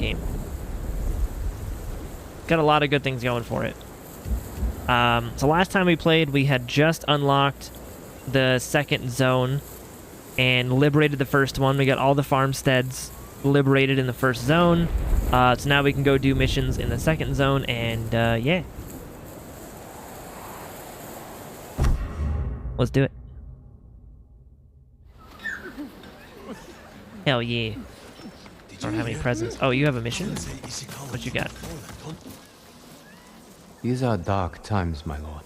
game. Got a lot of good things going for it. So last time we played, we had just unlocked the second zone and liberated the first one. We got all the farmsteads liberated in the first zone. So now we can go do missions in the second zone, and yeah. Let's do it. Hell yeah. I don't have any presents. Oh, you have a mission? What you got? These are dark times, my lord.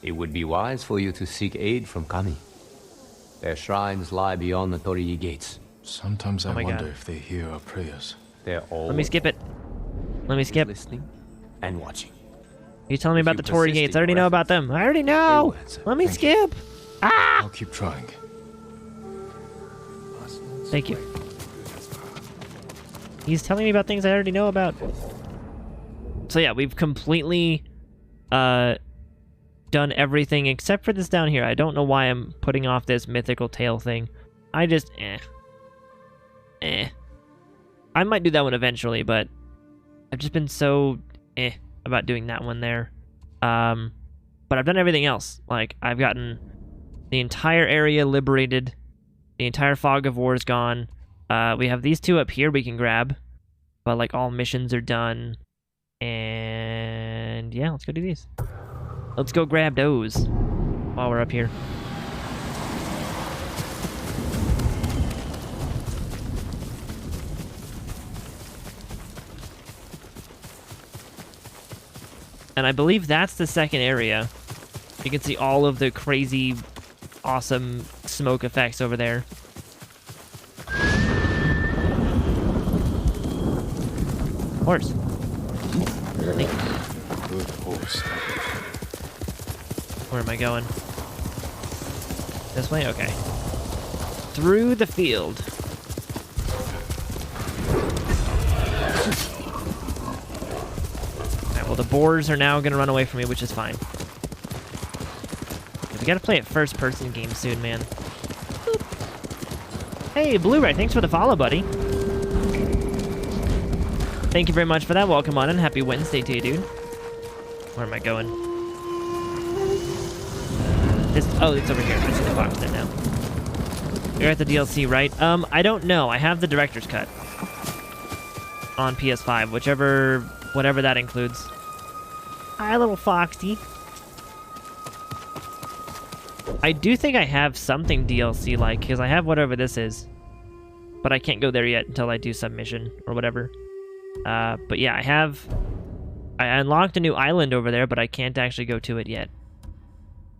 It would be wise for you to seek aid from Kami. Their shrines lie beyond the Torii gates. Sometimes I my wonder God. if they hear our prayers. They're all Let me skip it. Let me skip. listening and watching. You telling me If about you the Torii persist gates? in I already your know about them. I already know. will answer. Let me Thank you. skip. Ah! I'll keep trying. Thank you. He's telling me about things I already know about. So yeah, we've completely done everything except for this down here. I don't know why I'm putting off this mythical tale thing. I just I might do that one eventually, but I've just been so about doing that one there. But I've done everything else. Like, I've gotten the entire area liberated. The entire fog of war is gone. We have these two up here we can grab. But, like, all missions are done. And yeah, let's go do these. Let's go grab those while we're up here. And I believe that's the second area. You can see all of the crazy, awesome smoke effects over there. Horse. Thank you. Good horse. Where am I going? This way? Okay. Through the field. Alright, well the boars are now gonna run away from me, which is fine. We gotta play a first-person game soon, man. Hey, Blu-ray, thanks for the follow, buddy. Thank you very much for that. Welcome on and happy Wednesday to you, dude. Where am I going? Oh, it's over here. I see the box there now. You're at the DLC, right? I don't know. I have the director's cut on PS5, whatever that includes. Hi, little Foxy. I do think I have something DLC-like, because I have whatever this is. But I can't go there yet until I do submission or whatever. But yeah, I unlocked a new island over there, but I can't actually go to it yet.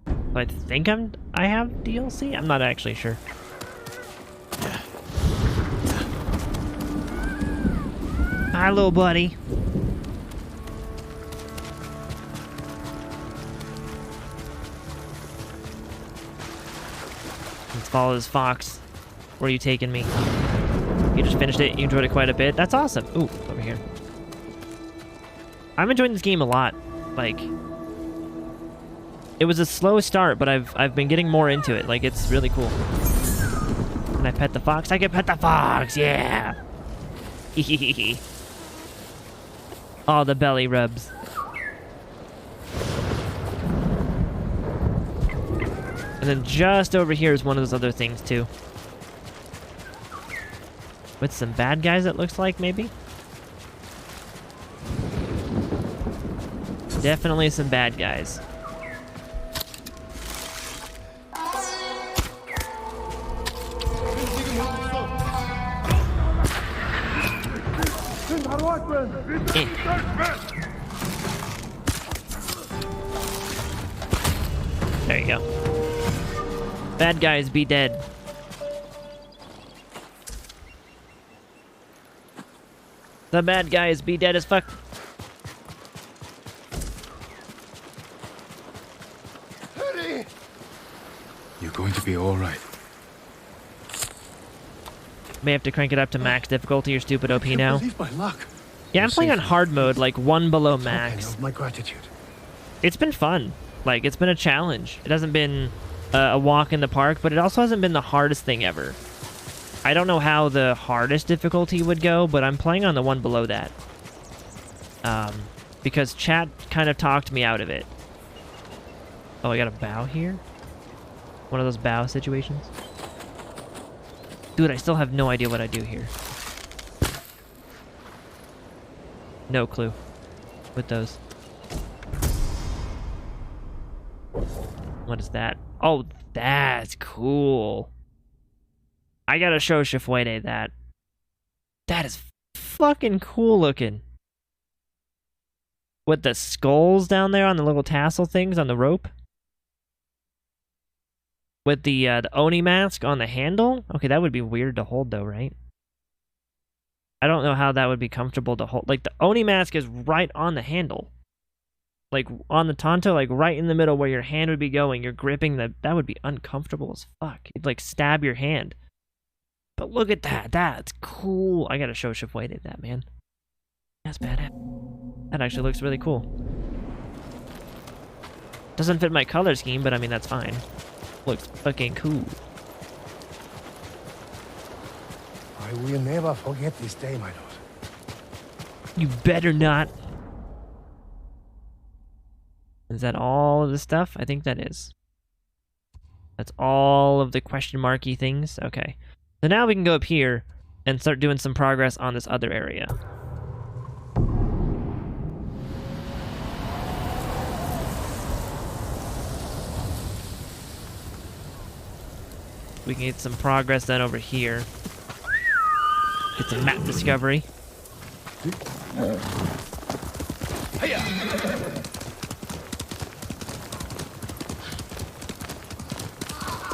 But I think I have DLC? I'm not actually sure. Hi, little buddy. Let's follow this fox. Where are you taking me? You just finished it. You enjoyed it quite a bit. That's awesome. Ooh, over here. I'm enjoying this game a lot. Like, it was a slow start, but I've been getting more into it. Like, it's really cool. Can I pet the fox? I can pet the fox. Yeah. Oh, the belly rubs. And then just over here is one of those other things too. With some bad guys, it looks like, maybe? Definitely some bad guys. There you go. Bad guys be dead. The bad guys be dead as fuck. You're going to be all right. May have to crank it up to max difficulty. You're stupid OP now. Believe my luck. Yeah, I'm playing on hard mode, like one below Token max. of my gratitude. It's been fun. Like, it's been a challenge. It hasn't been a walk in the park, but it also hasn't been the hardest thing ever. I don't know how the hardest difficulty would go, but I'm playing on the one below that. Because chat kind of talked me out of it. Oh, I got a bow here? One of those bow situations? Dude, I still have no idea what I do here. No clue with those. What is that? Oh, that's cool. I gotta show Shifuede that. That is fucking cool looking. With the skulls down there on the little tassel things on the rope. With the Oni mask on the handle. Okay, that would be weird to hold though, right? I don't know how that would be comfortable to hold. Like, the Oni mask is right on the handle. Like, on the Tonto, like, right in the middle where your hand would be going. You're gripping the... That would be uncomfortable as fuck. You'd, like, stab your hand. But look at that. That's cool. I gotta show Shifuede that, man. That's badass. That actually looks really cool. Doesn't fit my color scheme, but I mean, that's fine. Looks fucking cool. I will never forget this day, my lord. You better not. Is that all of the stuff? I think that is. That's all of the question marky things. Okay. So now we can go up here and start doing some progress on this other area. We can get some progress done over here. Get some map discovery.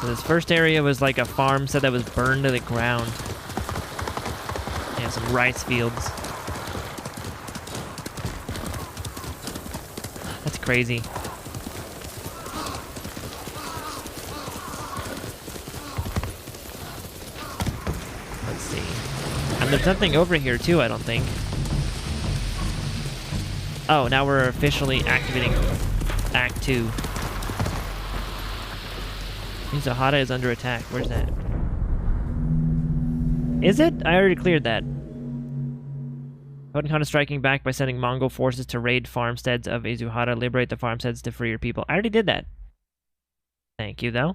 So this first area was like a farm set that was burned to the ground. And some rice fields. That's crazy. Let's see. And there's nothing over here too, I don't think. Oh, now we're officially activating Act 2. Mizuhara is under attack. Where's that? Is it? I already cleared that. Counter striking back by sending Mongol forces to raid farmsteads of Izuhara. Liberate the farmsteads to free your people. I already did that. Thank you, though.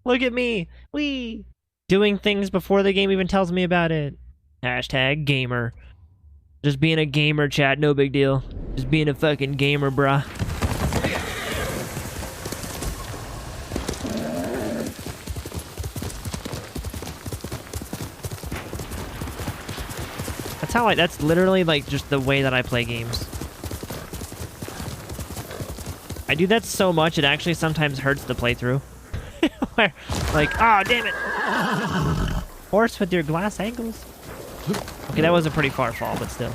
Look at me. Wee. Doing things before the game even tells me about it. Hashtag gamer. Just being a gamer, chat. No big deal. Just being a fucking gamer, bruh. That's literally like just the way that I play games. I do that so much it actually sometimes hurts the playthrough. Where, like, oh damn it! Horse with your glass ankles. Okay, that was a pretty far fall, but still.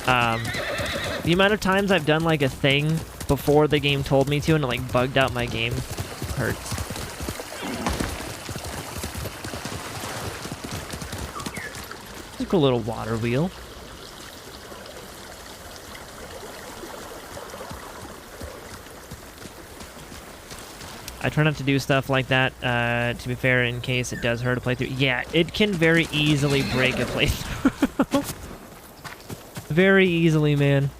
The amount of times I've done like a thing before the game told me to and it like bugged out my game hurts. It's a cool little water wheel. I try not to do stuff like that, to be fair, in case it does hurt a playthrough. Yeah, it can very easily break a playthrough. Very easily, man.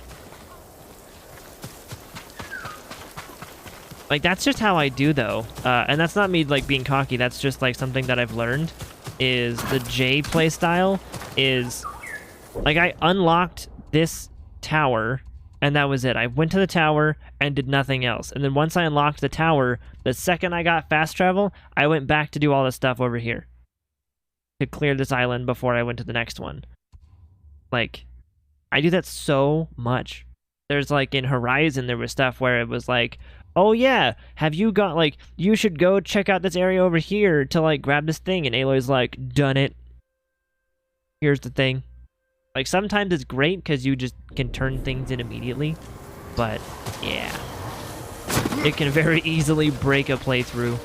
Like, that's just how I do, though. And that's not me, like, being cocky. That's just, like, something that I've learned. Is the J playstyle is... Like, I unlocked this tower, and that was it. I went to the tower and did nothing else. And then once I unlocked the tower, the second I got fast travel, I went back to do all this stuff over here. To clear this island before I went to the next one. Like, I do that so much. There's, like, in Horizon, there was stuff where it was like, oh yeah, have you got, like, you should go check out this area over here to, like, grab this thing. And Aloy's like, done it. Here's the thing. Like, sometimes it's great because you just can turn things in immediately. But, yeah. It can very easily break a playthrough.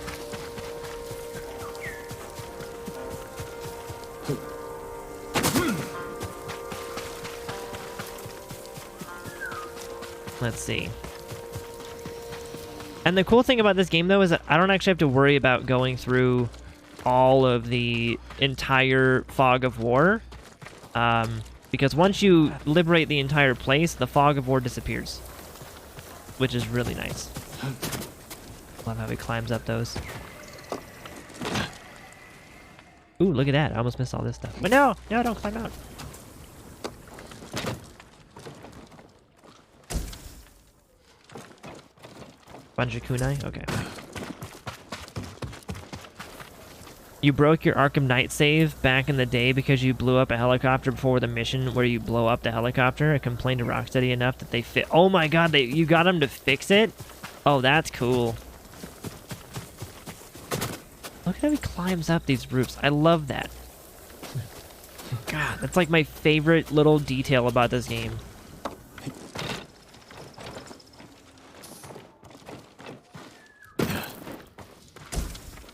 Let's see. And the cool thing about this game, though, is that I don't actually have to worry about going through all of the entire Fog of War. Because once you liberate the entire place, the Fog of War disappears. Which is really nice. Love how he climbs up those. Ooh, look at that. I almost missed all this stuff. But no! No, don't climb out. Bunch of kunai? Okay. You broke your Arkham Knight save back in the day because you blew up a helicopter before the mission where you blow up the helicopter. I complained to Rocksteady enough that they fit. Oh my god, you got them to fix it? Oh, that's cool. Look at how he climbs up these roofs. I love that. God, that's like my favorite little detail about this game.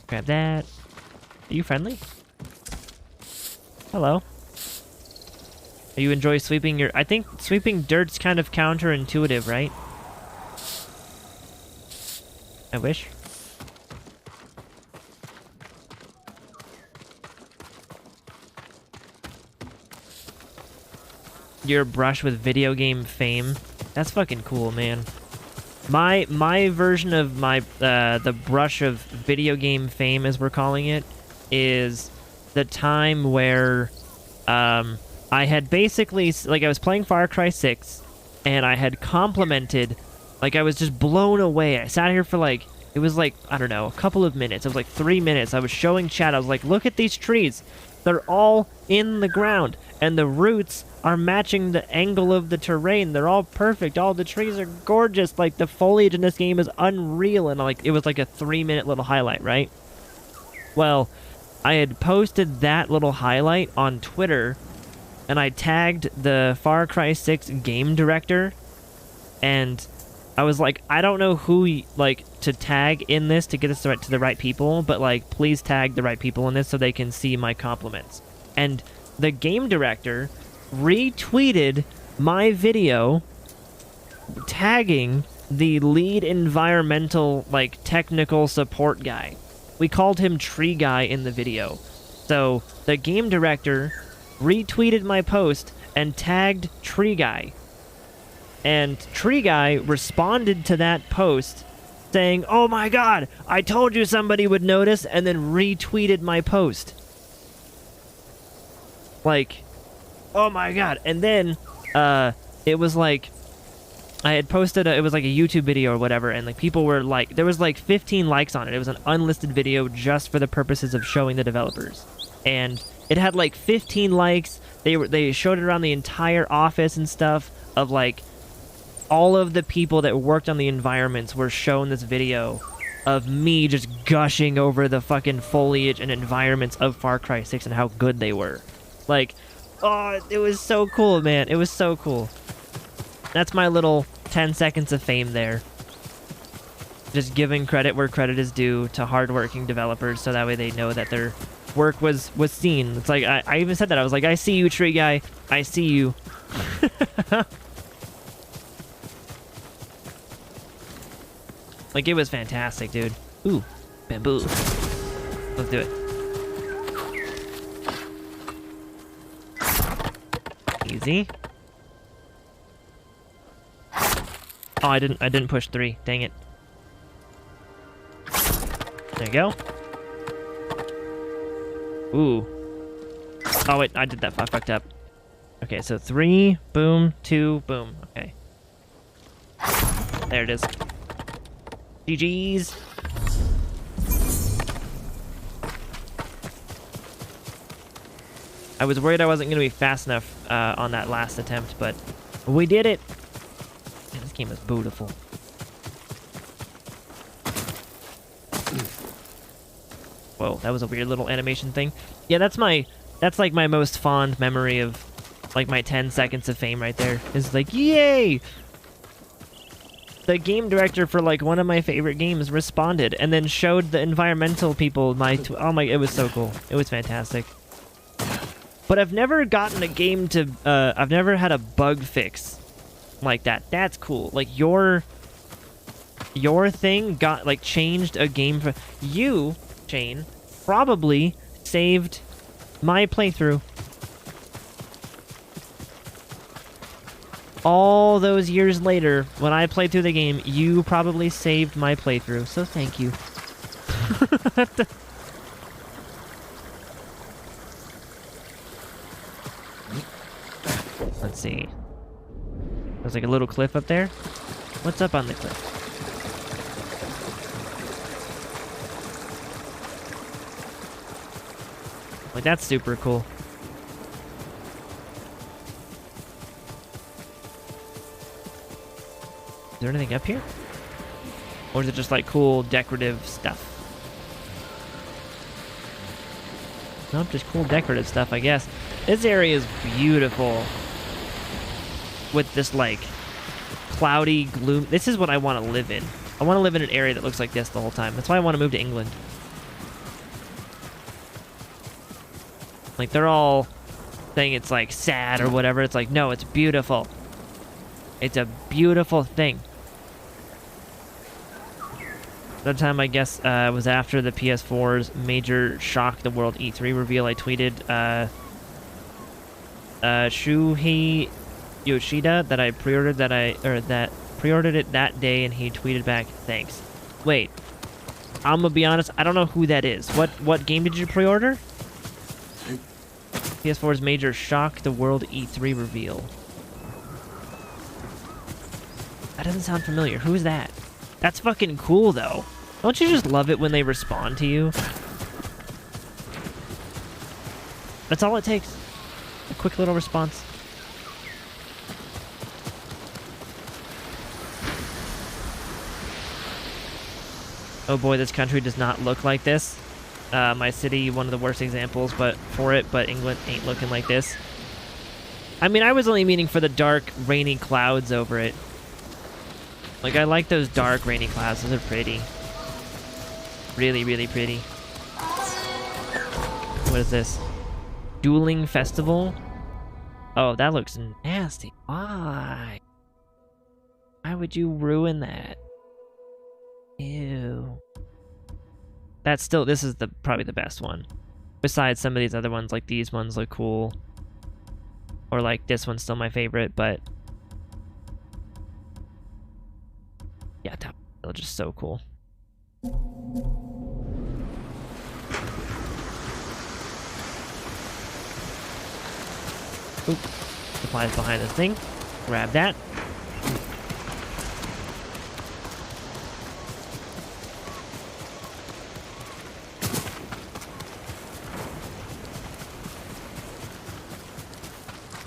Grab that. Are you friendly? Hello. You enjoy sweeping your... I think sweeping dirt's kind of counterintuitive, right? I wish. Your brush with video game fame. That's fucking cool, man. My version of my the brush of video game fame, as we're calling it, is the time where I had basically, like, I was playing Far Cry 6 and I had complimented, like, I was just blown away. I sat here for like, it was like, I don't know, a couple of minutes. It was like 3 minutes. I was showing chat. I was like, look at these trees. They're all in the ground and the roots are matching the angle of the terrain. They're all perfect. All the trees are gorgeous. Like, the foliage in this game is unreal. And like, it was like a 3-minute little highlight, right? Well, I had posted that little highlight on Twitter, and I tagged the Far Cry 6 game director, and I was like, I don't know who, like, to tag in this to get us to the right people, but, like, please tag the right people in this so they can see my compliments. And the game director retweeted my video tagging the lead environmental, like, technical support guy. We called him Tree Guy in the video. So the game director retweeted my post and tagged Tree Guy. And Tree Guy responded to that post saying, "Oh my god, I told you somebody would notice," and then retweeted my post. Like, oh my god. And then it was like, I had posted it was like a YouTube video or whatever, and like people were like, there was like 15 likes on it. It was an unlisted video just for the purposes of showing the developers. And it had like 15 likes. They showed it around the entire office and stuff, of like all of the people that worked on the environments were shown this video of me just gushing over the fucking foliage and environments of Far Cry 6 and how good they were. Like, oh, it was so cool, man. It was so cool. That's my little 10 seconds of fame there. Just giving credit where credit is due to hardworking developers, so that way they know that their work was seen. It's like, I even said that. I was like, I see you, Tree Guy. I see you. Like, it was fantastic, dude. Ooh, bamboo. Let's do it. Easy. Oh, I didn't push 3. Dang it. There you go. Ooh. Oh wait, I did that. I fucked up. Okay, so 3, boom, 2, boom. Okay. There it is. GG's. I was worried I wasn't going to be fast enough on that last attempt, but we did it. Man, this game is beautiful. Whoa, that was a weird little animation thing. Yeah, that's like my most fond memory of, like, my 10 seconds of fame right there. Is like, yay! The game director for, like, one of my favorite games responded and then showed the environmental people my... oh my, it was so cool. It was fantastic. But I've never gotten a game to... I've never had a bug fix like that. That's cool. Like, your your thing got, like, changed a game for... You, Shane, probably saved my playthrough. All those years later, when I played through the game, you probably saved my playthrough, so thank you. Let's see. There's like a little cliff up there. What's up on the cliff? Like, that's super cool. Is there anything up here? Or is it just like cool decorative stuff? Nope, just cool decorative stuff, I guess. This area is beautiful. With this, like, cloudy gloom. This is what I want to live in. I want to live in an area that looks like this the whole time. That's why I want to move to England. Like, they're all saying it's, like, sad or whatever. It's like, no, it's beautiful. It's a beautiful thing. That time, I guess, was after the PS4's major Shock the World E3 reveal. I tweeted, Shuhei Yoshida that I pre-ordered it that day, and he tweeted back, thanks. Wait, I'm gonna be honest, I don't know who that is. What game did you pre-order? PS4's major Shock the World E3 reveal. That doesn't sound familiar. Who's that? That's fucking cool, though. Don't you just love it when they respond to you? That's all it takes. A quick little response. Oh boy, this country does not look like this. My city, one of the worst examples but England ain't looking like this. I mean, I was only meaning for the dark, rainy clouds over it. Like, I like those dark, rainy clouds. Those are pretty. Really, really pretty. What is this? Dueling Festival? Oh, that looks nasty. Why? Why would you ruin that? Ew. That's still, this is probably the best one. Besides some of these other ones, like these ones look cool. Or like this one's still my favorite, but yeah, they're just so cool. Oop. Supplies behind this thing. Grab that.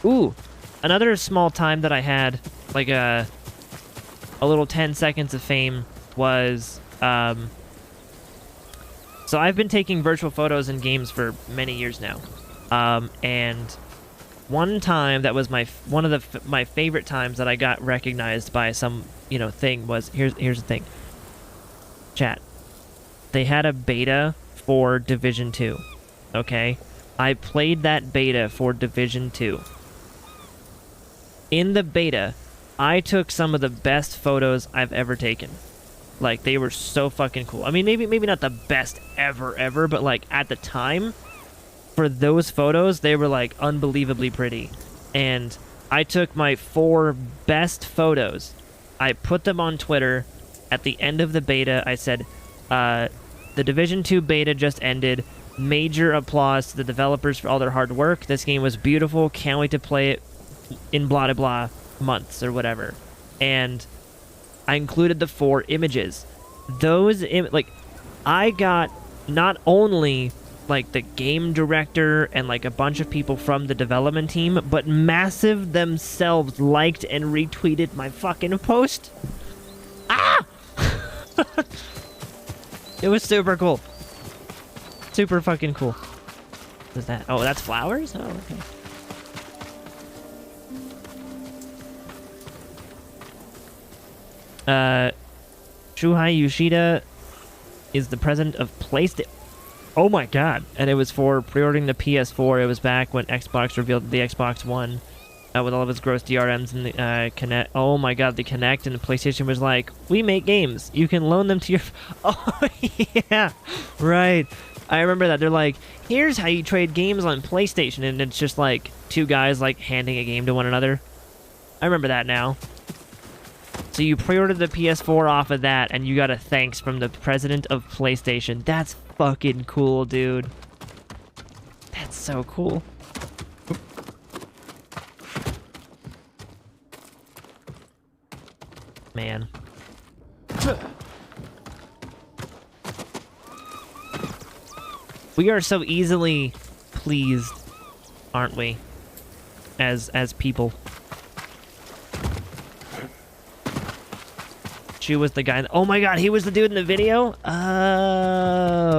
Ooh, another small time that I had, like a little 10 seconds of fame was, so I've been taking virtual photos in games for many years now, and one time that was my favorite times that I got recognized by some, thing was, here's the thing. Chat. They had a beta for Division 2, okay? I played that beta for Division 2. In the beta, I took some of the best photos I've ever taken. Like, they were so fucking cool. I mean, maybe not the best ever, but like at the time, for those photos, they were like unbelievably pretty. And I took my 4 best photos. I put them on Twitter. At the end of the beta, I said, the Division 2 beta just ended. Major applause to the developers for all their hard work. This game was beautiful. Can't wait to play it in blah, blah, blah months or whatever. And I included the 4 images. Those, I got not only, like, the game director and, like, a bunch of people from the development team, but Massive themselves liked and retweeted my fucking post. Ah! It was super cool. Super fucking cool. What's that? Oh, that's flowers? Oh, okay. Shuhei Yoshida is the president of PlayStation. Oh my god. And it was for pre-ordering the PS4. It was back when Xbox revealed the Xbox One. with all of its gross DRMs and the Kinect. Oh my god, the Kinect and the PlayStation was like, we make games. You can loan them to your... Oh, yeah, right. I remember that. They're like, here's how you trade games on PlayStation, and it's just like two guys like handing a game to one another. I remember that now. So you pre-ordered the PS4 off of that, and you got a thanks from the president of PlayStation. That's fucking cool, dude. That's so cool. Man. We are so easily pleased, aren't we? As people. She was the guy. Oh my god, he was the dude in the video?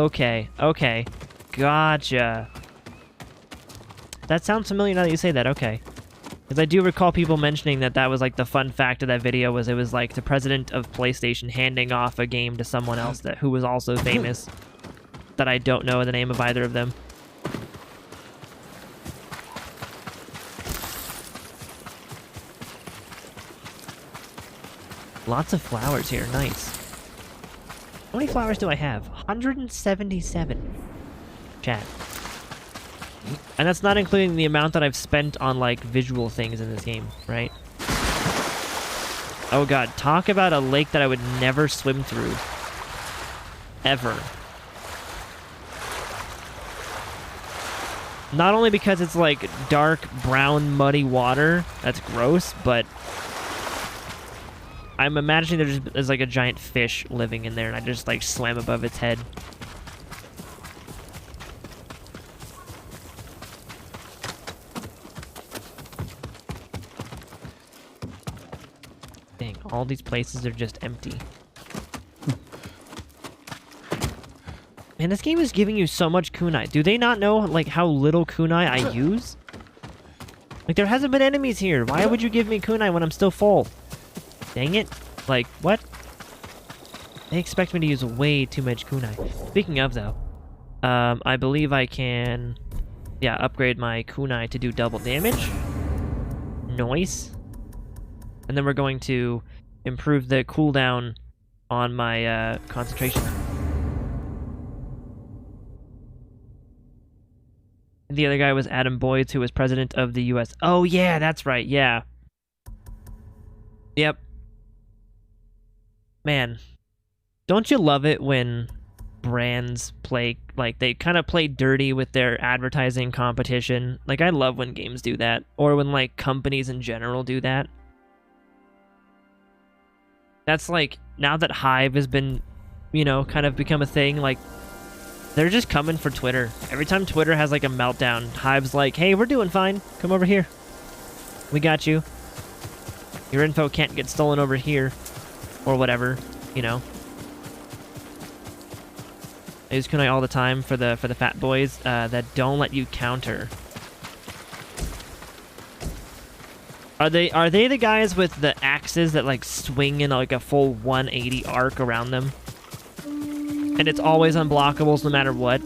Okay. Okay. Gotcha. That sounds familiar now that you say that. Okay. Because I do recall people mentioning that that was like the fun fact of that video was it was like the president of PlayStation handing off a game to someone else who was also famous. That I don't know the name of either of them. Lots of flowers here. Nice. How many flowers do I have? 177. Chat. And that's not including the amount that I've spent on, like, visual things in this game, right? Oh god, talk about a lake that I would never swim through. Ever. Not only because it's, like, dark, brown, muddy water, that's gross, but I'm imagining there's like, a giant fish living in there, and I just, like, swam above its head. Dang, all these places are just empty. Man, this game is giving you so much kunai. Do they not know, like, how little kunai I use? Like, there hasn't been enemies here. Why would you give me kunai when I'm still full? Dang it. Like, what? They expect me to use way too much kunai. Speaking of, though, I believe I can, yeah, upgrade my kunai to do double damage. Nice. And then we're going to improve the cooldown on my concentration. The other guy was Adam Boyce, who was president of the U.S. Oh, yeah, that's right, yeah. Yep. Man, don't you love it when brands play, like, they kind of play dirty with their advertising competition? Like, I love when games do that, or when, like, companies in general do that. That's, like, now that Hive has been, you know, kind of become a thing, like, they're just coming for Twitter. Every time Twitter has, like, a meltdown, Hive's like, hey, we're doing fine. Come over here. We got you. Your info can't get stolen over here. Or whatever, you know. I use kunai all the time for the fat boys that don't let you counter. Are they the guys with the axes that, like, swing in, like, a full 180 arc around them? And it's always unblockables no matter what?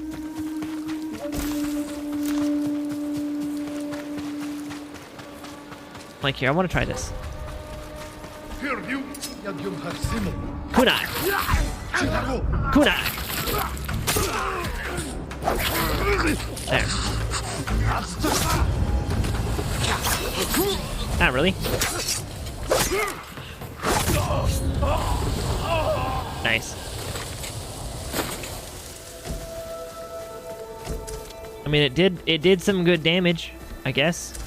Like, here, I want to try this. Kunai! Kunai! There. Not really. Nice. I mean, it did some good damage, I guess.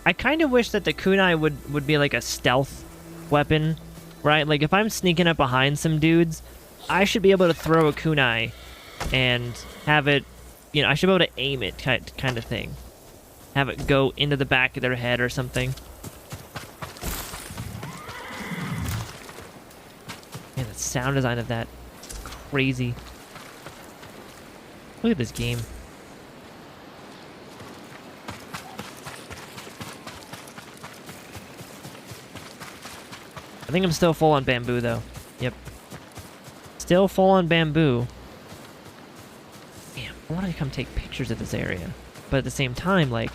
I kind of wish that the kunai would be like a stealth weapon, right? Like, if I'm sneaking up behind some dudes, I should be able to throw a kunai and have it, you know, I should be able to aim it, kind of thing. Have it go into the back of their head or something. Man, the sound design of that, crazy. Look at this game. I think I'm still full on bamboo, though. Yep. Still full on bamboo. Damn, I wanted to come take pictures of this area. But at the same time, like,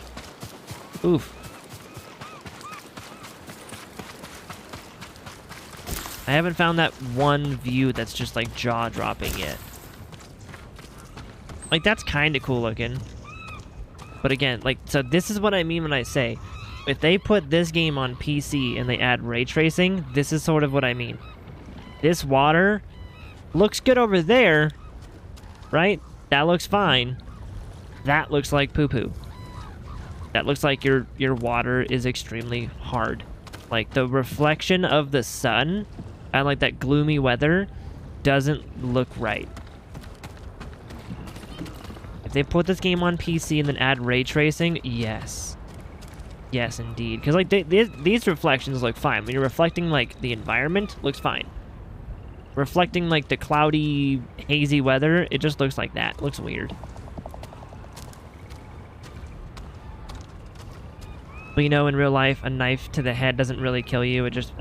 oof. I haven't found that one view that's just like jaw-dropping yet. Like, that's kind of cool looking. But again, like, so this is what I mean when I say, if they put this game on PC and they add ray tracing, this is sort of what I mean. This water looks good over there, right? That looks fine. That looks like poo-poo. That looks like your water is extremely hard. Like, the reflection of the sun and like that gloomy weather doesn't look right. If they put this game on PC and then add ray tracing, yes. Yes, indeed. Because like these reflections look fine. When you're reflecting like the environment, looks fine. Reflecting like the cloudy, hazy weather, it just looks like that. It looks weird. But you know, in real life, a knife to the head doesn't really kill you. It just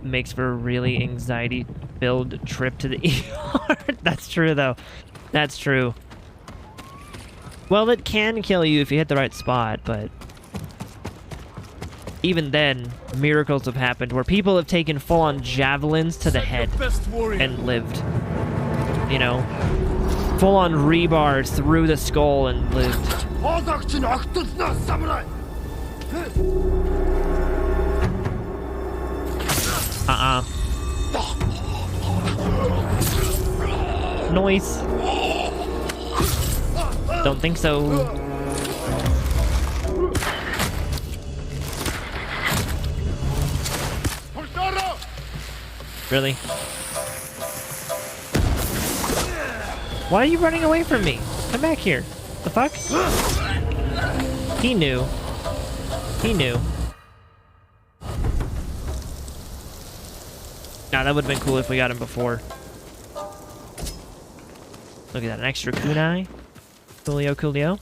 makes for a really anxiety-filled trip to the ER. That's true, though. That's true. Well, it can kill you if you hit the right spot, but even then, miracles have happened where people have taken full-on javelins to the head and lived. You know? Full-on rebars through the skull and lived. Noise. Don't think so. Really? Why are you running away from me? Come back here. The fuck? He knew. He knew. Nah, that would have been cool if we got him before. Look at that, an extra kunai. Coolio, coolio.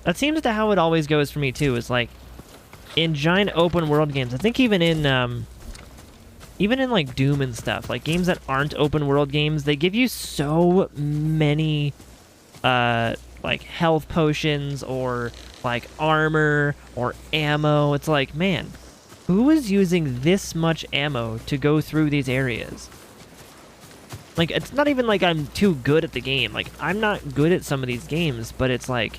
That seems to how it always goes for me too, is like, in giant open world games, I think even in like Doom and stuff, like games that aren't open world games, they give you so many like health potions or like armor or ammo. It's like, man, who is using this much ammo to go through these areas? Like, it's not even like I'm too good at the game. Like, I'm not good at some of these games, but it's like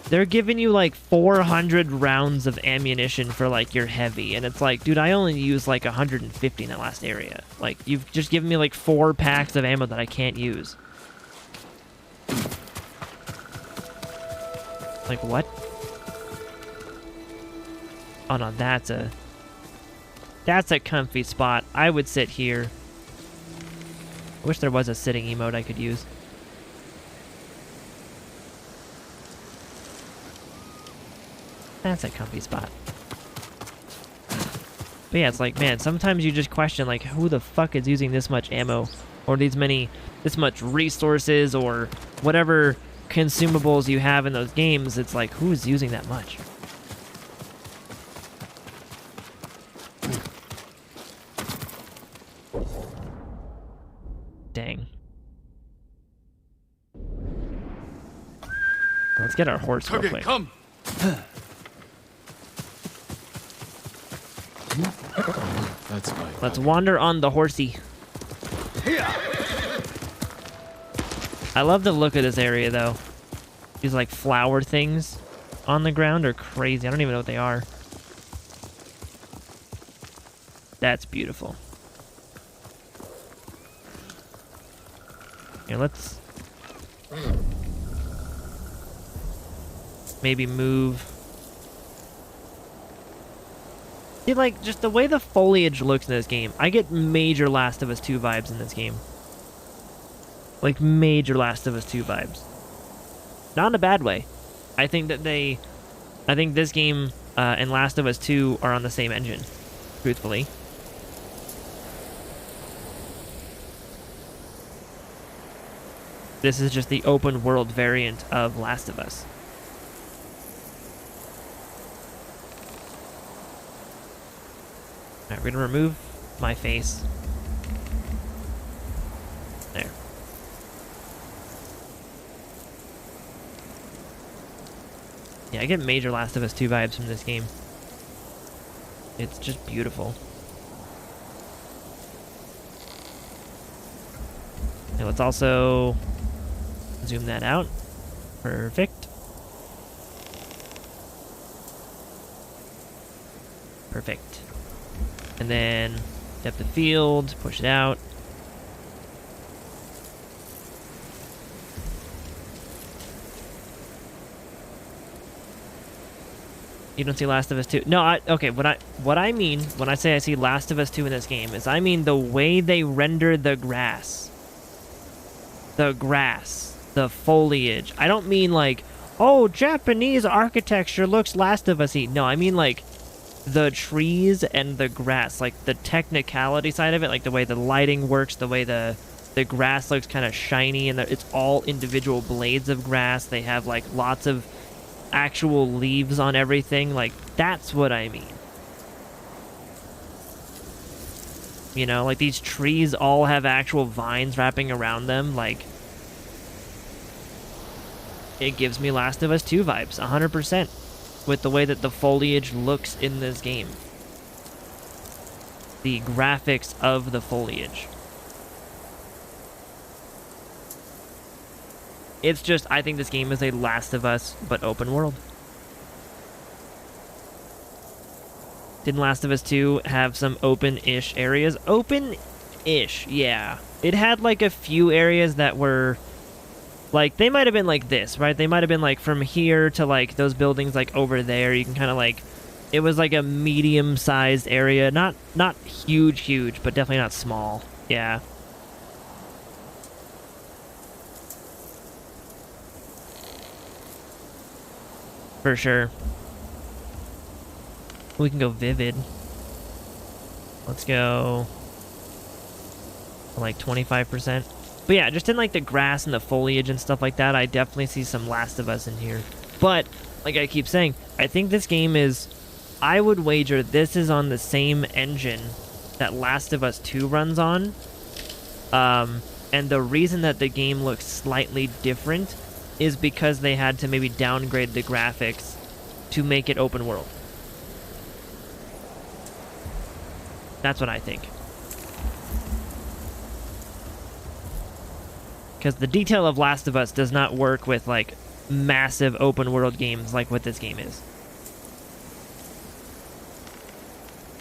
they're giving you like 400 rounds of ammunition for like your heavy, and it's like, dude, I only used like 150 in that last area. Like, you've just given me like 4 packs of ammo that I can't use. Like, what? Oh no, that's a comfy spot. I would sit here. I wish there was a sitting emote I could use. That's a comfy spot. But yeah, it's like, man, sometimes you just question, like, who the fuck is using this much ammo? Or this much resources, or whatever consumables you have in those games. It's like, who is using that much? Dang. Let's get our horse real quick. Come. That's my Let's wander on the horsey. I love the look of this area, though. These, like, flower things on the ground are crazy. I don't even know what they are. That's beautiful. Here, let's maybe move. See, like, just the way the foliage looks in this game, I get major Last of Us 2 vibes in this game. Like, major Last of Us 2 vibes. Not in a bad way. I think this game and Last of Us 2 are on the same engine, truthfully. This is just the open world variant of Last of Us. Alright, we're gonna remove my face. There. Yeah, I get major Last of Us 2 vibes from this game. It's just beautiful. And let's also zoom that out. Perfect. Perfect. And then depth of field, push it out. You don't see Last of Us 2. No, okay, what I mean when I say I see Last of Us 2 in this game is I mean the way they render the grass. The grass, the foliage. I don't mean like, oh, Japanese architecture looks Last of Us-y. No, I mean like the trees and the grass, like the technicality side of it, like the way the lighting works, the way the grass looks kind of shiny, and it's all individual blades of grass. They have like lots of actual leaves on everything. Like, that's what I mean. You know, like these trees all have actual vines wrapping around them. Like, it gives me Last of Us 2 vibes, 100%, with the way that the foliage looks in this game. The graphics of the foliage. It's just, I think this game is a Last of Us, but open world. Didn't Last of Us 2 have some open-ish areas? Open-ish, yeah. It had like a few areas that were, like, they might have been like this, right? They might have been like from here to like those buildings like over there. You can kind of like, it was like a medium-sized area. Not huge, but definitely not small. Yeah. For sure. We can go vivid. Let's go like 25%. But yeah, just in like the grass and the foliage and stuff like that, I definitely see some Last of Us in here. But like I keep saying, I think this game is, I would wager this is on the same engine that Last of Us 2 runs on. And the reason that the game looks slightly different is because they had to maybe downgrade the graphics to make it open world. That's what I think. Because the detail of Last of Us does not work with like massive open world games like what this game is.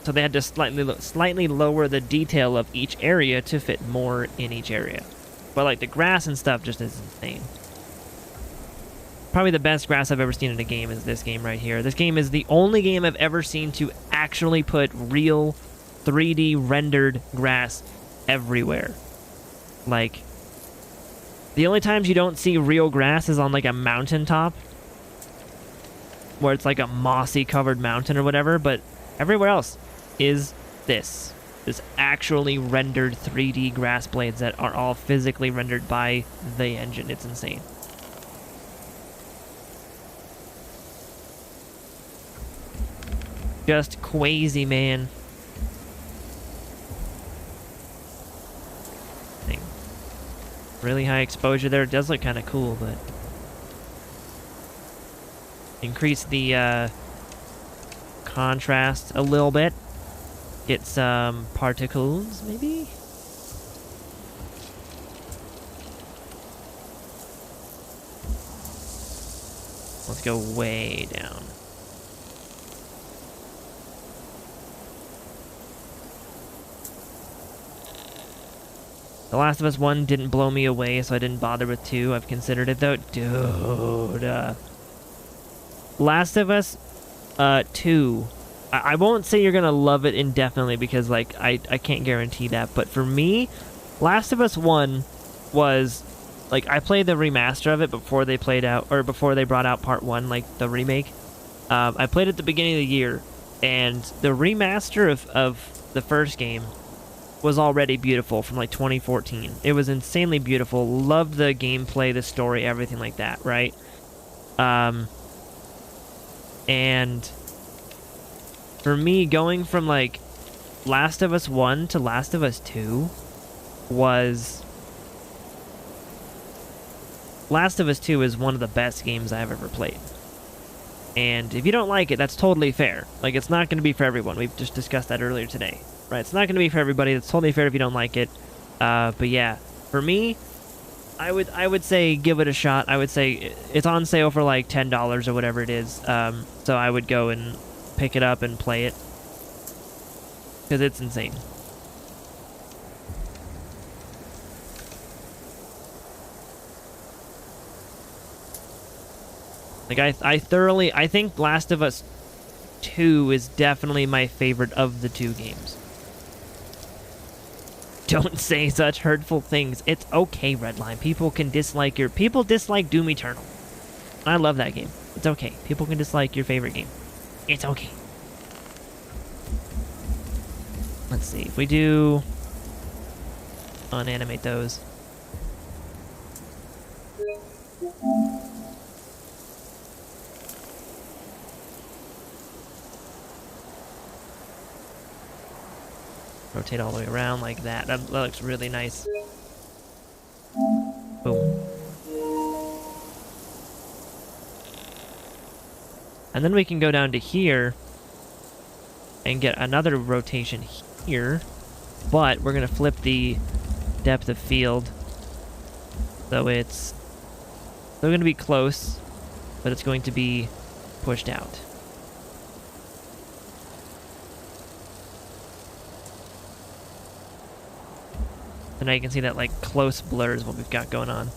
So they had to slightly lower the detail of each area to fit more in each area. But like the grass and stuff just is insane. Probably the best grass I've ever seen in a game is this game right here. This game is the only game I've ever seen to actually put real 3D rendered grass everywhere. Like, the only times you don't see real grass is on like a mountaintop, where it's like a mossy covered mountain or whatever, but everywhere else is this actually rendered 3D grass blades that are all physically rendered by the engine. It's insane. Just crazy, man. Thing. Really high exposure there. It does look kind of cool, but increase the contrast a little bit. Get some particles, maybe? Let's go way down. The Last of Us 1 didn't blow me away, so I didn't bother with 2. I've considered it, though. Dude. Last of Us 2. I won't say you're going to love it indefinitely, because, like, I can't guarantee that. But for me, Last of Us 1 was, like, I played the remaster of it before they before they brought out part 1, like, the remake. I played it at the beginning of the year, and the remaster of the first game was already beautiful from like 2014. It was insanely beautiful. Loved the gameplay, the story, everything like that, right? And for me, going from like Last of Us 1 to Last of Us 2 was... Last of Us 2 is one of the best games I've ever played. And if you don't like it, that's totally fair. Like, it's not going to be for everyone. We've just discussed that earlier today. Right? It's not going to be for everybody. It's totally fair if you don't like it. But yeah, for me, I would say give it a shot. I would say it's on sale for like $10 or whatever it is. So I would go and pick it up and play it. Because it's insane. Like, I think Last of Us 2 is definitely my favorite of the two games. Don't say such hurtful things. It's okay, Redline. People dislike Doom Eternal. I love that game. It's okay. People can dislike your favorite game. It's okay. Let's see. If we do unanimate those. Rotate all the way around like that. That looks really nice. Boom. And then we can go down to here and get another rotation here. But we're going to flip the depth of field. So it's still going to be close, but it's going to be pushed out. So now you can see that like close blur is what we've got going on.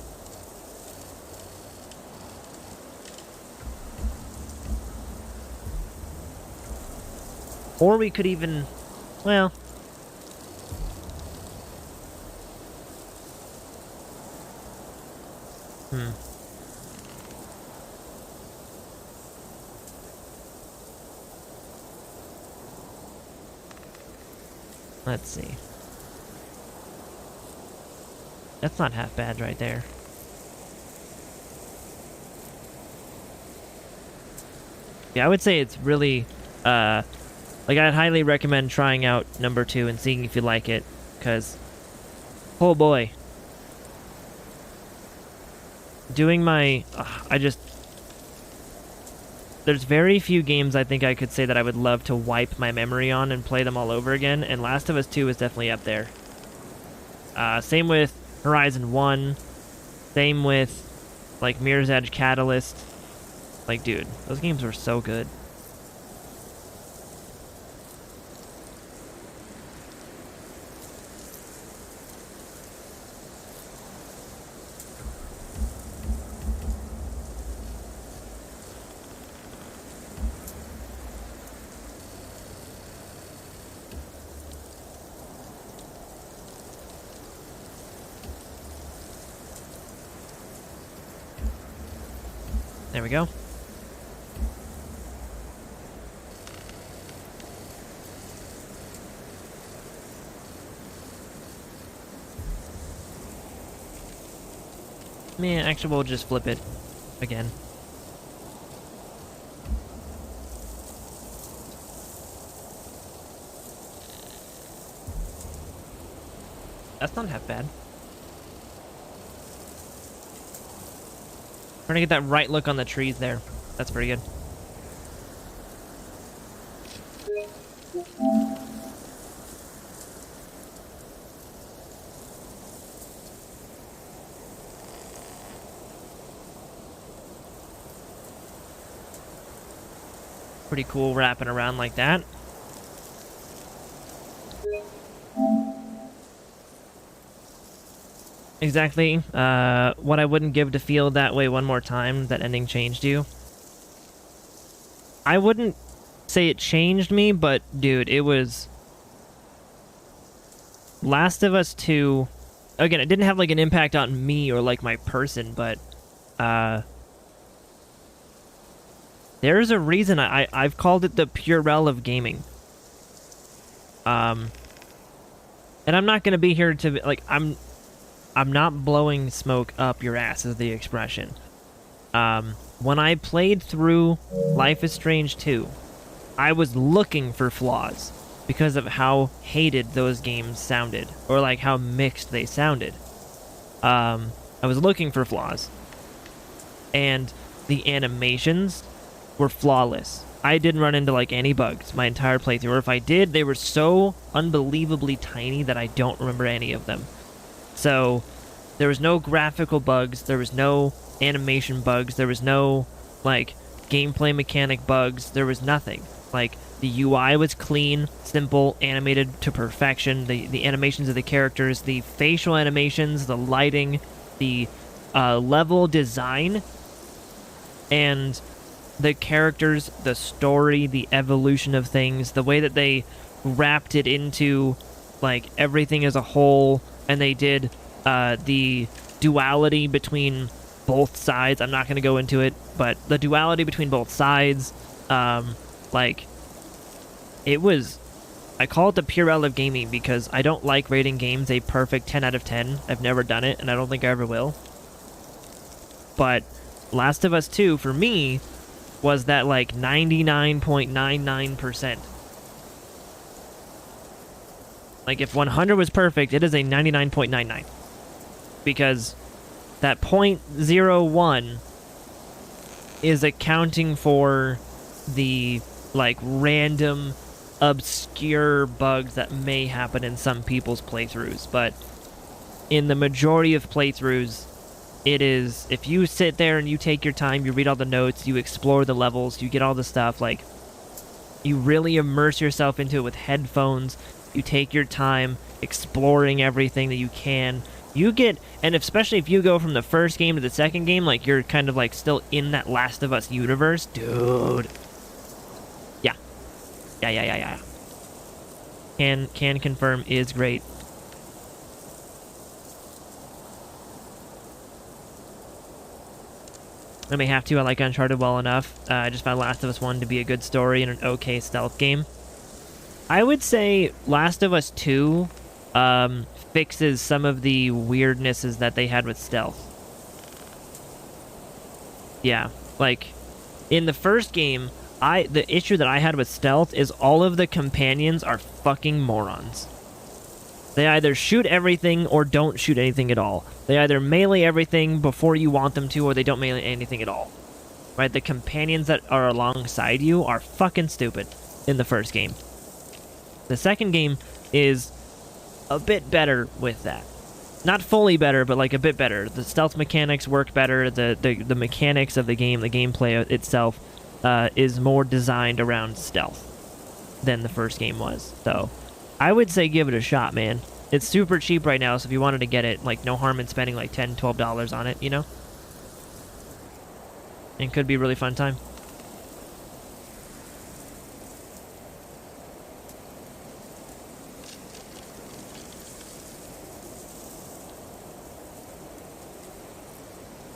Or we could even, well, let's see. That's not half bad right there. Yeah, I would say it's really, like, I'd highly recommend trying out number 2 and seeing if you like it, because, oh boy. Doing my, there's very few games I think I could say that I would love to wipe my memory on and play them all over again, and Last of Us 2 is definitely up there. Same with Horizon 1, same with, like, Mirror's Edge Catalyst. Like, dude, those games were so good. There we go. Man, actually, we'll just flip it again. That's not half bad. Trying to get that right look on the trees there. That's pretty good. Pretty cool wrapping around like that. Exactly. What I wouldn't give to feel that way one more time, that ending changed you. I wouldn't say it changed me, but dude, it was... Last of Us 2... Again, it didn't have like an impact on me or like my person, but... There's a reason I've called it the Purell of gaming. And I'm not gonna be here to... Like, I'm not blowing smoke up your ass, is the expression. When I played through Life is Strange 2, I was looking for flaws because of how hated those games sounded, or like how mixed they sounded. I was looking for flaws. And the animations were flawless. I didn't run into like any bugs my entire playthrough, or if I did, they were so unbelievably tiny that I don't remember any of them. So there was no graphical bugs, there was no animation bugs, there was no like gameplay mechanic bugs, there was nothing. Like the UI was clean, simple, animated to perfection. The animations of the characters, the facial animations, the lighting, the level design, and the characters, the story, the evolution of things, the way that they wrapped it into like everything as a whole, and they did the duality between both sides. I'm not going to go into it, but the duality between both sides, like it was, I call it the Purell of gaming because I don't like rating games a perfect 10 out of 10. I've never done it, and I don't think I ever will. But Last of Us 2, for me, was that like 99.99%. Like if 100 was perfect, it is a 99.99. Because that 0.01 is accounting for the like random obscure bugs that may happen in some people's playthroughs, but in the majority of playthroughs, it is, if you sit there and you take your time, you read all the notes, you explore the levels, you get all the stuff, like, you really immerse yourself into it with headphones, you take your time exploring everything that you can, you get, and especially if you go from the first game to the second game, like, you're kind of, like, still in that Last of Us universe, dude. Yeah. Can confirm is great. I may have to. I like Uncharted well enough. I just found Last of Us 1 to be a good story and an okay stealth game. I would say Last of Us 2 fixes some of the weirdnesses that they had with stealth. Yeah, like in the first game, the issue that I had with stealth is all of the companions are fucking morons. They either shoot everything or don't shoot anything at all. They either melee everything before you want them to, or they don't melee anything at all. Right? The companions that are alongside you are fucking stupid in the first game. The second game is a bit better with that. Not fully better, but like a bit better. The stealth mechanics work better. The mechanics of the game, the gameplay itself, is more designed around stealth than the first game was. So I would say give it a shot, man. It's super cheap right now, so if you wanted to get it, like, no harm in spending like $10, $12 on it, you know? It could be a really fun time.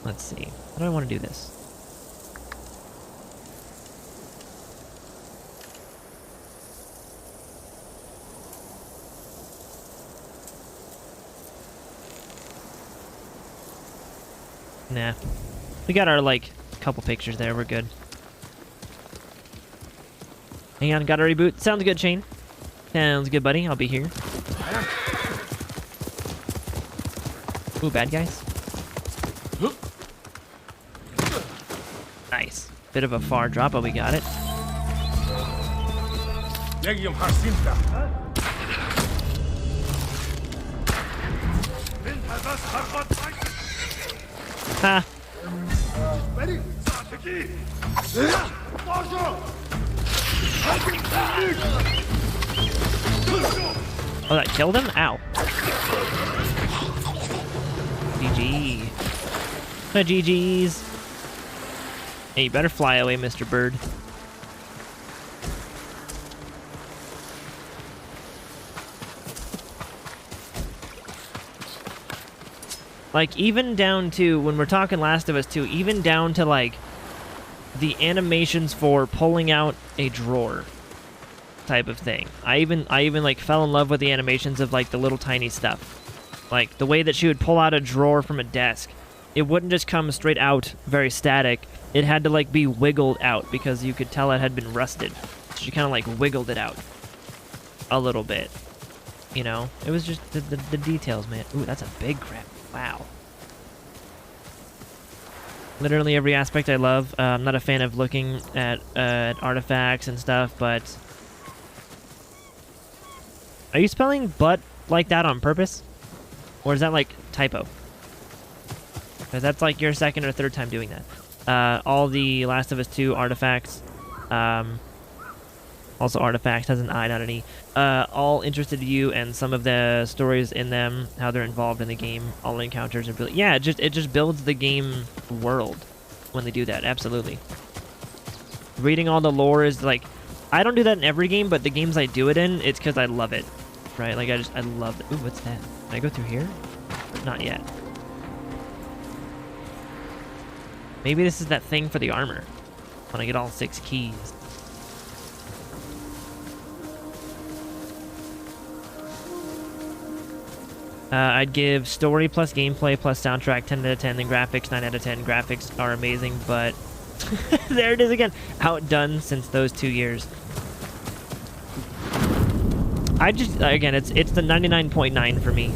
Let's see. How do I want to do this? Nah. We got our, like, couple pictures there. We're good. Hang on, gotta reboot. Sounds good, Shane. Sounds good, buddy. I'll be here. Ooh, bad guys. Nice. Bit of a far drop, but we got it. Ha! Oh, that killed him? Ow. GG. The GG's. Hey, you better fly away, Mr. Bird. Like, even down to, when we're talking Last of Us 2, even down to, like, the animations for pulling out a drawer type of thing. I even like, fell in love with the animations of, like, the little tiny stuff. Like, the way that she would pull out a drawer from a desk. It wouldn't just come straight out, very static. It had to, like, be wiggled out, because you could tell it had been rusted. So she kind of, like, wiggled it out a little bit. You know? It was just the details, man. Ooh, that's a big crab. Wow. Literally every aspect I love. I'm not a fan of looking at artifacts and stuff, but... Are you spelling butt like that on purpose? Or is that like typo? Because that's like your second or third time doing that. All the Last of Us 2 artifacts, also artifacts has an I, not an E, all interested you, and some of the stories in them, how they're involved in the game, all encounters, and yeah, it just builds the game world when they do that. Absolutely. Reading all the lore is like, I don't do that in every game, but the games I do it in, it's because I love it, right? Like I love it. Ooh, what's that? Can I go through here? Not yet. Maybe this is that thing for the armor when I get all 6 keys. I'd give story plus gameplay plus soundtrack 10 out of 10, then graphics 9 out of 10. Graphics are amazing, but there it is again. Outdone since those 2 years. I just, again, it's the 99.9 for me.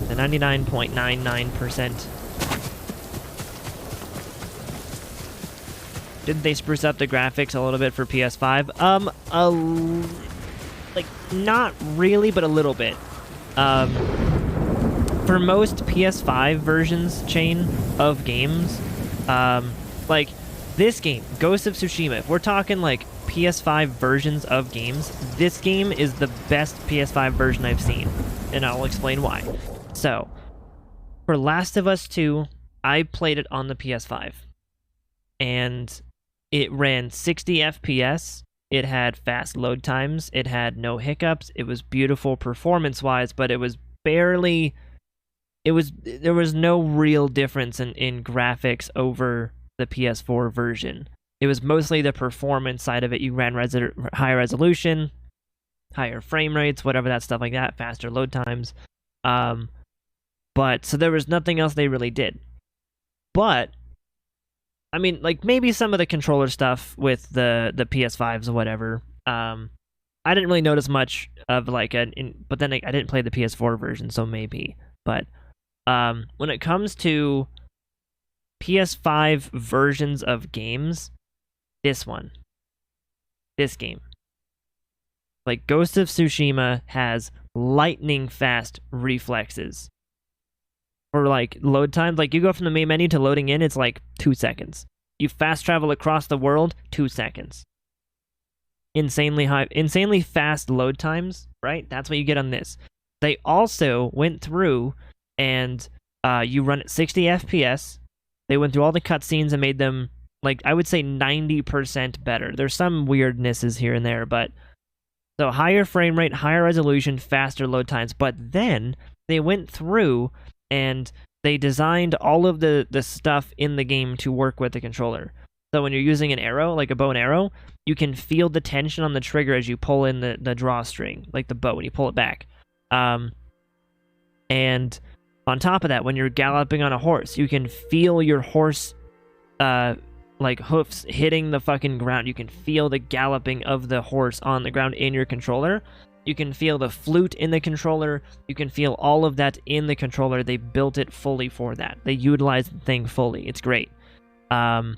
The 99.99%. Didn't they spruce up the graphics a little bit for PS5? Like, not really, but a little bit. For most PS5 versions chain of games, like this game, Ghost of Tsushima, if we're talking like PS5 versions of games, this game is the best PS5 version I've seen, and I'll explain why. So, for Last of Us 2, I played it on the PS5, and it ran 60 FPS, it had fast load times, it had no hiccups, it was beautiful performance-wise, but it was barely... there was no real difference in graphics over the PS4 version. It was mostly the performance side of it. You ran higher resolution, higher frame rates, whatever that stuff like that, faster load times. But so there was nothing else they really did. But I mean, like maybe some of the controller stuff with the PS5s or whatever. I didn't really notice much of like but then I didn't play the PS4 version, so maybe. But when it comes to PS5 versions of games, this game, like Ghost of Tsushima has lightning fast reflexes for like load times. Like you go from the main menu to loading in, it's like 2 seconds. You fast travel across the world, 2 seconds. Insanely fast load times, right? That's what you get on this. They also went through and you run at 60 FPS. They went through all the cutscenes and made them, like, I would say 90% better. There's some weirdnesses here and there, but... So higher frame rate, higher resolution, faster load times. But then they went through and they designed all of the stuff in the game to work with the controller. So when you're using an arrow, like a bow and arrow, you can feel the tension on the trigger as you pull in the drawstring, like the bow, when you pull it back. And... on top of that, when you're galloping on a horse, you can feel your horse, like, hoofs hitting the fucking ground. You can feel the galloping of the horse on the ground in your controller. You can feel the flute in the controller. You can feel all of that in the controller. They built it fully for that. They utilized the thing fully. It's great. And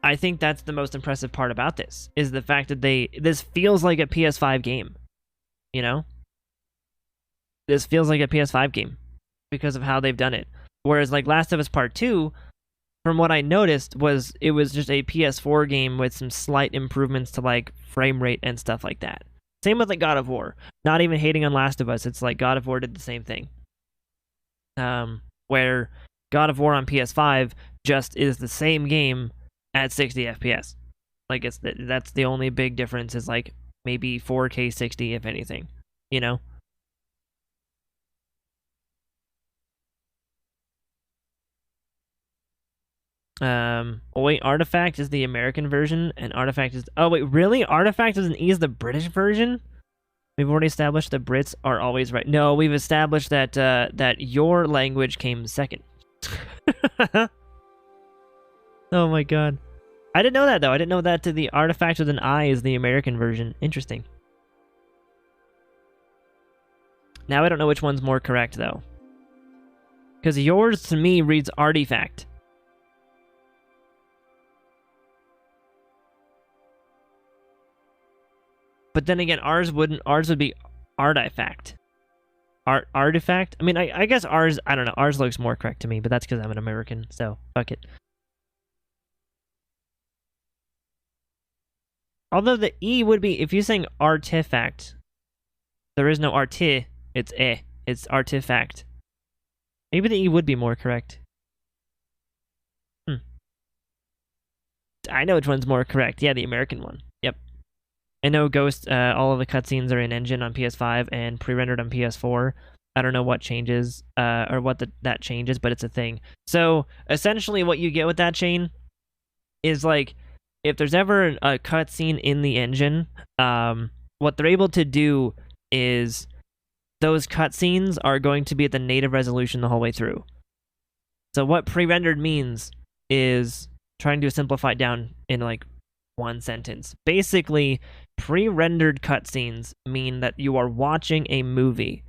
I think that's the most impressive part about this, is the fact that this feels like a PS5 game, you know? This feels like a PS5 game because of how they've done it. Whereas like Last of Us Part 2, from what I noticed, it was just a PS4 game with some slight improvements to like frame rate and stuff like that. Same with like God of War. Not even hating on Last of Us, it's like God of War did the same thing. Where God of War on PS5 just is the same game at 60 FPS. Like that's the only big difference, is like maybe 4K 60 if anything, you know? Oh wait, Artifact is the American version, and Artifact is... Oh wait, really? Artifact is the British version? We've already established that Brits are always right. No, we've established that that your language came second. Oh my god. I didn't know that, though. I didn't know that the Artifact with an I is the American version. Interesting. Now I don't know which one's more correct, though. Because yours, to me, reads artifact. But then again, ours wouldn't. Ours would be artifact. Artifact? I mean, I guess ours, I don't know. Ours looks more correct to me, but that's because I'm an American, so fuck it. Although the E would be, if you're saying artifact, there is no arti, it's e. It's artifact. Maybe the E would be more correct. I know which one's more correct. Yeah, the American one. Yep. I know Ghost, all of the cutscenes are in engine on PS5 and pre-rendered on PS4. I don't know what changes, or what that changes, but it's a thing. So, essentially what you get with that chain is, like, if there's ever a cutscene in the engine, what they're able to do is those cutscenes are going to be at the native resolution the whole way through. So what pre-rendered means is, trying to simplify it down in like one sentence. Basically, pre-rendered cutscenes mean that you are watching a movie.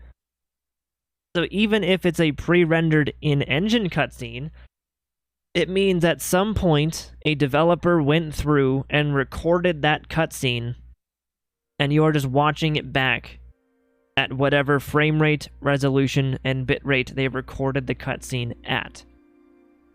So even if it's a pre-rendered in-engine cutscene, it means at some point a developer went through and recorded that cutscene, and you are just watching it back at whatever frame rate, resolution, and bit rate they recorded the cutscene at.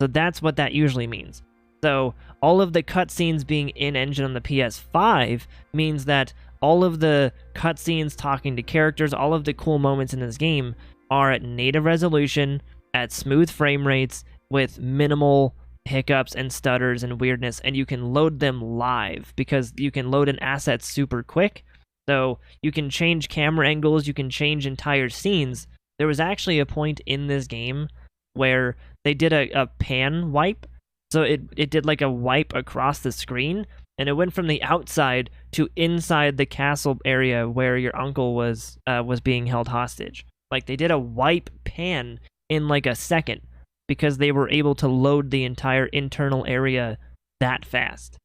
So that's what that usually means. So all of the cutscenes being in-engine on the PS5 means that all of the cutscenes talking to characters, all of the cool moments in this game are at native resolution, at smooth frame rates, with minimal hiccups and stutters and weirdness, and you can load them live because you can load an asset super quick. So you can change camera angles, you can change entire scenes. There was actually a point in this game where they did a pan wipe. So it did like a wipe across the screen, and it went from the outside to inside the castle area where your uncle was being held hostage. Like, they did a wipe pan in like a second because they were able to load the entire internal area that fast.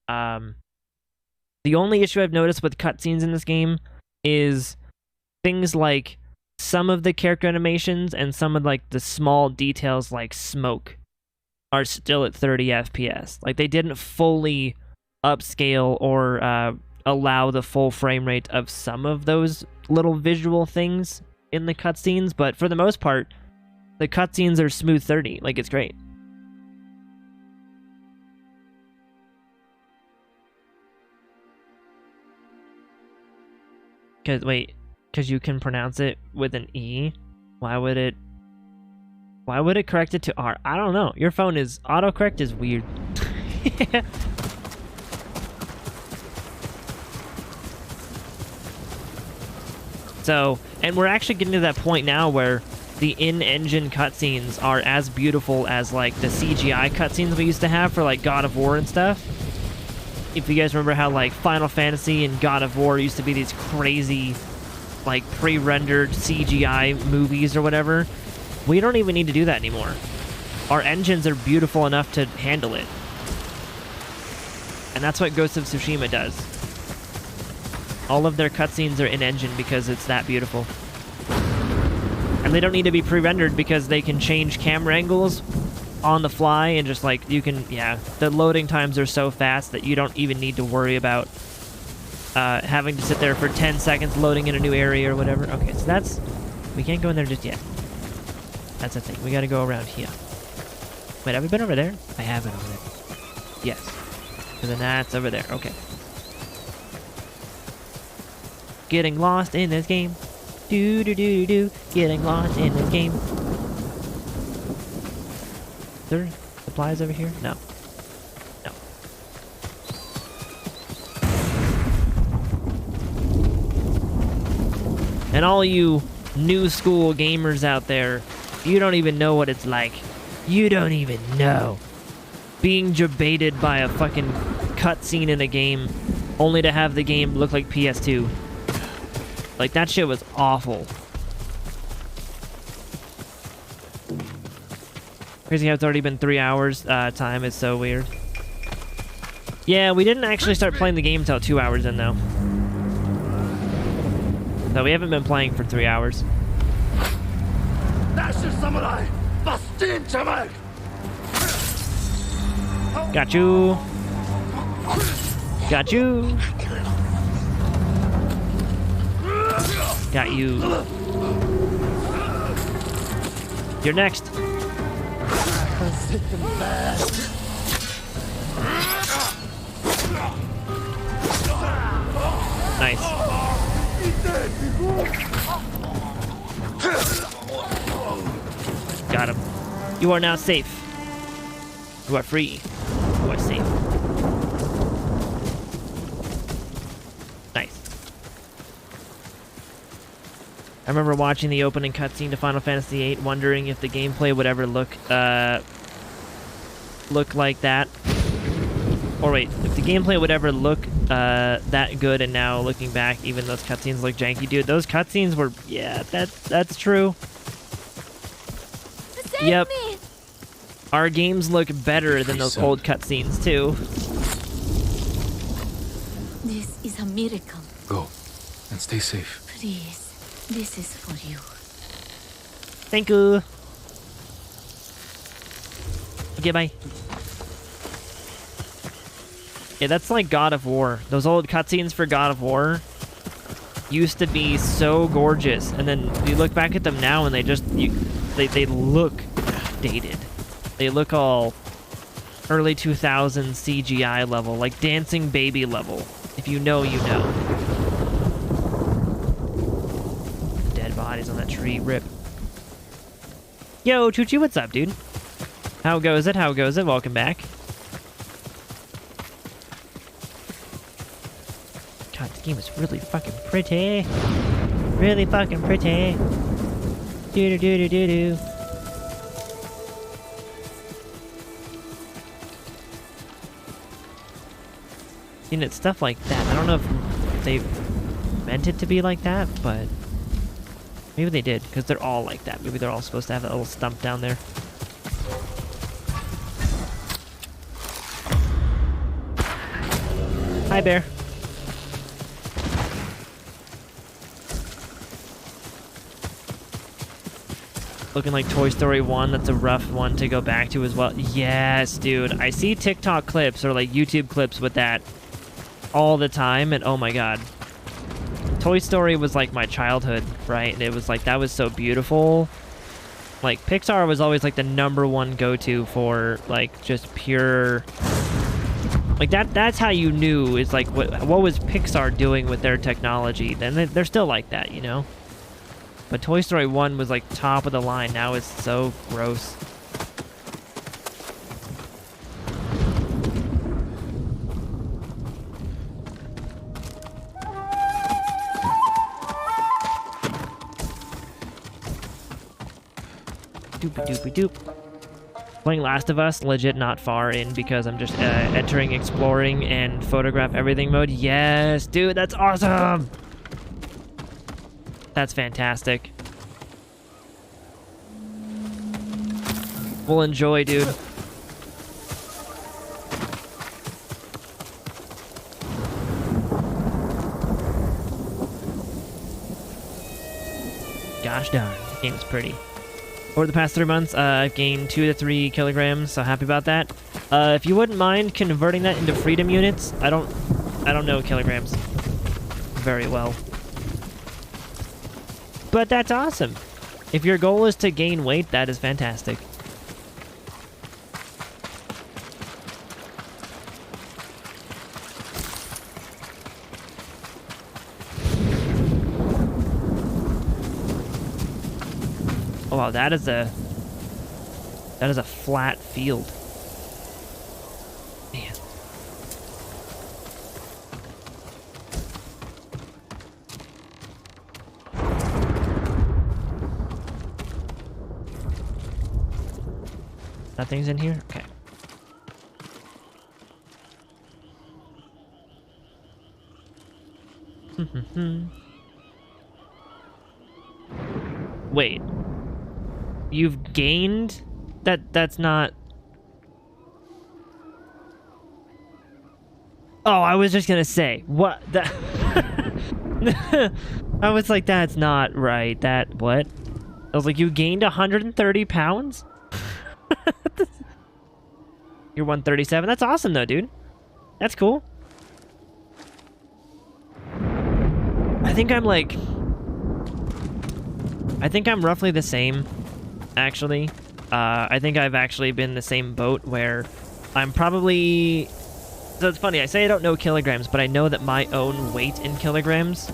The only issue I've noticed with cutscenes in this game is things like some of the character animations and some of like the small details like smoke are still at 30 FPS. Like, they didn't fully upscale or allow the full frame rate of some of those little visual things in the cutscenes, but for the most part, the cutscenes are smooth 30. Like, it's great. Because you can pronounce it with an E? Why would it correct it to R? I don't know. Your phone is... autocorrect is weird. So, and we're actually getting to that point now where the in-engine cutscenes are as beautiful as, like, the CGI cutscenes we used to have for, like, God of War and stuff. If you guys remember how, like, Final Fantasy and God of War used to be these crazy, like, pre-rendered CGI movies or whatever, we don't even need to do that anymore. Our engines are beautiful enough to handle it. And that's what Ghost of Tsushima does. All of their cutscenes are in-engine because it's that beautiful. And they don't need to be pre-rendered because they can change camera angles on the fly and just, like, you can, yeah, the loading times are so fast that you don't even need to worry about having to sit there for 10 seconds loading in a new area or whatever. Okay, so that's... we can't go in there just yet. That's the thing. We gotta go around here. Wait, have we been over there? I have been over there. Yes. And then that's over there. Okay. Getting lost in this game. Do. Getting lost in this game. Is there supplies over here? No. No. And all you new school gamers out there, you don't even know what it's like. You don't even know. Being debated by a fucking cutscene in a game only to have the game look like PS2. Like, that shit was awful. Crazy how it's already been 3 hours. Time is so weird. Yeah, we didn't actually start playing the game until 2 hours in, though. So we haven't been playing for 3 hours. Got you. Got you. Got you. You're next. Nice. Got him. You are now safe. You are free. You are safe. Nice. I remember watching the opening cutscene to Final Fantasy VIII, wondering if the gameplay would ever look like that. Or wait, if the gameplay would ever look that good, and now looking back, even those cutscenes look janky. Dude, those cutscenes were, yeah, that's true. Save Yep. me! Our games look better than those old cutscenes, too. This is a miracle. Go. And stay safe. Please, this is for you. Thank you. Okay, bye. Yeah, that's like God of War. Those old cutscenes for God of War used to be so gorgeous, and then you look back at them now and they just they look dated. They look all early 2000s CGI level, like dancing baby level. If you know, you know. Dead bodies on that tree, rip. Yo, Chuchi, what's up, dude? How goes it? How goes it? Welcome back. God, this game is really fucking pretty. Really fucking pretty. Doo doo doo doo doo. You know, it's stuff like that. I don't know if they meant it to be like that, but maybe they did, because they're all like that. Maybe they're all supposed to have that little stump down there. Hi, bear. Looking like Toy Story 1, that's a rough one to go back to as well. Yes, dude. I see TikTok clips or like YouTube clips with that all the time, and oh my god. Toy Story was like my childhood, right? And it was like, that was so beautiful. Like, Pixar was always like the #1 go-to for like just pure... Like, that's how you knew, is like, what was Pixar doing with their technology? Then they're still like that, you know? But Toy Story 1 was like top of the line. Now it's so gross. Doopy doopy doop. Playing Last of Us, legit not far in, because I'm just entering exploring and photograph everything mode. Yes, dude, that's awesome! That's fantastic. We'll enjoy, dude. Gosh darn, this game is pretty. Over the past 3 months, I've gained 2 to 3 kilograms, so happy about that. If you wouldn't mind converting that into freedom units, I don't know kilograms very well. But that's awesome. If your goal is to gain weight, that is fantastic. Oh wow, that is a flat field. Man. Nothing's in here? Okay. Wait. You've gained? That's not... Oh, I was just gonna say. What? That... I was like, that's not right. What? I was like, you gained 130 pounds? You're 137. That's awesome, though, dude. That's cool. I think I'm like... I think I'm roughly the same, actually. I think I've actually been in the same boat where I'm probably... So it's funny, I say I don't know kilograms, but I know that my own weight in kilograms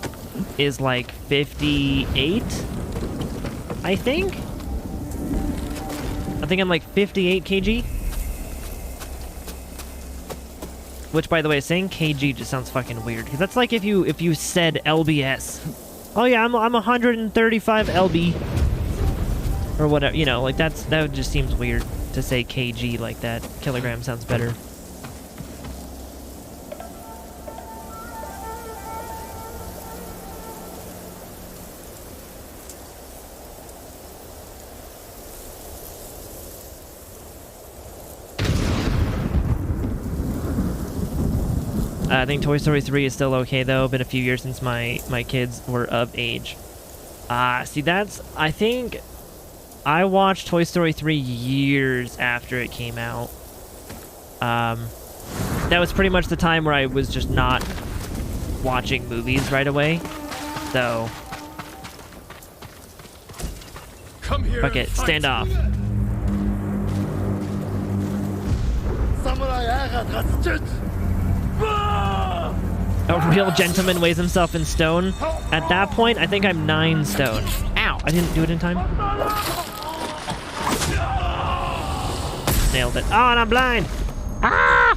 is like 58, I think? I think I'm like 58 kg. Which, by the way, saying kg just sounds fucking weird. Because that's like if you said lbs. Oh yeah, I'm 135 lb. Or whatever, you know, like that just seems weird to say kg like that. Kilogram sounds better. I think Toy Story 3 is still okay, though. Been a few years since my kids were of age. See, I think I watched Toy Story 3 years after it came out. That was pretty much the time where I was just not watching movies right away. So, Come here. fuck it, stand off. A real gentleman weighs himself in stone. At that point, I think I'm 9 stone. Ow! I didn't do it in time. Nailed it. Oh, and I'm blind! Ah!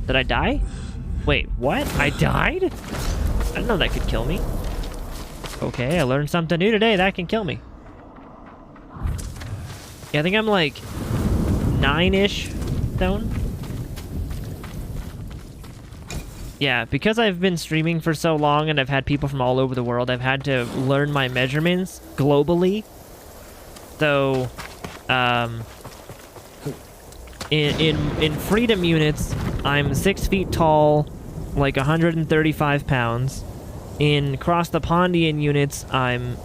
Did I die? Wait, what? I died? I didn't know that could kill me. Okay, I learned something new today. That can kill me. Yeah, I think I'm like 9-ish stone. Yeah, because I've been streaming for so long and I've had people from all over the world, I've had to learn my measurements globally. So, in freedom units, I'm 6 feet tall, like 135 pounds. In cross the Pondian units, I'm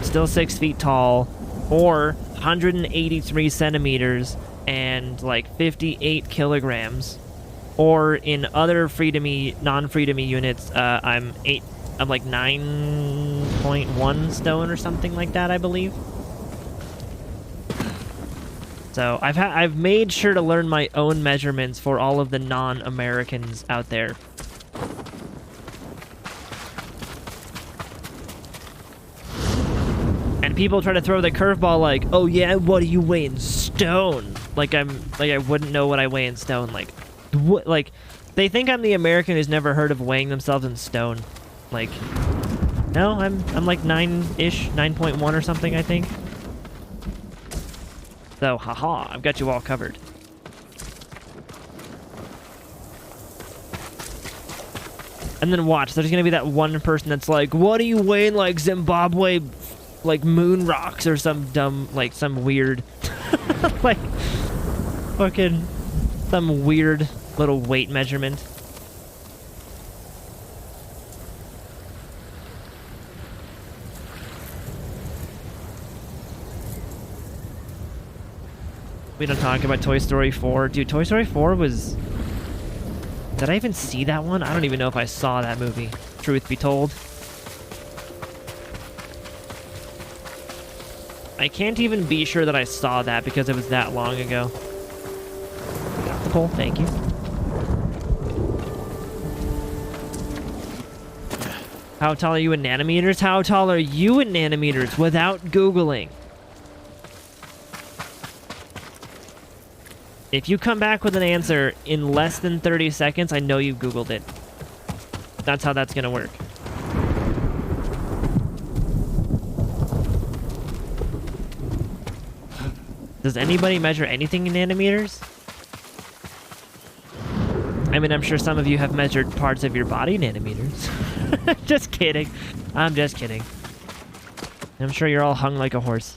still 6 feet tall, or 183 centimeters and like 58 kilograms. Or in other non-freedomy units, I'm like 9.1 stone or something like that, I believe. So I've made sure to learn my own measurements for all of the non-Americans out there. And people try to throw the curveball like, "Oh yeah, what do you weigh in stone?" Like I wouldn't know what I weigh in stone. What, like, they think I'm the American who's never heard of weighing themselves in stone. Like, no, I'm like 9-ish, 9.1 or something, I think. So, haha, I've got you all covered. And then watch, there's gonna be that one person that's like, what do you weigh in, like, Zimbabwe, like, moon rocks or some dumb, like, some weird, like, fucking, some weird little weight measurement. We don't talk about Toy Story 4. Dude, Toy Story 4 was... Did I even see that one? I don't even know if I saw that movie, truth be told. I can't even be sure that I saw that because it was that long ago. Got the pole, thank you. How tall are you in nanometers? How tall are you in nanometers without Googling? If you come back with an answer in less than 30 seconds, I know you've Googled it. That's how that's gonna work. Does anybody measure anything in nanometers? I mean, I'm sure some of you have measured parts of your body in nanometers. Just kidding. I'm just kidding. I'm sure you're all hung like a horse.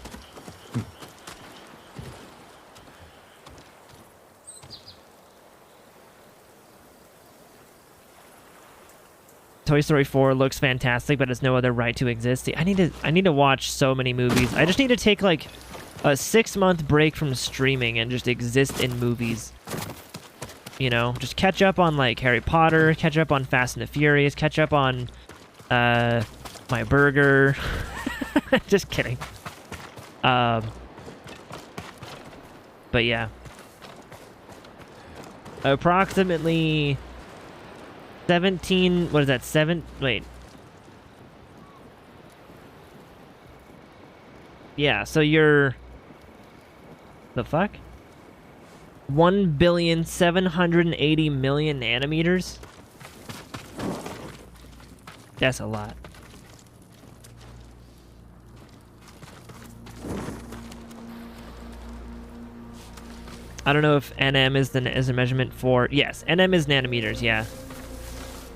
Toy Story 4 looks fantastic, but has no other right to exist. See, I need to watch so many movies. I just need to take like a 6-month break from streaming and just exist in movies. You know, just catch up on like Harry Potter, catch up on Fast and the Furious, catch up on My Burger. Just kidding. But yeah. Approximately 17, what is that, wait. Yeah, so you're, the fuck? 1,780,000,000 nanometers? That's a lot. I don't know if NM is a measurement for, yes, NM is nanometers, yeah.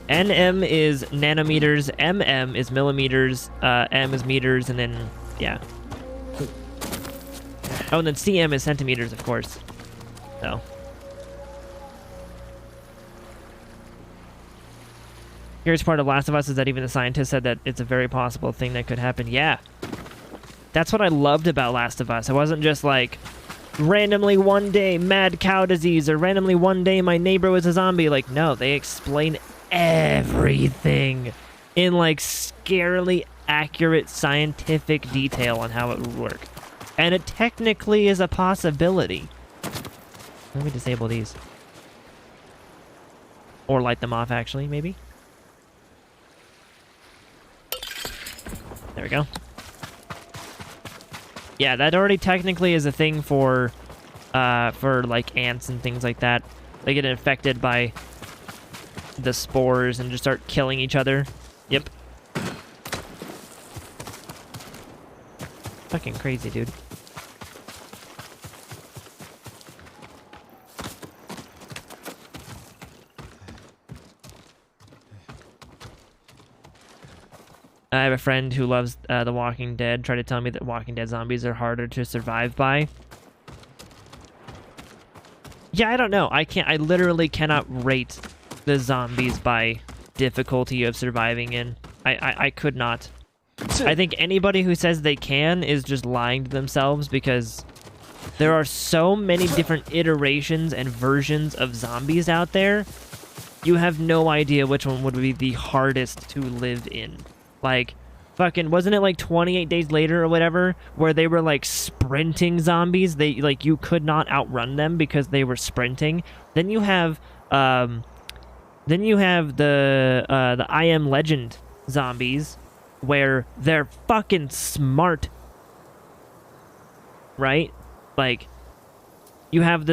NM is nanometers, MM is millimeters, M is meters, and then, yeah. Oh, and then CM is centimeters, of course. So. Here's part of Last of Us is that even the scientists said that it's a very possible thing that could happen. Yeah. That's what I loved about Last of Us. It wasn't just like, randomly one day mad cow disease, or randomly one day my neighbor was a zombie. Like, no, they explain everything in like scarily accurate scientific detail on how it would work. And it technically is a possibility. Let me disable these. Or light them off, actually, maybe. There we go. Yeah, that already technically is a thing for like ants and things like that. They get infected by the spores and just start killing each other. Yep. Fucking crazy, dude. I have a friend who loves The Walking Dead. Tried to tell me that Walking Dead zombies are harder to survive by. Yeah, I don't know. I literally cannot rate the zombies by difficulty of surviving in. I could not. I think anybody who says they can is just lying to themselves, because there are so many different iterations and versions of zombies out there. You have no idea which one would be the hardest to live in. Like, fucking, wasn't it like 28 Days Later or whatever, where they were like sprinting zombies? They, like, you could not outrun them because they were sprinting. Then you have the I Am Legend zombies, where they're fucking smart, right? Like, you have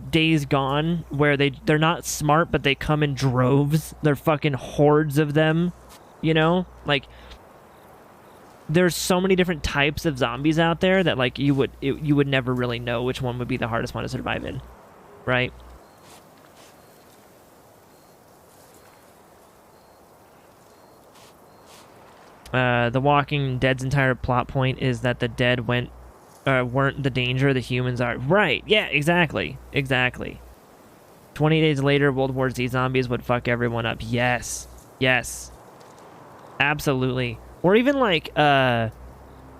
Days Gone, where they're not smart, but they come in droves. They're fucking hordes of them. You know, like, there's so many different types of zombies out there that, like, you would never really know which one would be the hardest one to survive in, right? The Walking Dead's entire plot point is that the dead weren't the danger, the humans are. Right? Yeah, exactly. 20 days later, World War Z zombies would fuck everyone up. Yes. Absolutely. Or even like,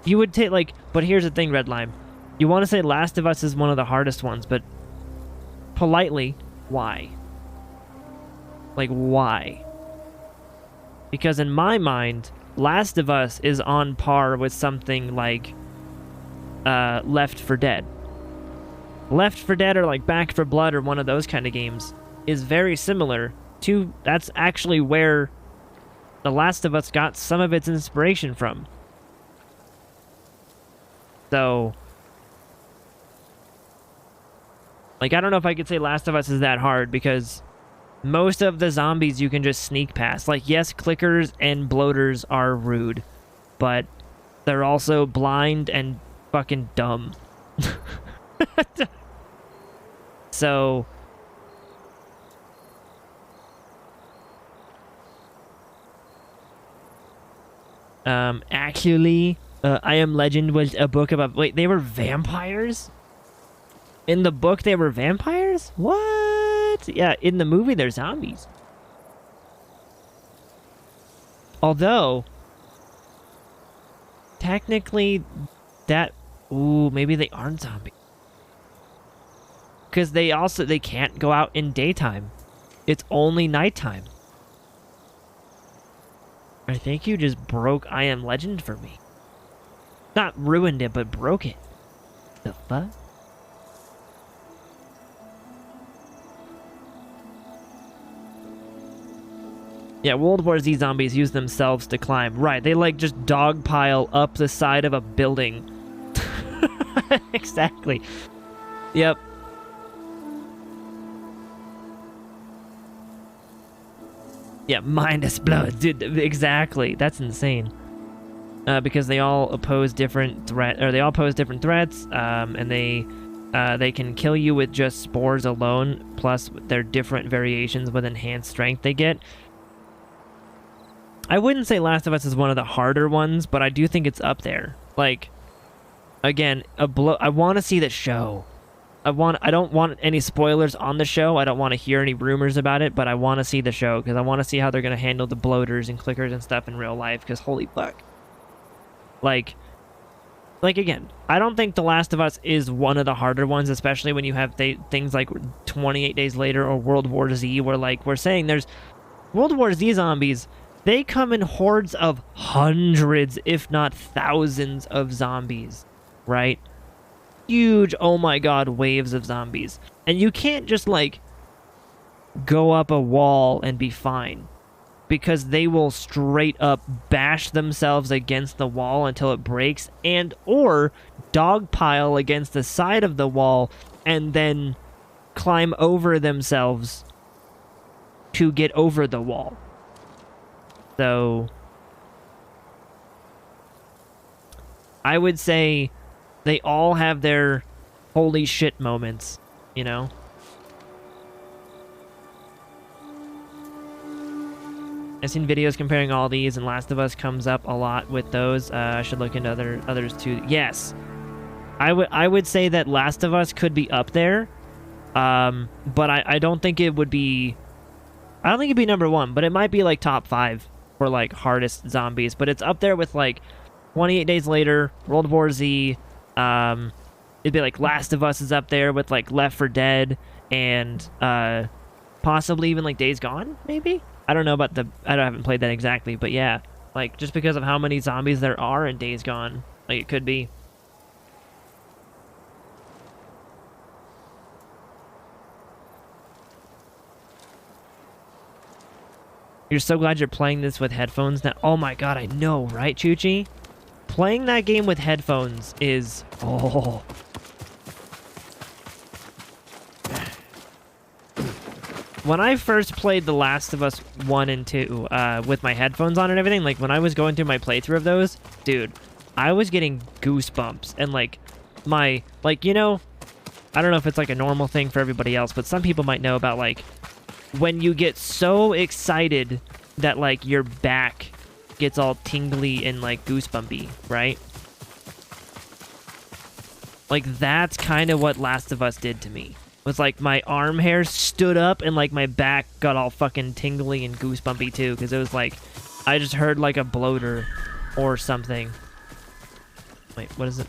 you would take like, but here's the thing, Red Lime. You want to say Last of Us is one of the hardest ones, but politely, why? Like, why? Because in my mind, Last of Us is on par with something like Left 4 Dead. Left 4 Dead or like Back 4 Blood or one of those kind of games is very similar to, that's actually where The Last of Us got some of its inspiration from. So, like, I don't know if I could say Last of Us is that hard, because most of the zombies you can just sneak past. Like, yes, clickers and bloaters are rude, but they're also blind and fucking dumb. So, actually, I Am Legend was a book about... Wait, they were vampires? In the book, they were vampires? What? Yeah, in the movie, they're zombies. Although, technically, that... Ooh, maybe they aren't zombies. Because they can't go out in daytime. It's only nighttime. I think you just broke I Am Legend for me. Not ruined it, but broke it. The fuck? Yeah, World War Z zombies use themselves to climb. Right, they like just dogpile up the side of a building. Exactly. Yep. Yeah, minus blood. Dude, exactly. That's insane. Because they all pose different threats, and they can kill you with just spores alone, plus their different variations with enhanced strength they get. I wouldn't say Last of Us is one of the harder ones, but I do think it's up there. Like, again, I want to see the show. I don't want any spoilers on the show. I don't want to hear any rumors about it, but I want to see the show because I want to see how they're going to handle the bloaters and clickers and stuff in real life, because holy fuck. Like again, I don't think The Last of Us is one of the harder ones, especially when you have things like 28 Days Later or World War Z, where like we're saying there's World War Z zombies. They come in hordes of hundreds, if not thousands of zombies, right? Huge, oh my god, waves of zombies. And you can't just like go up a wall and be fine, because they will straight up bash themselves against the wall until it breaks, and or dogpile against the side of the wall and then climb over themselves to get over the wall. So I would say they all have their holy shit moments, you know? I've seen videos comparing all these, and Last of Us comes up a lot with those. I should look into others too. Yes, I would say that Last of Us could be up there, but I don't think it would be. I don't think it'd be number one, but it might be like top 5 for like hardest zombies. But it's up there with like 28 Days Later, World War Z. It'd be like Last of Us is up there with like Left 4 Dead, and possibly even like Days Gone, maybe. I don't know about I haven't played that exactly, but yeah, like just because of how many zombies there are in Days Gone, like it could be. You're so glad you're playing this with headphones now. Oh my god, I know, right, Chuchi? Playing that game with headphones is... Oh. When I first played The Last of Us 1 and 2 with my headphones on and everything, like when I was going through my playthrough of those, dude, I was getting goosebumps. And like my, like, you know, I don't know if it's like a normal thing for everybody else, but some people might know about like when you get so excited that like your back gets all tingly and like goosebumpy, right? Like that's kind of what Last of Us did to me. It was like my arm hair stood up and like my back got all fucking tingly and goosebumpy too, because it was like I just heard like a bloater or something. Wait, what is it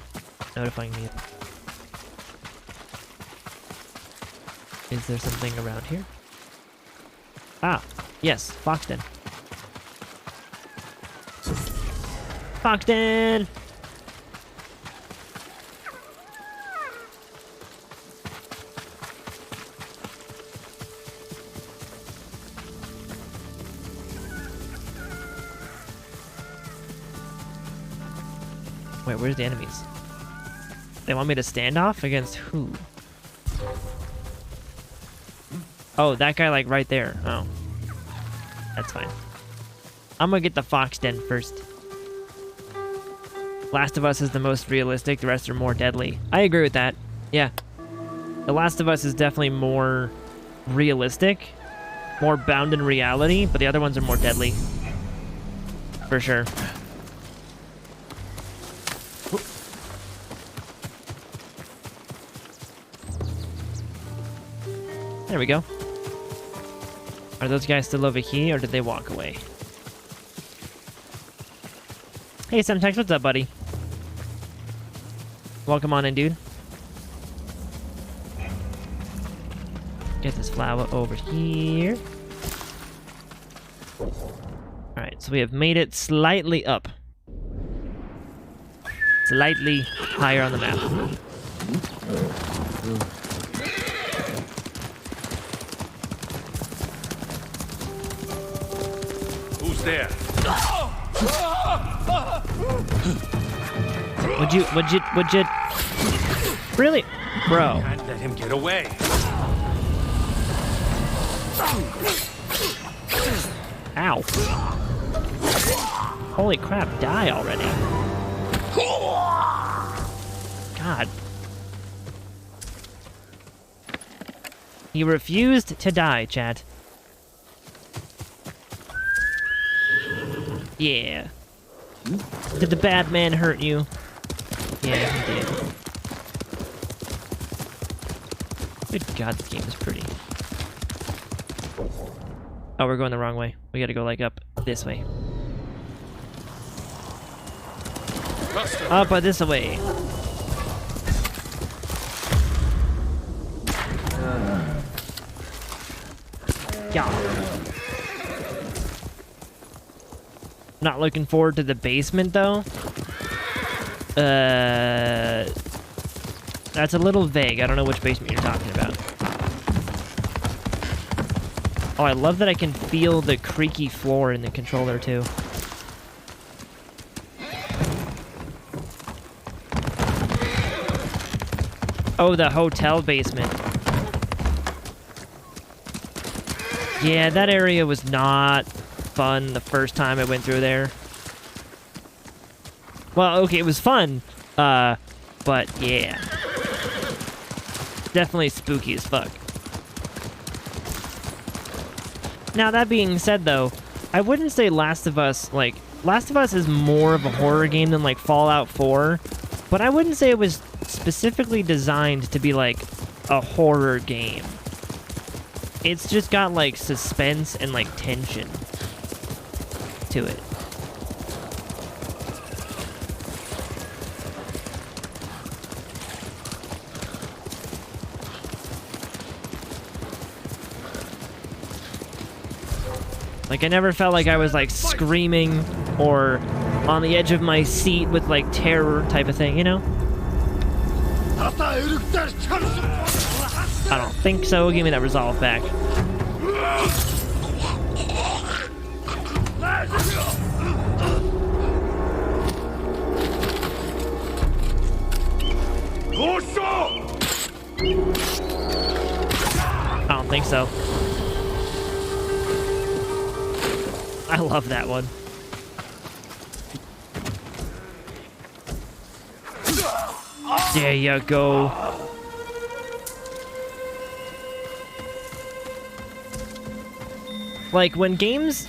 notifying me? Is there something around here? Ah, yes, Foxden. Foxden! Wait, where's the enemies? They want me to stand off against who? Oh, that guy like right there. Oh. That's fine. I'm gonna get the fox den first. Last of Us is the most realistic, the rest are more deadly. I agree with that. Yeah. The Last of Us is definitely more realistic, more bound in reality, but the other ones are more deadly. For sure. There we go. Are those guys still over here, or did they walk away? Hey, Semtex, what's up, buddy? Welcome on in, dude. Get this flower over here. Alright, so we have made it slightly up. Slightly higher on the map. Who's there? Would you really? Bro. Can't let him get away. Ow. Holy crap, die already. God. He refused to die, chat. Yeah. Did the bad man hurt you? Yeah, he did. Good God, this game is pretty. Oh, we're going the wrong way. We gotta go, like, up this way. Up this way. Yeah. Not looking forward to the basement, though. That's a little vague. I don't know which basement you're talking about. Oh, I love that I can feel the creaky floor in the controller, too. Oh, the hotel basement. Yeah, that area was not fun the first time I went through there. Well, okay, it was fun, but yeah. Definitely spooky as fuck. Now, that being said, though, I wouldn't say Last of Us, like, Last of Us is more of a horror game than, like, Fallout 4, but I wouldn't say it was specifically designed to be, like, a horror game. It's just got, like, suspense and, like, tension to it. Like, I never felt like I was, like, screaming or on the edge of my seat with, like, terror type of thing, you know? I don't think so. Give me that resolve back. I don't think so. I love that one. There you go. Like, when games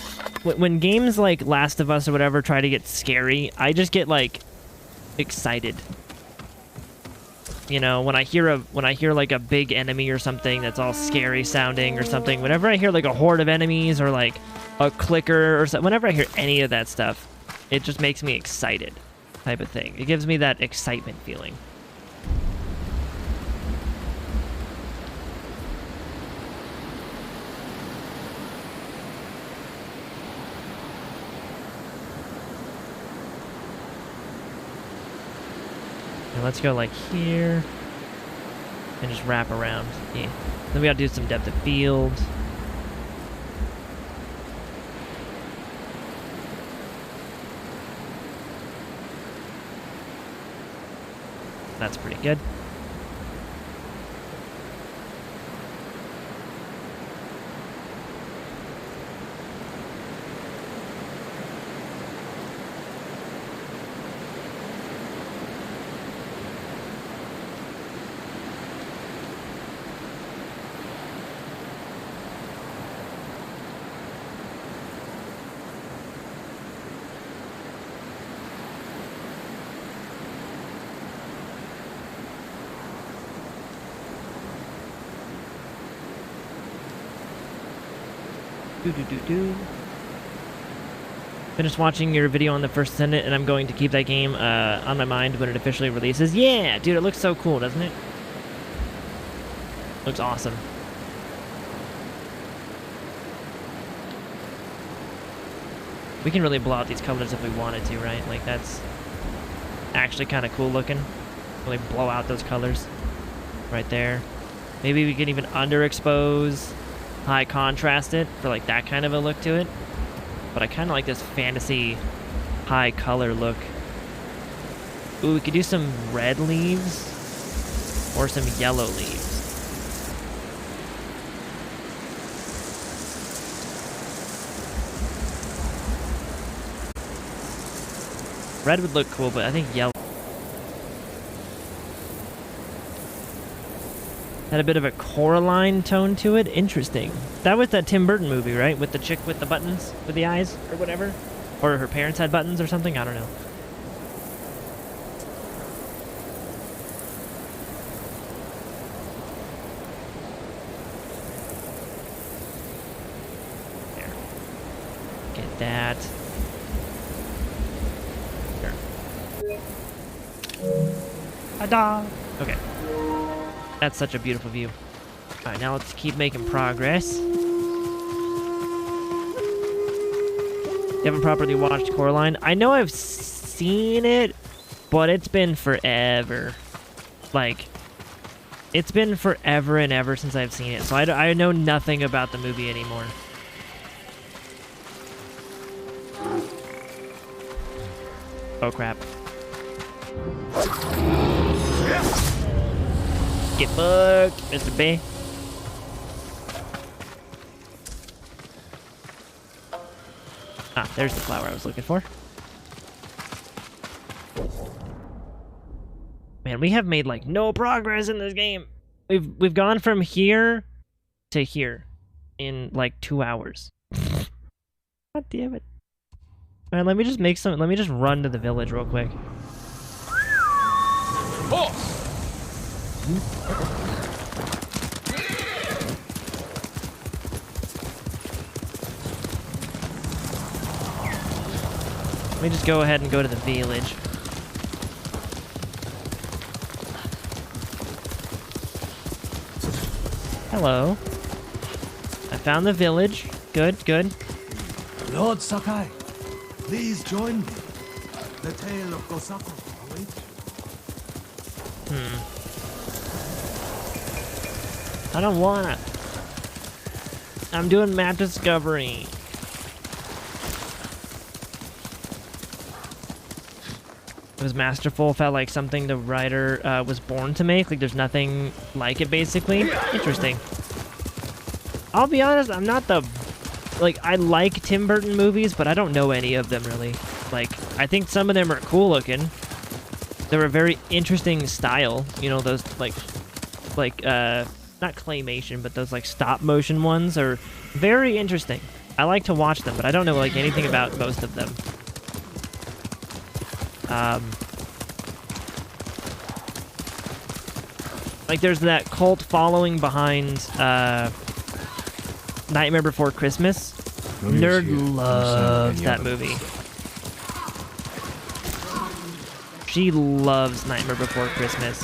like Last of Us or whatever try to get scary, I just get, like, excited. You know, when I hear like a big enemy or something that's all scary sounding or something, whenever I hear like a horde of enemies or like a clicker or something, whenever I hear any of that stuff, it just makes me excited type of thing. It gives me that excitement feeling. And let's go like here and just wrap around. Yeah. Then we gotta do some depth of field. That's pretty good. Finished watching your video on the first Ascendant, and I'm going to keep that game on my mind when it officially releases. Yeah, dude, it looks so cool, doesn't it? Looks awesome. We can really blow out these colors if we wanted to, right? Like, that's actually kind of cool looking. Really blow out those colors right there. Maybe we can even underexpose, high contrast it for like that kind of a look to it. But I kind of like this fantasy high color look. Ooh, we could do some red leaves or some yellow leaves. Red would look cool, but I think yellow had a bit of a Coraline tone to it. Interesting. That was that Tim Burton movie, right? With the chick with the buttons, with the eyes, or whatever? Or her parents had buttons or something? I don't know. There. Get that. Ta-da! Okay. That's such a beautiful view. Alright, now let's keep making progress. You haven't properly watched Coraline? I know I've seen it, but it's been forever. Like, it's been forever and ever since I've seen it, so I know nothing about the movie anymore. Oh, crap. Get fucked, Mr. B. Ah, there's the flower I was looking for. Man, we have made like no progress in this game. We've gone from here to here in like 2 hours. God damn it. Alright, let me just run to the village real quick. Horse! Let me just go ahead and go to the village. Hello. I found the village. Good, good. Lord Sakai, please join me. The tale of Gosako awaits you. I don't wanna. I'm doing map discovery. It was masterful. Felt like something the writer was born to make. Like there's nothing like it, basically. Interesting. I'll be honest, I'm not the... Like, I like Tim Burton movies, but I don't know any of them, really. Like, I think some of them are cool looking. They're a very interesting style. You know, those, like, not claymation, but those, like, stop-motion ones are very interesting. I like to watch them, but I don't know, like, anything about most of them. Like, there's that cult following behind, Nightmare Before Christmas. Nerd loves that movie. She loves Nightmare Before Christmas.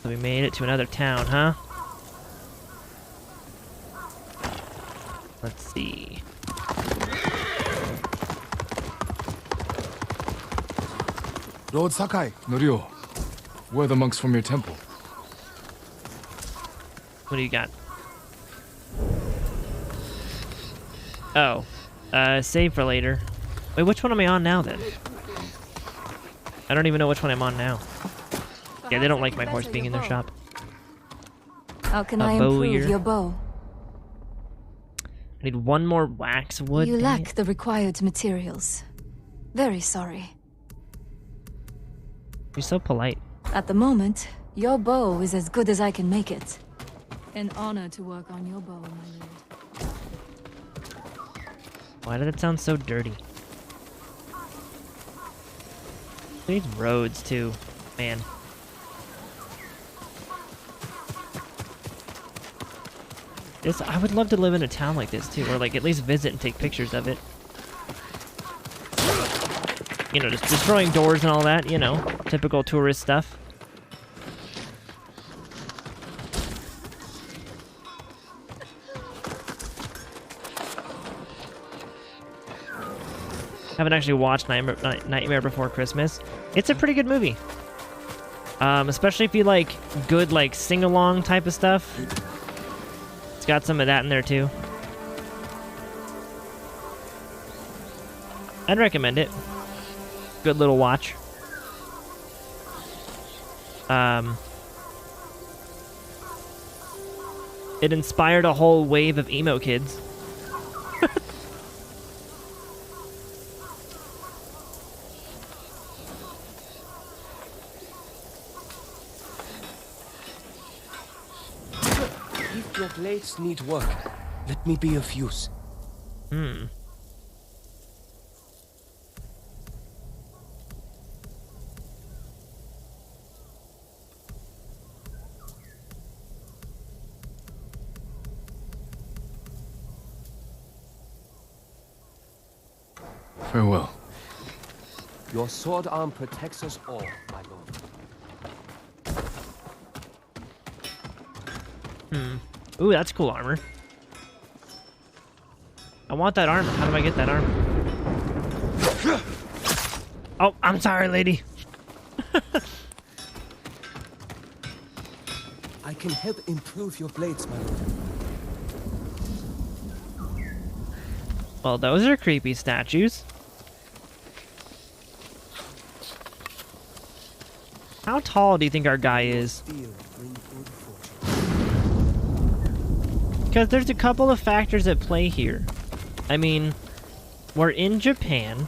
So we made it to another town, huh? Let's see. Lord Sakai, Norio, where are the monks from your temple? What do you got? Oh. Save for later. Wait, which one am I on now, then? I don't even know which one I'm on now. Yeah, they don't like my horse being in their shop. How can A I bow improve ear. your bow? I need one more wax wood. You dang lack it. the required materials. Very sorry. You're so polite. At the moment, your bow is as good as I can make it. An honor to work on your bow, my lord. Why did it sound so dirty? These roads, too. Man. I would love to live in a town like this too, or like at least visit and take pictures of it. You know, just destroying doors and all that, you know, typical tourist stuff. Haven't actually watched Nightmare Before Christmas. It's a pretty good movie. Especially if you like good like sing-along type of stuff. It's got some of that in there too. I'd recommend it. Good little watch. It inspired a whole wave of emo kids. If your blades need work, let me be of use. Farewell. Your sword arm protects us all, my lord. Ooh, that's cool armor. I want that armor. How do I get that armor? Oh, I'm sorry, lady. I can help improve your blades, my lord. Well, those are creepy statues. How tall do you think our guy is? Because there's a couple of factors at play here. I mean, we're in Japan,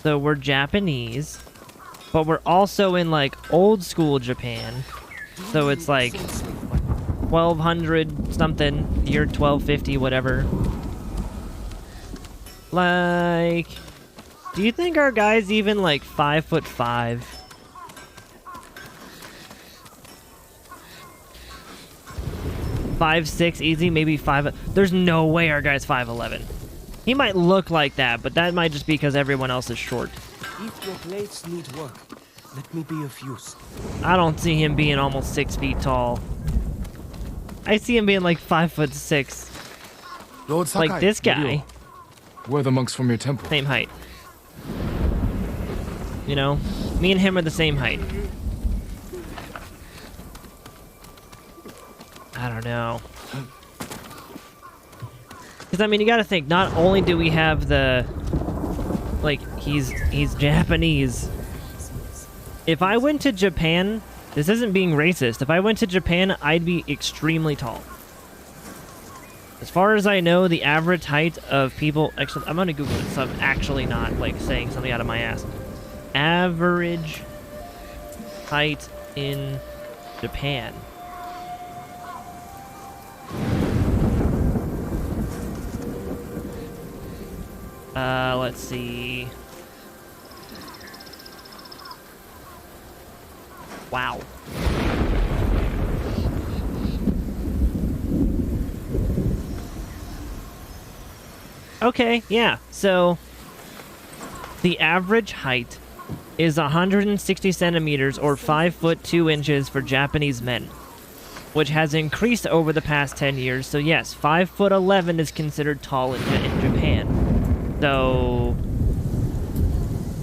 so we're Japanese, but we're also in like old school Japan, so it's like 1200 something, year 1250, whatever. Like, do you think our guy's even like 5'5"? Five, 6 easy, maybe 5. There's no way our guy's 5'11". He might look like that, but that might just be because everyone else is short. If your blades need work, let me be of use. I don't see him being almost 6 feet tall. I see him being like 5'6". Lord Sakai, Like this guy. Where are the monks from your temple? Same height. You know, me and him are the same height. I don't know. Because, I mean, you gotta think, not only do we have the... Like, he's Japanese. If I went to Japan, this isn't being racist, if I went to Japan, I'd be extremely tall. As far as I know, the average height of people... Actually, I'm gonna Google it, so I'm actually not, like, saying something out of my ass. Average height in Japan. Let's see. Wow. Okay, yeah. So the average height is 160 centimeters or 5 foot 2 inches for Japanese men, which has increased over the past 10 years. So yes, 5'11" is considered tall in Japan. So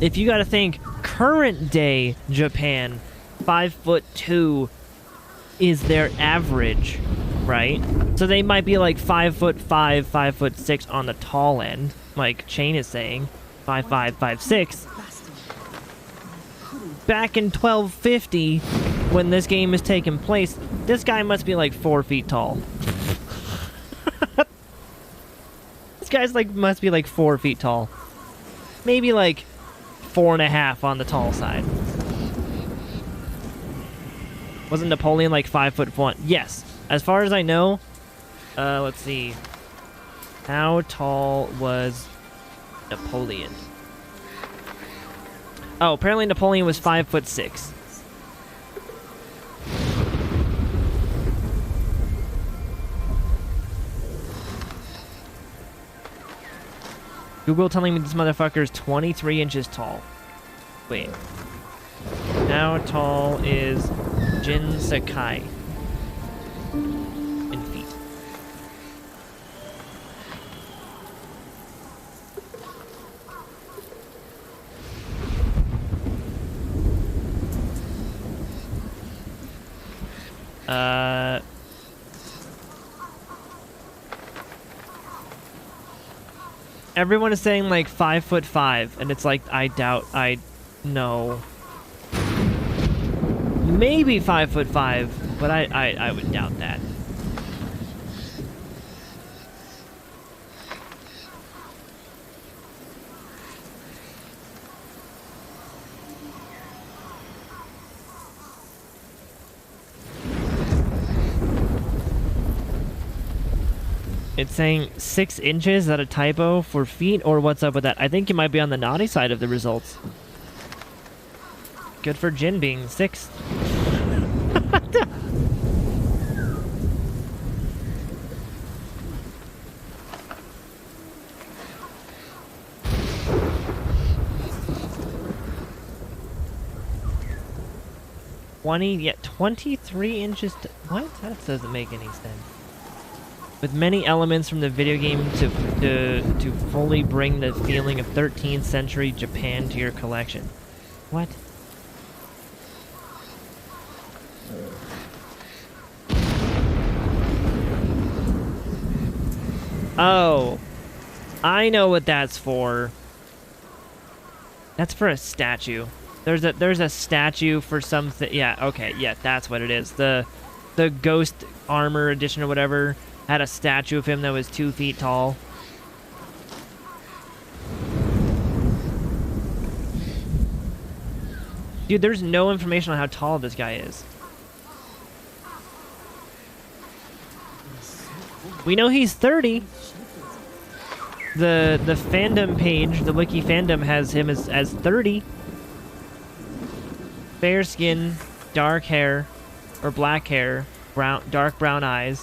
if you got to think current day Japan, 5'2" is their average, right? So they might be like 5'5", 5'6" on the tall end, like Chain is saying, 5'5", 5'6". Back in 1250, when this game is taking place, this guy must be like 4 feet tall. This guy's like must be like 4 feet tall, maybe like 4.5 on the tall side. Wasn't Napoleon like 5'1"? Yes, as far as I know. Let's see. How tall was Napoleon? Oh, apparently Napoleon was 5'6". Google telling me this motherfucker is 23 inches tall. Wait. How tall is Jin Sakai in feet? Everyone is saying like 5'5", and it's like I no. Maybe 5'5", but I would doubt that. It's saying 6 inches. Is that a typo for feet, or what's up with that? I think you might be on the naughty side of the results. Good for Jin being 6th. Yeah, 23 inches. What? That doesn't make any sense. With many elements from the video game to fully bring the feeling of 13th century Japan to your collection. What? Oh, I know what that's for. That's for a statue. There's a statue for something. Yeah, okay, yeah, that's what it is. The Ghost Armor Edition or whatever had a statue of him that was 2 feet tall. Dude, there's no information on how tall this guy is. We know he's 30. The fandom page, the wiki fandom, has him as 30. Fair skin, dark hair, or black hair, dark brown eyes.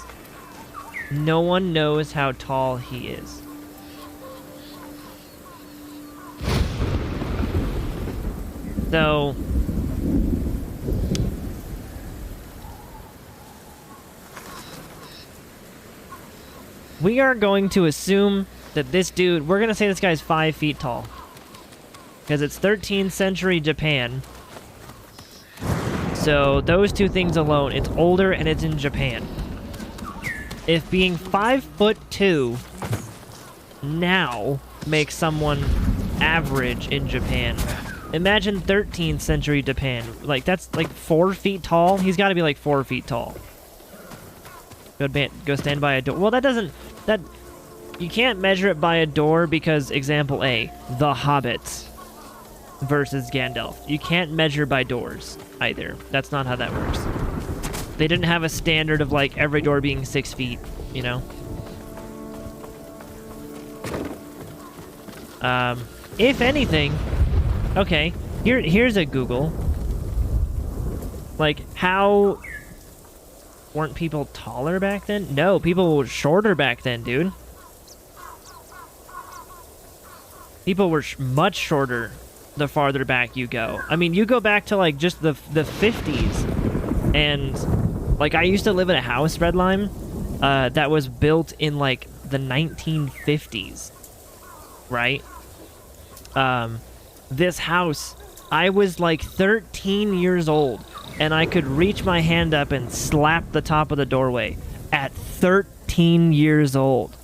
No one knows how tall he is. So we are going to assume that this dude, we're going to say this guy's 5 feet tall. Because it's 13th century Japan. So those two things alone, it's older and it's in Japan. If being 5'2" now makes someone average in Japan, imagine 13th century Japan. Like, that's like 4 feet tall. He's got to be like 4 feet tall. Go stand by a door. Well, that you can't measure it by a door because, example A, The Hobbit versus Gandalf. You can't measure by doors either. That's not how that works. They didn't have a standard of like every door being 6 feet, you know? If anything, okay, here's a Google. Like, how weren't people taller back then? No, people were shorter back then, dude. People were much shorter the farther back you go. I mean, you go back to like just the 50s, and like I used to live in a house, Red Lime, that was built in like the 1950s, right? This house, I was like 13 years old, and I could reach my hand up and slap the top of the doorway at 13 years old.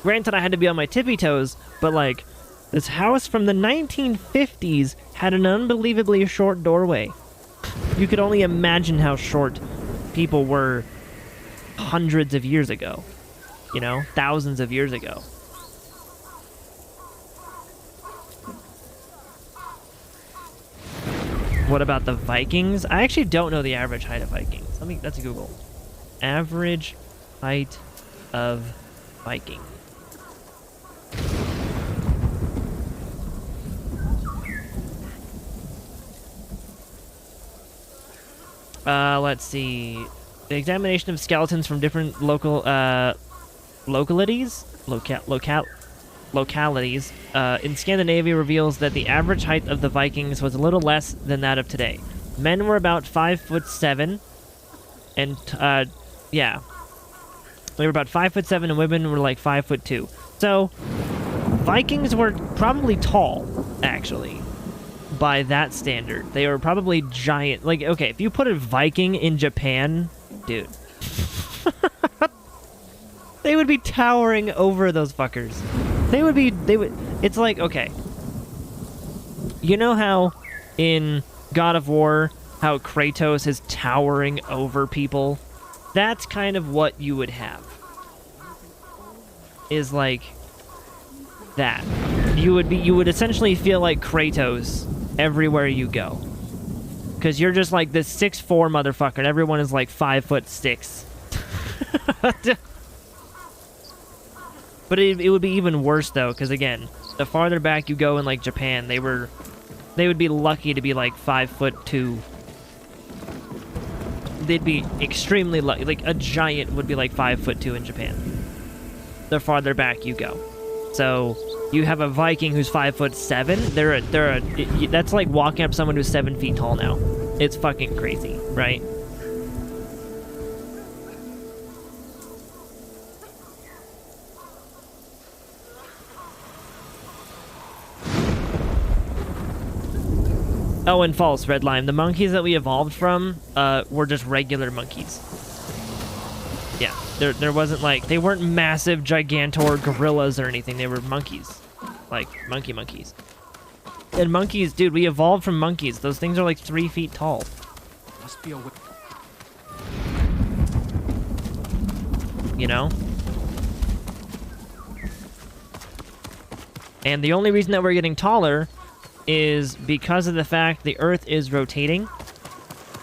Granted, I had to be on my tippy toes, but like, this house from the 1950s had an unbelievably short doorway. You could only imagine how short people were hundreds of years ago. You know, thousands of years ago. What about the Vikings? I actually don't know the average height of Vikings. Let's Google. Average height of Viking. Let's see. The examination of skeletons from different localities localities in Scandinavia reveals that the average height of the Vikings was a little less than that of today. Men were about 5'7", and yeah, they were about 5'7", and women were like 5'2". So Vikings were probably tall, actually, by that standard. They were probably giant. Like, okay, if you put a Viking in Japan, dude, they would be towering over those fuckers. They would. It's like, okay, you know how in God of War, how Kratos is towering over people? That's kind of what you would have. Is like that. You would essentially feel like Kratos everywhere you go. Because you're just like this 6'4" motherfucker, and everyone is like 5'6". But it would be even worse though, because again, the farther back you go in like Japan, they would be lucky to be like 5'2". They'd be extremely lucky. Like a giant would be like 5'2" in Japan. The farther back you go. So you have a Viking who's 5'7". That's like walking up someone who's 7 feet tall now. It's fucking crazy, right? Oh, and false, Red Lime. The monkeys that we evolved from were just regular monkeys. Yeah, there wasn't like... They weren't massive, gigantor gorillas or anything. They were monkeys. Like, monkeys. And monkeys, dude, we evolved from monkeys. Those things are like 3 feet tall. Must be a way. You know? And the only reason that we're getting taller is because of the fact the Earth is rotating,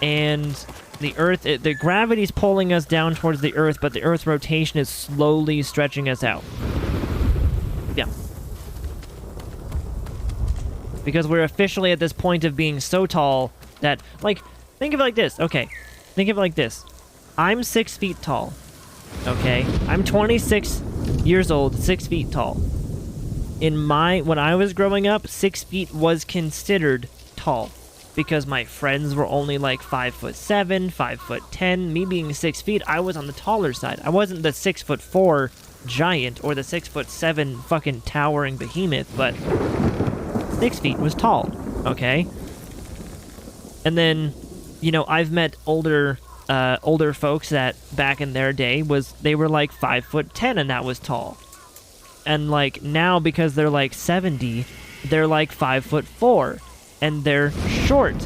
and the gravity's pulling us down towards the Earth, but the Earth's rotation is slowly stretching us out. Yeah. Because we're officially at this point of being so tall that, like, think of it like this. Okay, think of it like this. I'm 6 feet tall. Okay, I'm 26 years old, 6 feet tall. When I was growing up, 6 feet was considered tall because my friends were only like 5'7", 5'10". Me being 6 feet, I was on the taller side. I wasn't the 6'4" giant or the 6'7" fucking towering behemoth, but 6 feet was tall. Okay. And then, you know, I've met older folks that back in their day they were like 5'10", and that was tall. And like now, because they're like 70, they're like 5'4", and they're short,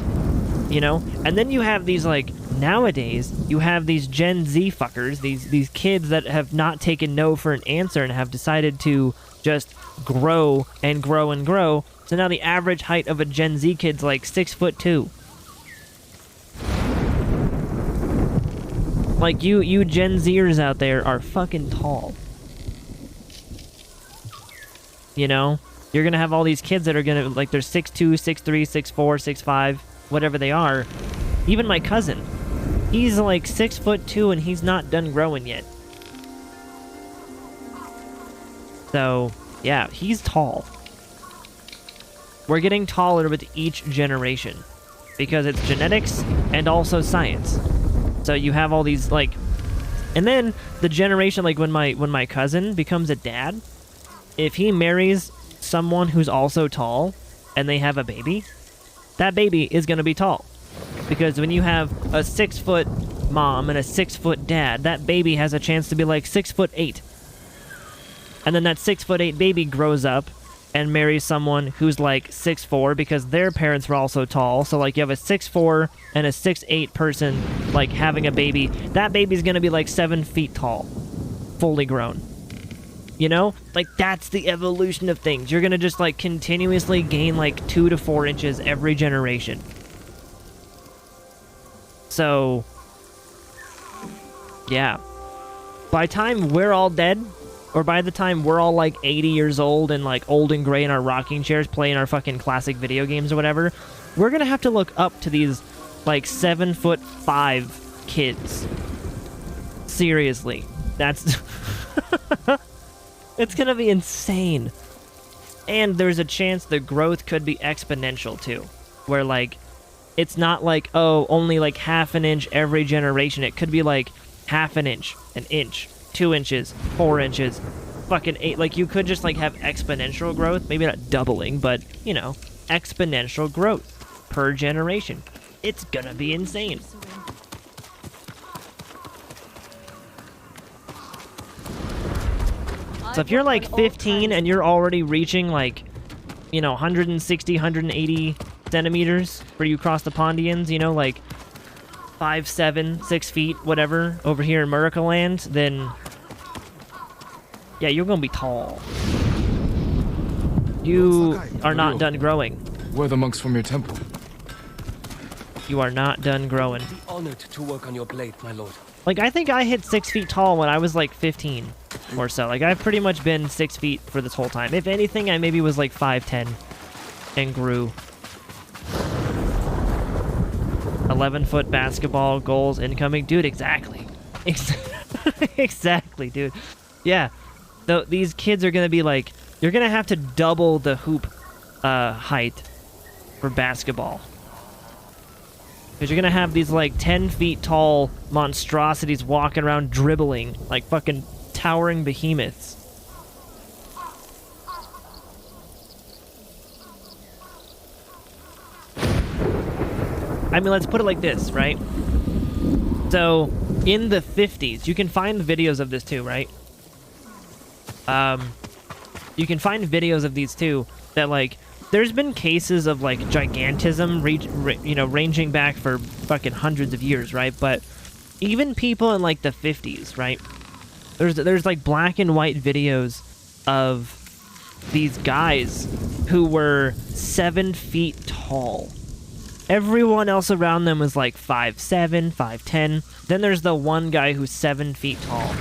you know. And then you have these, like, nowadays you have these Gen Z fuckers, these kids that have not taken no for an answer and have decided to just grow and grow and grow. So now the average height of a Gen Z kid's like 6'2". Like you Gen Zers out there are fucking tall. You know, you're gonna have all these kids that are gonna, like, they're 6'2", 6'3", 6'4", 6'5", whatever they are. Even my cousin, he's like 6'2", and he's not done growing yet. So yeah, he's tall. We're getting taller with each generation because it's genetics and also science. So you have all these, like, and then the generation, like when my cousin becomes a dad, if he marries someone who's also tall and they have a baby, that baby is going to be tall. Because when you have a 6-foot mom and a 6-foot dad, that baby has a chance to be like 6'8". And then that 6'8" baby grows up and marries someone who's like 6'4", because their parents were also tall. So like you have a 6'4" and a 6'8" person like having a baby. That baby's going to be like 7 feet tall, fully grown. You know? Like, that's the evolution of things. You're gonna just, like, continuously gain, like, 2 to 4 inches every generation. So, yeah. By the time we're all dead, or by the time we're all, like, 80 years old and, like, old and gray in our rocking chairs playing our fucking classic video games or whatever, we're gonna have to look up to these, like, 7'5" kids. Seriously. That's... It's gonna be insane. And there's a chance the growth could be exponential too. Where like, it's not like, oh, only like half an inch every generation. It could be like half an inch, 2 inches, 4 inches, fucking 8. Like you could just like have exponential growth. Maybe not doubling, but you know, exponential growth per generation. It's gonna be insane. So if you're like 15 and you're already reaching like, you know, 160, 180 centimeters where you cross the Pondians, you know, like 5, 7, 6 feet, whatever, over here in Murica Land, then yeah, you're gonna be tall. You are not done growing. We're the monks from your temple. You are not done growing. Honored to work on your blade, my lord. Like, I think I hit 6 feet tall when I was like 15 or so. Like, I've pretty much been 6 feet for this whole time. If anything, I maybe was like 5'10" and grew. 11-foot basketball goals incoming. Dude, exactly. Exactly, dude. Yeah. These kids are going to be like, you're going to have to double the hoop height for basketball. Because you're going to have these, like, 10 feet tall monstrosities walking around dribbling like fucking towering behemoths. I mean, let's put it like this, right? So, in the 50s, you can find videos of this too, right? You can find videos of these too that, like, there's been cases of, like, gigantism, ranging back for fucking hundreds of years, right? But even people in, like, the 50s, right? There's like, black and white videos of these guys who were 7 feet tall. Everyone else around them was, like, 5'7", 5'10". Then there's the one guy who's 7 feet tall,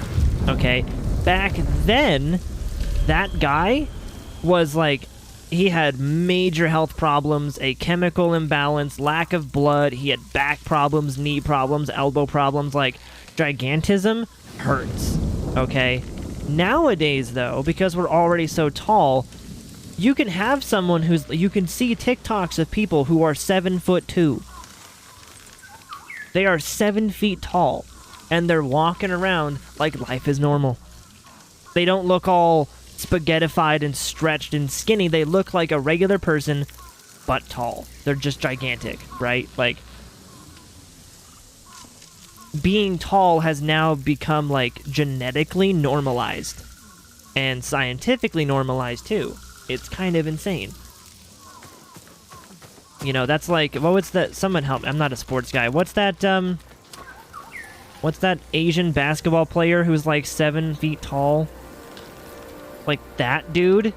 okay? Back then, that guy was, like, he had major health problems, a chemical imbalance, lack of blood. He had back problems, knee problems, elbow problems. Like, gigantism hurts, okay? Nowadays, though, because we're already so tall, you can have someone you can see TikToks of people who are 7'2". They are 7 feet tall, and they're walking around like life is normal. They don't look all spaghettified and stretched and skinny. They look like a regular person, but tall. They're just gigantic, right? Like, being tall has now become, like, genetically normalized and scientifically normalized too. It's kind of insane. You know, that's like, what's that? Someone help me. I'm not a sports guy. What's that Asian basketball player who's like 7 feet tall? Like, that dude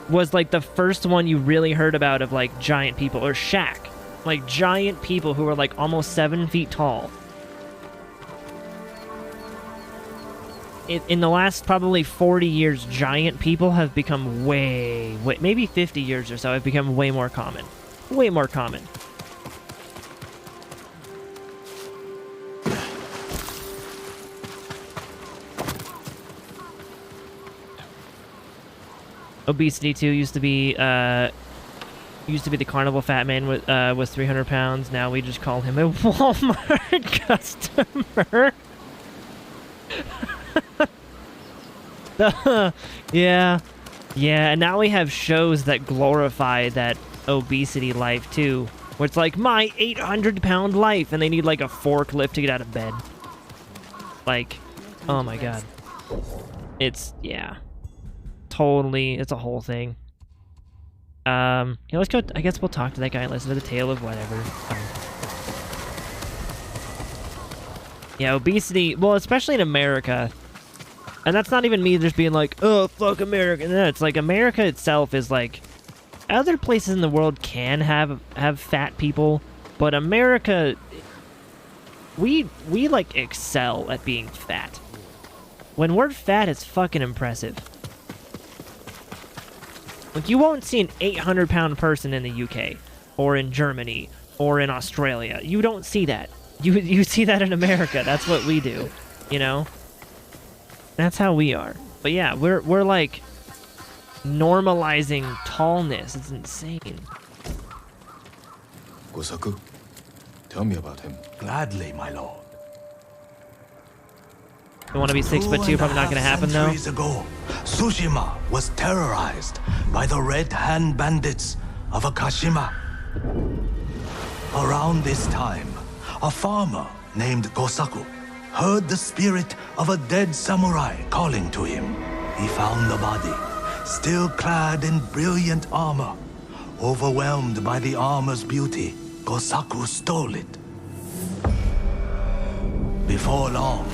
was like the first one you really heard about of, like, giant people. Or Shaq. Like, giant people who were like almost 7 feet tall. In the last probably 40 years, giant people have become way, maybe 50 years or so, have become way more common. Way more common. Obesity too used to be the carnival fat man was 300 pounds. Now we just call him a Walmart customer. Yeah, and now we have shows that glorify that obesity life too, where it's like, my 800-pound life, and they need like a forklift to get out of bed. Like, oh my god. It's, yeah. Totally, it's a whole thing. Yeah, let's go, I guess we'll talk to that guy and listen to the tale of whatever. Yeah, obesity, well, especially in America. And that's not even me just being like, oh, fuck America. No, it's like America itself is like, other places in the world can have fat people, but America, we like excel at being fat. When we're fat, it's fucking impressive. Like, you won't see an 800-pound person in the UK, or in Germany, or in Australia. You don't see that. You see that in America. That's what we do, you know? That's how we are. But yeah, we're like normalizing tallness. It's insane. Gosaku, tell me about him. Gladly, my lord. You want to be 6'2", probably not going to happen though. Centuries ago, Tsushima was terrorized by the Red Hand bandits of Akashima. Around this time, a farmer named Gosaku heard the spirit of a dead samurai calling to him. He found the body, still clad in brilliant armor. Overwhelmed by the armor's beauty, Gosaku stole it. Before long,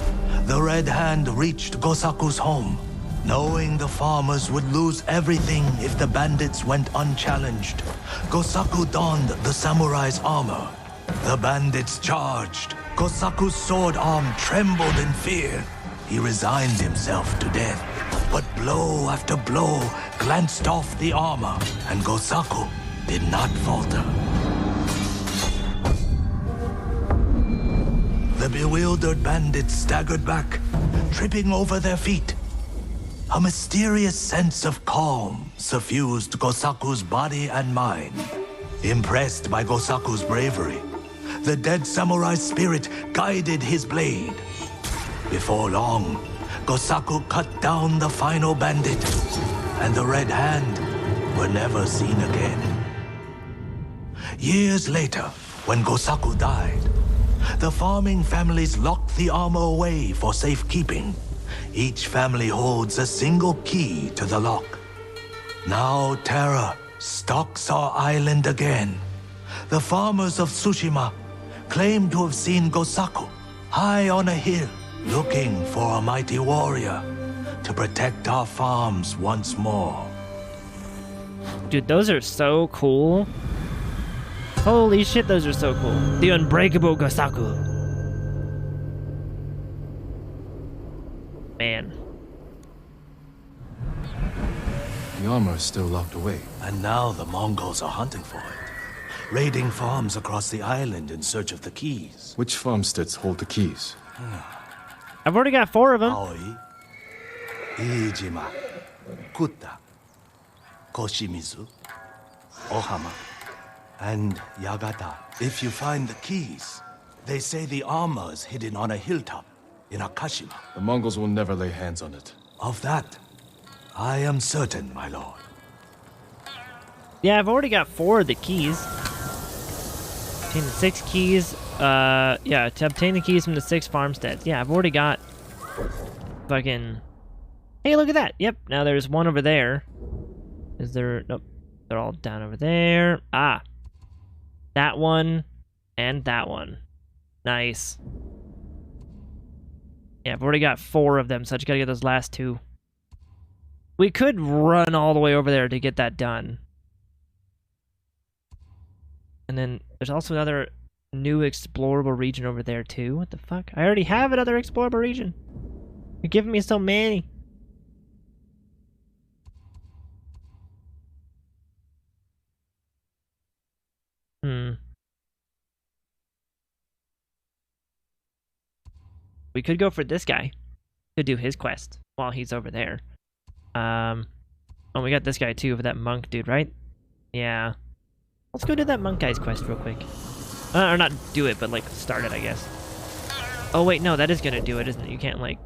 the Red Hand reached Gosaku's home. Knowing the farmers would lose everything if the bandits went unchallenged, Gosaku donned the samurai's armor. The bandits charged. Gosaku's sword arm trembled in fear. He resigned himself to death. But blow after blow glanced off the armor, and Gosaku did not falter. The bewildered bandits staggered back, tripping over their feet. A mysterious sense of calm suffused Gosaku's body and mind. Impressed by Gosaku's bravery, the dead samurai's spirit guided his blade. Before long, Gosaku cut down the final bandit, and the Red Hand were never seen again. Years later, when Gosaku died, the farming families locked the armor away for safekeeping. Each family holds a single key to the lock. Now terror stalks our island again. The farmers of Tsushima claim to have seen Gosaku high on a hill, looking for a mighty warrior to protect our farms once more. Dude, those are so cool. Holy shit, those are so cool. The unbreakable Gosaku. Man. The armor is still locked away. And now the Mongols are hunting for it, raiding farms across the island in search of the keys. Which farmsteads hold the keys? I've already got 4 of them. Aoi, Iijima, Kuta, Koshimizu, Ohama, and Yagata. If you find the keys, they say the armor is hidden on a hilltop in Akashima. The Mongols will never lay hands on it. Of that, I am certain, my lord. Yeah, I've already got 4 of the keys. Obtain the 6 keys. Yeah, to obtain the keys from the 6 farmsteads. Yeah, I've already got fucking... Hey, look at that. Yep, now there's one over there. Is there... Nope. They're all down over there. Ah. That one and that one. Nice. Yeah, I've already got 4 of them, so I just gotta get those last 2. We could run all the way over there to get that done. And then there's also another new explorable region over there too. What the fuck? I already have another explorable region. You're giving me so many. We could go for this guy. Could do his quest while he's over there. Oh, we got this guy too for that monk dude, right? Yeah. Let's go do that monk guy's quest real quick. Or not do it, but like start it, I guess. Oh wait, no, that is gonna do it, isn't it? You can't like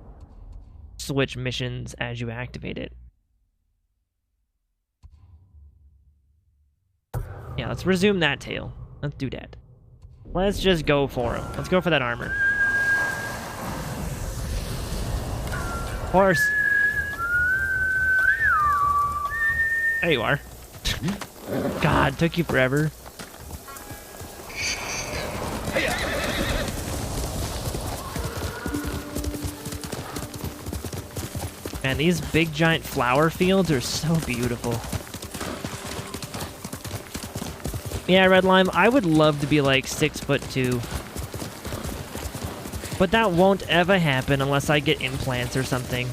switch missions as you activate it. Yeah, let's resume that tail. Let's do that. Let's just go for him. Let's go for that armor. Horse. There you are. God, took you forever. Man, these big giant flower fields are so beautiful. Yeah, Red Lime, I would love to be like 6'2". But that won't ever happen unless I get implants or something.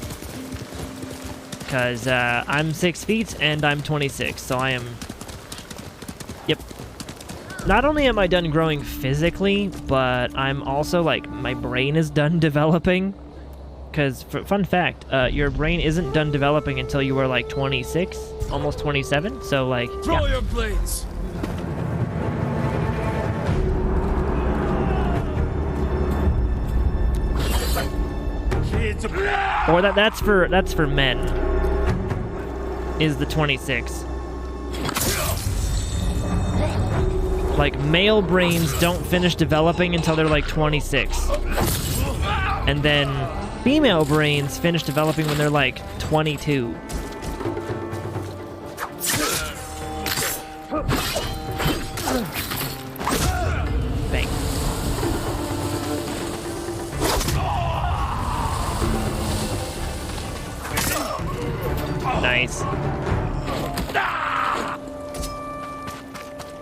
Because I'm 6 feet and I'm 26, so I am... Yep. Not only am I done growing physically, but I'm also like, my brain is done developing. because fun fact, your brain isn't done developing until you are like 26, almost 27. So like, Draw your blades. or that's for men. Is the 26. Like, male brains don't finish developing until they're like 26. And then female brains finish developing when they're like 22. Bang. Nice.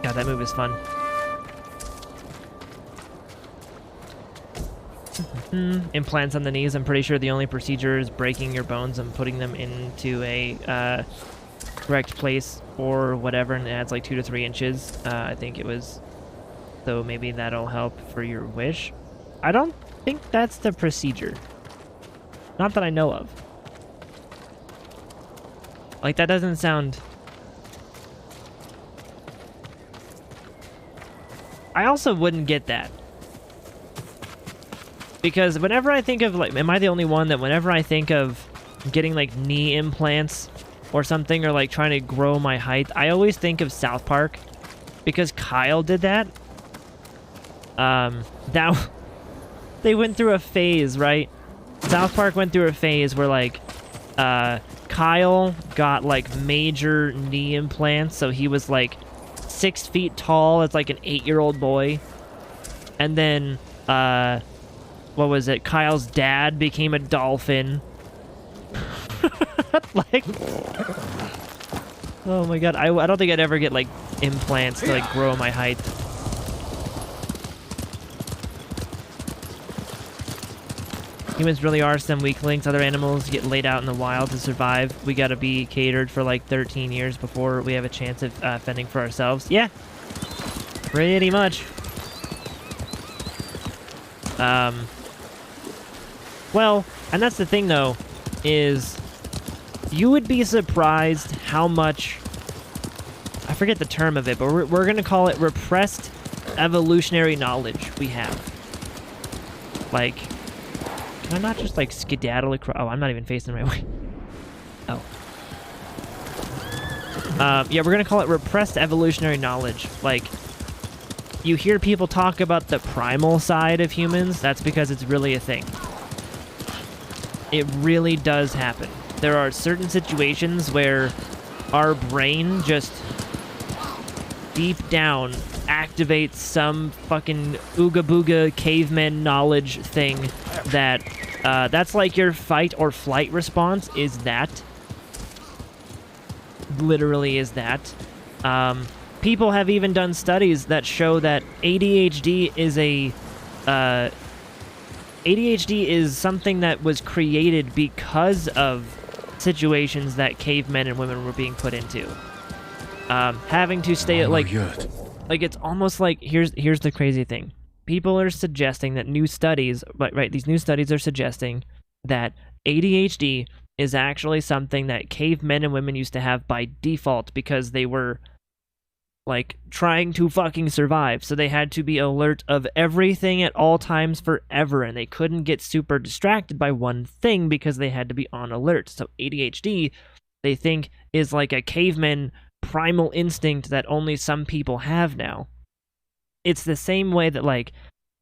God, that move is fun. Implants on the knees. I'm pretty sure the only procedure is breaking your bones and putting them into a correct place or whatever, and it adds like 2 to 3 inches. I think it was. So maybe that'll help for your wish. I don't think that's the procedure. Not that I know of. Like, that doesn't sound... I also wouldn't get that. Because whenever I think of, like, am I the only one that whenever I think of getting, like, knee implants or something, or, like, trying to grow my height, I always think of South Park. Because Kyle did that. They went through a phase, right? South Park went through a phase where, like, Kyle got, like, major knee implants, so he was, like, 6 feet tall as, like, an 8-year-old boy. And then, what was it? Kyle's dad became a dolphin. Like, oh my god, I don't think I'd ever get, like, implants to, like, grow my height. Humans really are some weaklings. Other animals get laid out in the wild to survive. We gotta be catered for like 13 years before we have a chance of fending for ourselves. Yeah, pretty much. Well, and that's the thing though, is you would be surprised how much, I forget the term of it, but we're gonna call it repressed evolutionary knowledge we have. Like, can I not just, like, skedaddle across? Oh, I'm not even facing the right way. Oh. Yeah, we're gonna call it repressed evolutionary knowledge. Like, you hear people talk about the primal side of humans, that's because it's really a thing. It really does happen. There are certain situations where our brain just deep down activates some fucking ooga booga caveman knowledge thing that that's like your fight or flight response is that. Literally is that. People have even done studies that show that ADHD is something that was created because of situations that cavemen and women were being put into. Having to stay at, like, it's almost like, here's the crazy thing. People are suggesting that new studies, right, these new studies are suggesting that ADHD is actually something that cavemen and women used to have by default because they were, like, trying to fucking survive. So they had to be alert of everything at all times forever, and they couldn't get super distracted by one thing because they had to be on alert. So ADHD, they think, is like a caveman primal instinct that only some people have now. It's the same way that, like,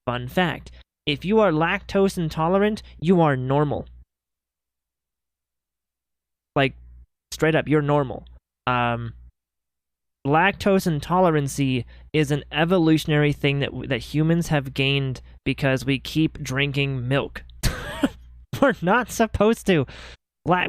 fun fact, if you are lactose intolerant, you are normal. Like, straight up, you're normal. Lactose intolerancy is an evolutionary thing that humans have gained because we keep drinking milk. We're not supposed to.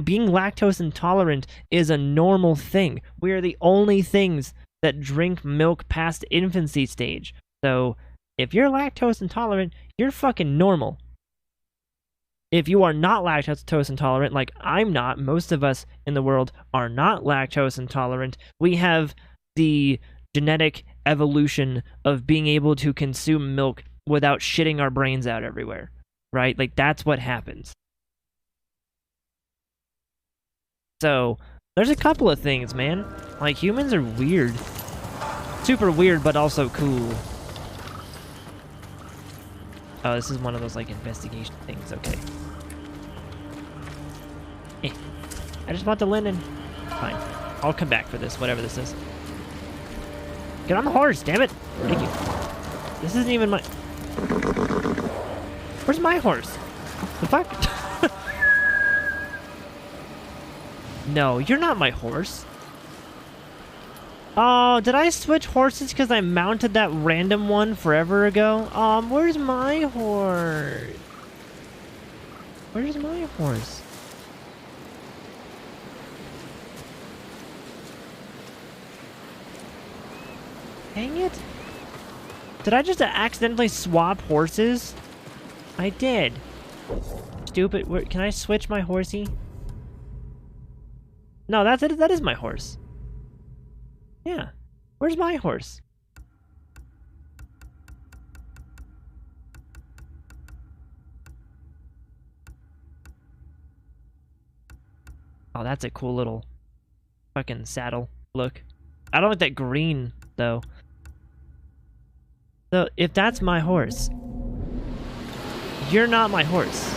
Being lactose intolerant is a normal thing. We are the only things that drink milk past infancy stage. So, if you're lactose intolerant, you're fucking normal. If you are not lactose intolerant, like I'm not, most of us in the world are not lactose intolerant, we have the genetic evolution of being able to consume milk without shitting our brains out everywhere, right? Like, that's what happens. So, there's a couple of things, man. Like, humans are weird. Super weird, but also cool. Oh, this is one of those, like, investigation things. Okay. I just want the linen. Fine. I'll come back for this, whatever this is. Get on the horse, damn it! Thank you. This isn't even my... Where's my horse? The fuck? No, you're not my horse. Oh, did I switch horses because I mounted that random one forever ago? Where's my horse? Where's my horse? Dang it. Did I just accidentally swap horses? I did. Stupid. Can I switch my horsey? No, that's it. That is my horse. Yeah. Where's my horse? Oh, that's a cool little fucking saddle look. I don't like that green, though. So, if that's my horse, you're not my horse.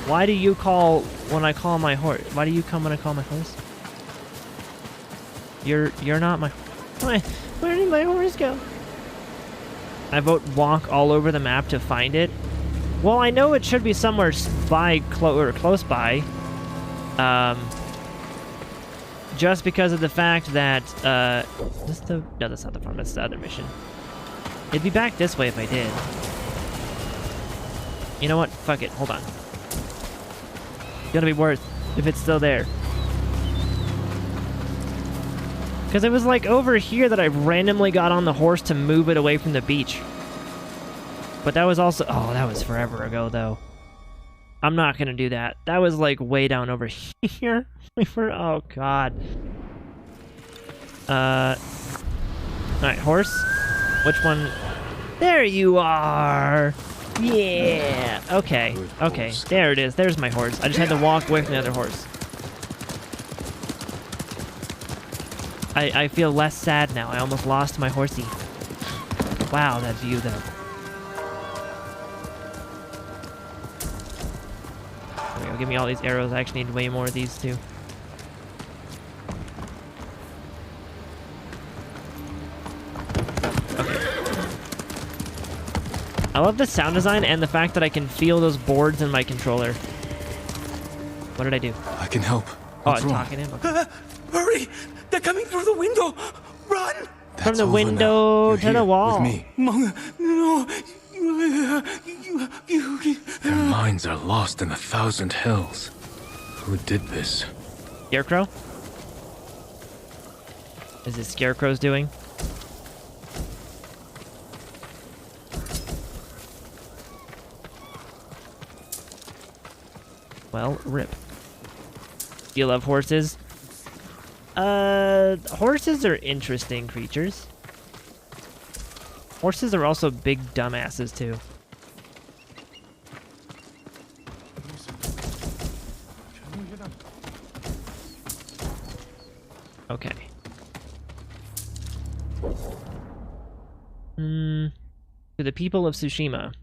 Why do you call when I call my horse? Why do you come when I call my horse? You're not my... Where did my horse go? I vote walk all over the map to find it. Well, I know it should be somewhere close by. Just because of the fact that, no, that's not the farm, that's the other mission. It'd be back this way if I did. You know what? Fuck it, hold on. It's gonna be worth if it's still there. Because it was like over here that I randomly got on the horse to move it away from the beach. But that was also, oh, that was forever ago though. I'm not gonna do that. That was like way down over here. Oh god. Alright, horse. Which one? There you are! Yeah! Okay, okay. There it is. There's my horse. I just had to walk away from the other horse. I feel less sad now. I almost lost my horsey. Wow, that view though. There we go. Give me all these arrows. I actually need way more of these too. I love the sound design and the fact that I can feel those boards in my controller. What did I do? I can help. Oh, What's I'm wrong? talking to him? Okay. Hurry! They're coming through the window! Run! From That's the over window now. You're to the here wall. With me. No, Their minds are lost in 1,000 hills. Who did this? Scarecrow? Is it Scarecrow's doing? Well, rip. Do you love horses? Horses are interesting creatures. Horses are also big dumbasses, too. Okay. To the people of Tsushima.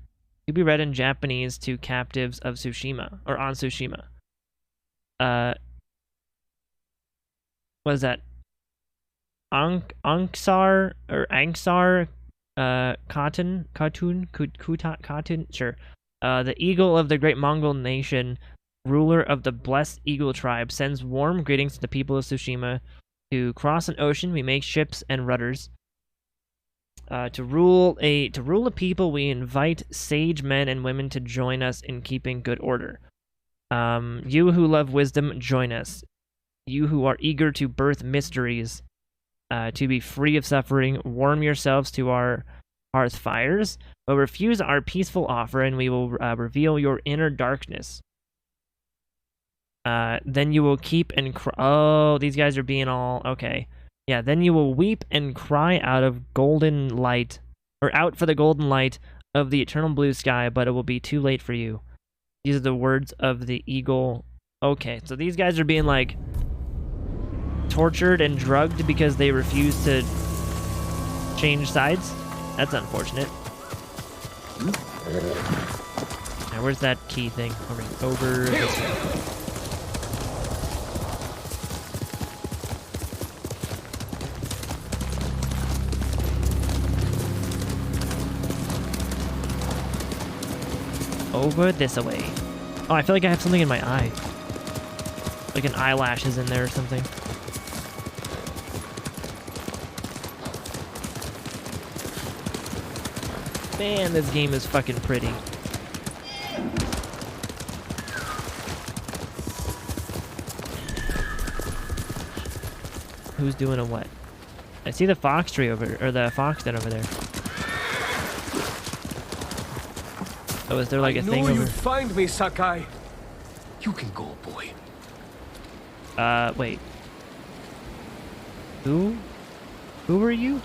To be read in Japanese to captives of Tsushima, or on Tsushima. What is that? Anksar, or Anksar, Khatun, sure. The eagle of the great Mongol nation, ruler of the blessed eagle tribe, sends warm greetings to the people of Tsushima. To cross an ocean, we make ships and rudders. To rule a people, we invite sage men and women to join us in keeping good order. You who love wisdom, join us. You who are eager to birth mysteries, to be free of suffering, warm yourselves to our hearth fires, but refuse our peaceful offer, and we will reveal your inner darkness. Then you will keep and cry. Oh, these guys are being all okay. Yeah, then you will weep and cry out of golden light, or out for the golden light of the eternal blue sky, but it will be too late for you. These are the words of the eagle Okay, so these guys are being, like, tortured and drugged because they refuse to change sides? That's unfortunate. Now, where's that key thing? Over this way. Over this way. Oh, I feel like I have something in my eye. Like an eyelash is in there or something. Man, this game is fucking pretty. Who's doing a what? I see the fox tree over, or the fox den over there. Oh, is there like a thing over? You'd find me, Sakai. You can go, boy. Wait. Who are you?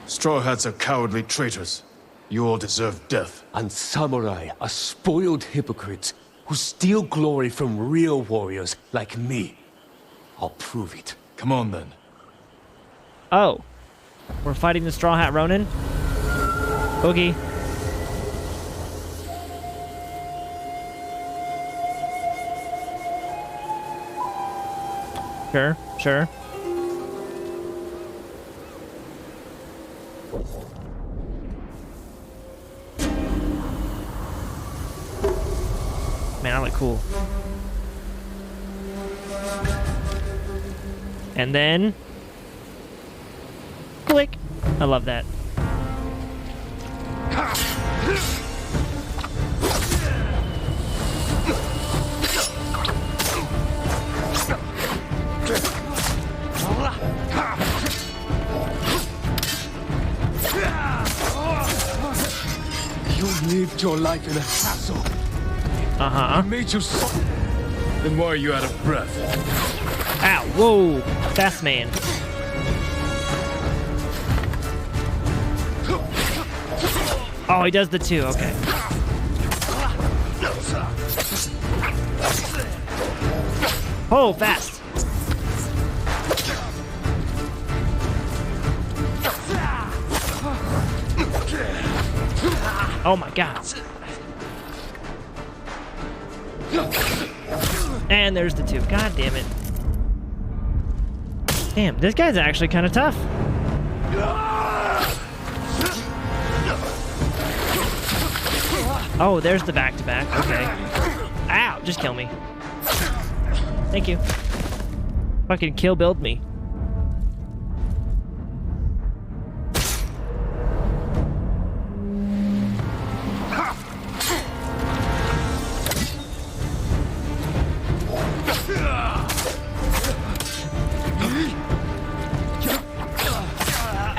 Straw Hats are cowardly traitors. You all deserve death. And samurai are spoiled hypocrites who steal glory from real warriors like me. I'll prove it. Come on, then. Oh. We're fighting the Straw Hat Ronin? Boogie. Sure, sure. Man, I look cool. And then... click! I love that. You lived your life in a castle. Uh-huh. Made you so... Then why are you out of breath? Ow, whoa! Fast man. Oh, he does the two, okay. Oh, fast! Oh my god. And there's the two. God damn it. Damn, this guy's actually kind of tough. Oh, there's the back-to-back. Okay. Ow, just kill me. Thank you. Fucking kill build me.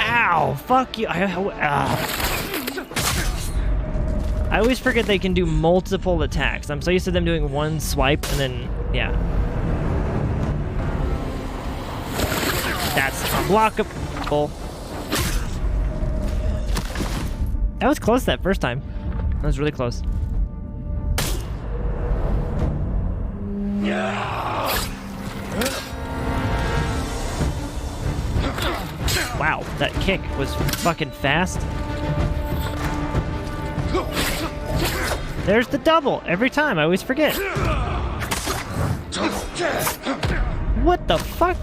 Ow, fuck you. I always forget they can do multiple attacks. I'm so used to them doing one swipe and then, yeah. That's unblockable. That was close that first time. That was really close. Wow, that kick was fucking fast. There's the double every time. I always forget. What the fuck?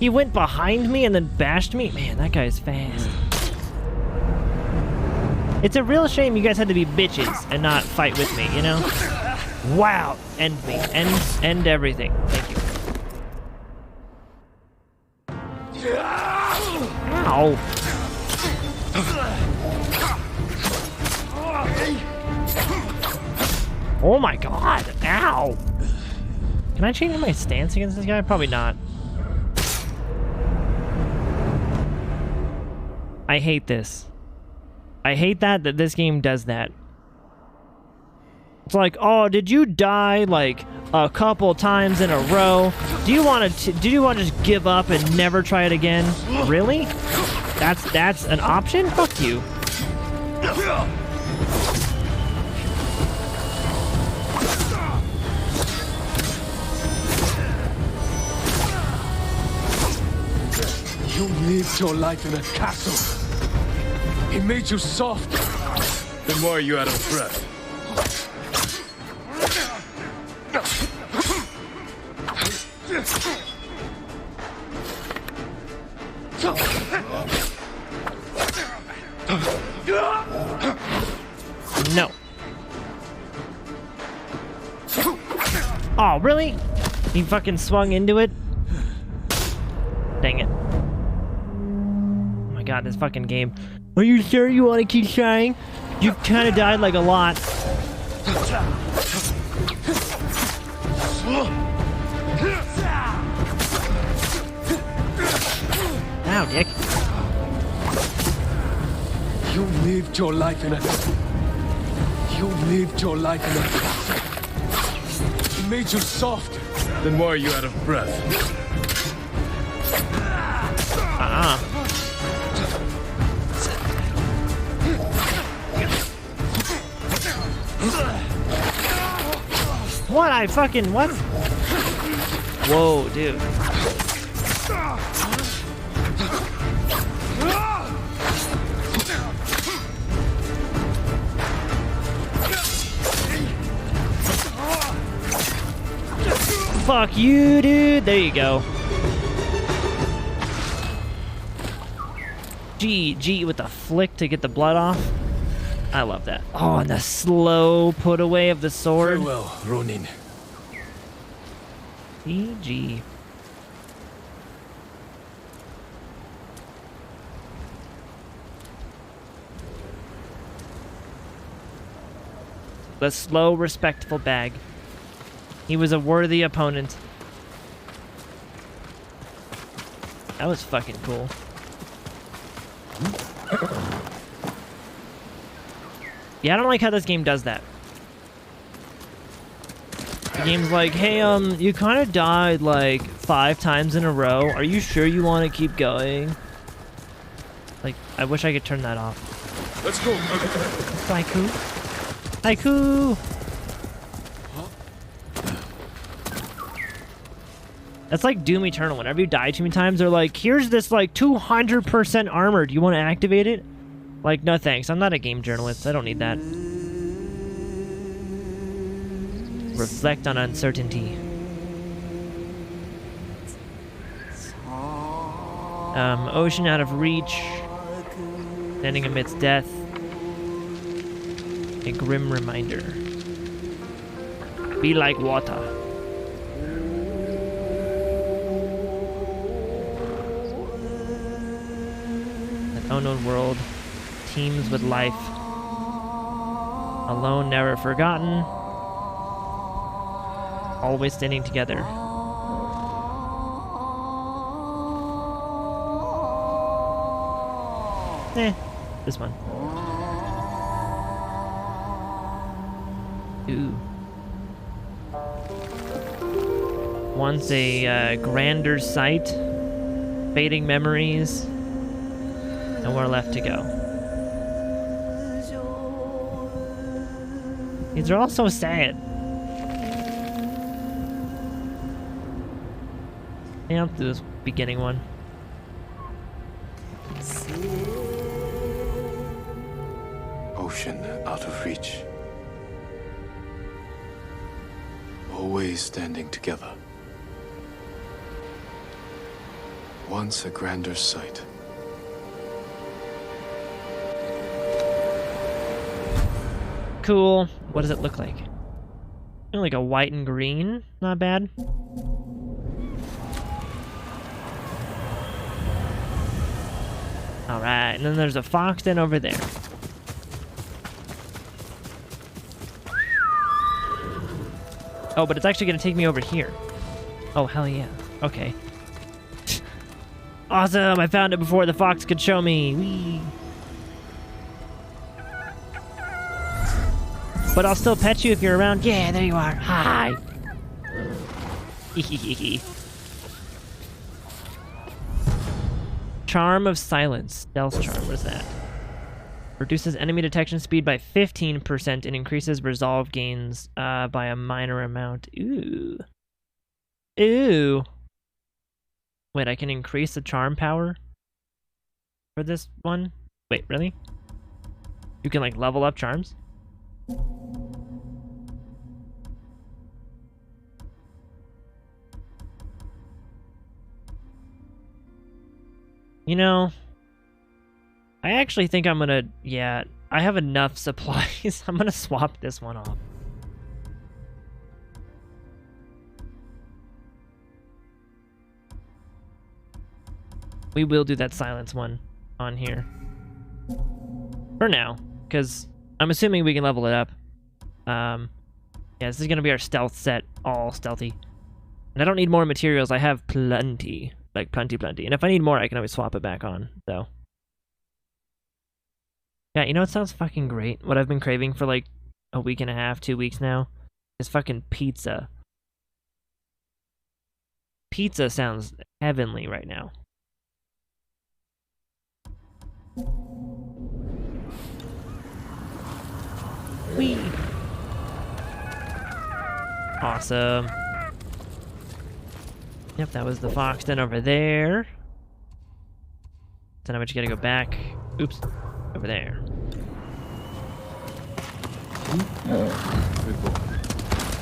He went behind me and then bashed me? Man, that guy's fast. It's a real shame you guys had to be bitches and not fight with me, you know? Wow. End me. End everything. Thank you. Ow. Oh my god. Ow. Can I change my stance against this guy? Probably not. I hate this. I hate that this game does that. It's like, oh, did you die like a couple times in a row? Do you want to just give up and never try it again? Really? That's an option? Fuck you. You lived your life in a castle. He made you soft. Then why are you out of breath? No. Oh, really? He fucking swung into it? Dang it. Oh my god, this fucking game. Are you sure you want to keep trying? You've kind of died like a lot. Ow, dick. You lived your life in a... You lived your life in a castle. He made you soft. Then why are you out of breath? What? I fucking... What? Whoa, dude. Fuck you, dude. There you go. G with the flick to get the blood off. I love that. Oh, and the slow put away of the sword. Farewell, Ronin. GG. The slow, respectful bag. He was a worthy opponent. That was fucking cool. Yeah, I don't like how this game does that. The game's like, hey, you kind of died like 5 times in a row. Are you sure you want to keep going? Like, I wish I could turn that off. Let's go. Haiku. Haiku! That's like Doom Eternal. Whenever you die too many times, they're like, here's this like 200% armor. Do you want to activate it? Like, no thanks. I'm not a game journalist. I don't need that. Reflect on uncertainty. Ocean out of reach. Standing amidst death. A grim reminder. Be like water. An unknown world teems with life. Alone, never forgotten. Always standing together. This one. Ooh. Once a grander sight, fading memories, nowhere left to go. These are all so sad. Yeah, I'll do this beginning one. Ocean out of reach. Always standing together. Once a grander sight. Cool. What does it look like? Like a white and green. Not bad. Alright, and then there's a fox den over there. Oh, but it's actually gonna take me over here. Oh, hell yeah. Okay. Awesome! I found it before the fox could show me. Whee! But I'll still pet you if you're around. Yeah, there you are. Hi! Charm of Silence. Stealth Charm. What is that? Reduces enemy detection speed by 15% and increases resolve gains by a minor amount. Ooh. Ooh. Wait, I can increase the charm power? for this one. Wait, really? You can like level up charms? You know, I actually think I'm gonna, yeah, I have enough supplies. I'm gonna swap this one off. We will do that silence one on here. For now, because I'm assuming we can level it up. Yeah, this is gonna be our stealth set, all stealthy. And I don't need more materials, I have plenty. Like, plenty. And if I need more, I can always swap it back on, so. Yeah, you know what sounds fucking great? What I've been craving for like a week and a half, 2 weeks now, is fucking pizza. Pizza sounds heavenly right now. Whee! Awesome. Yep, that was the Foxton over there. So now we just gotta go back. Oops. Over there.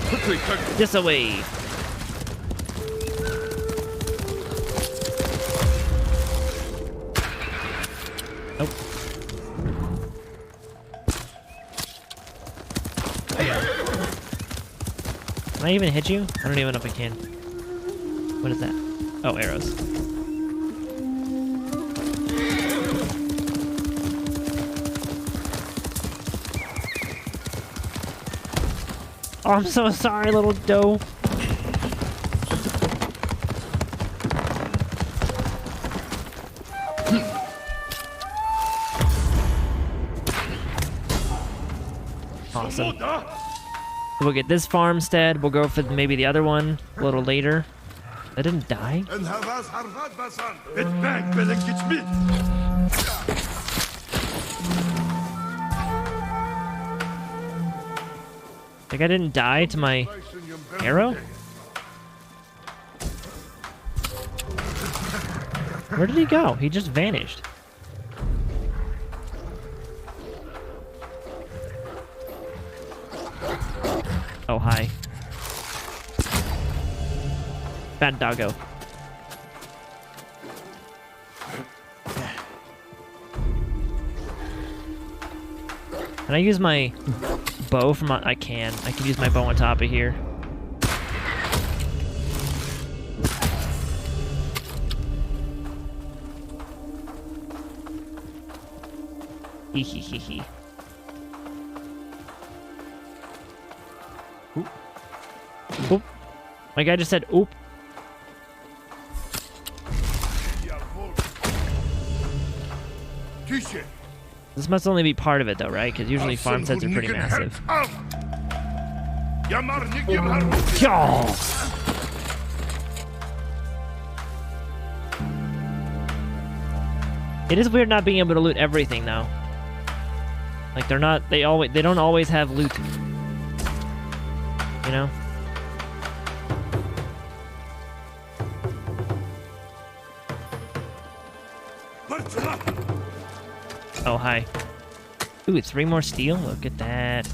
Quickly, quickly. This away. Oh. Can I even hit you? I don't even know if I can. What is that? Oh, arrows. Oh, I'm so sorry, little doe. Awesome. We'll get this farmstead. We'll go for maybe the other one a little later. That didn't die? Like I didn't die to my arrow? Where did he go? He just vanished. Oh, hi. Bad doggo. Can I use my bow from I can use my bow on top of here. Hee hee hee hee. Oop. Oop. My guy just said oop. This must only be part of it though, right? Because usually farm sets are pretty massive. It is weird not being able to loot everything though. Like they don't always have loot. You know? Oh, hi. Ooh, 3 more steel? Look at that.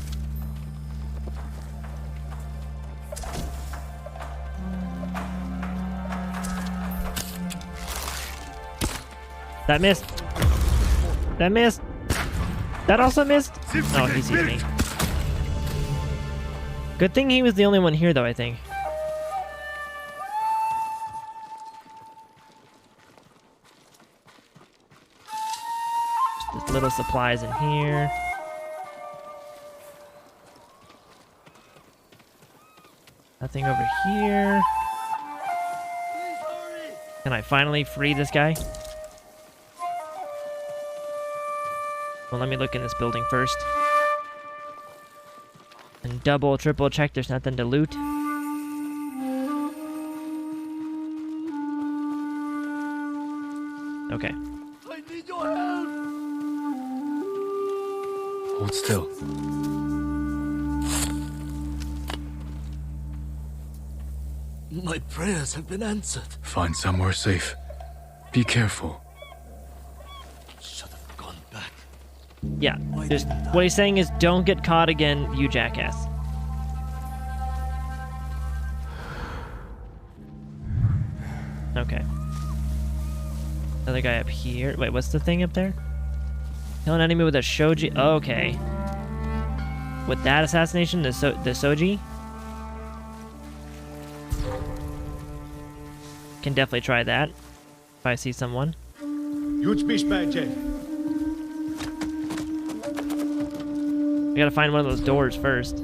That missed. That missed. That also missed. Oh, he sees me. Good thing he was the only one here, though, I think. Just little supplies in here. Nothing over here. Can I finally free this guy? Well, let me look in this building first. And double, triple check there's nothing to loot. Okay. I need your help. Hold still. My prayers have been answered. Find somewhere safe. Be careful. Yeah, just what he's saying is don't get caught again, you jackass. Okay. Another guy up here. Wait, what's the thing up there? Kill an enemy with a shoji. Okay. With that assassination, the Soji. Can definitely try that if I see someone. I gotta find one of those doors first.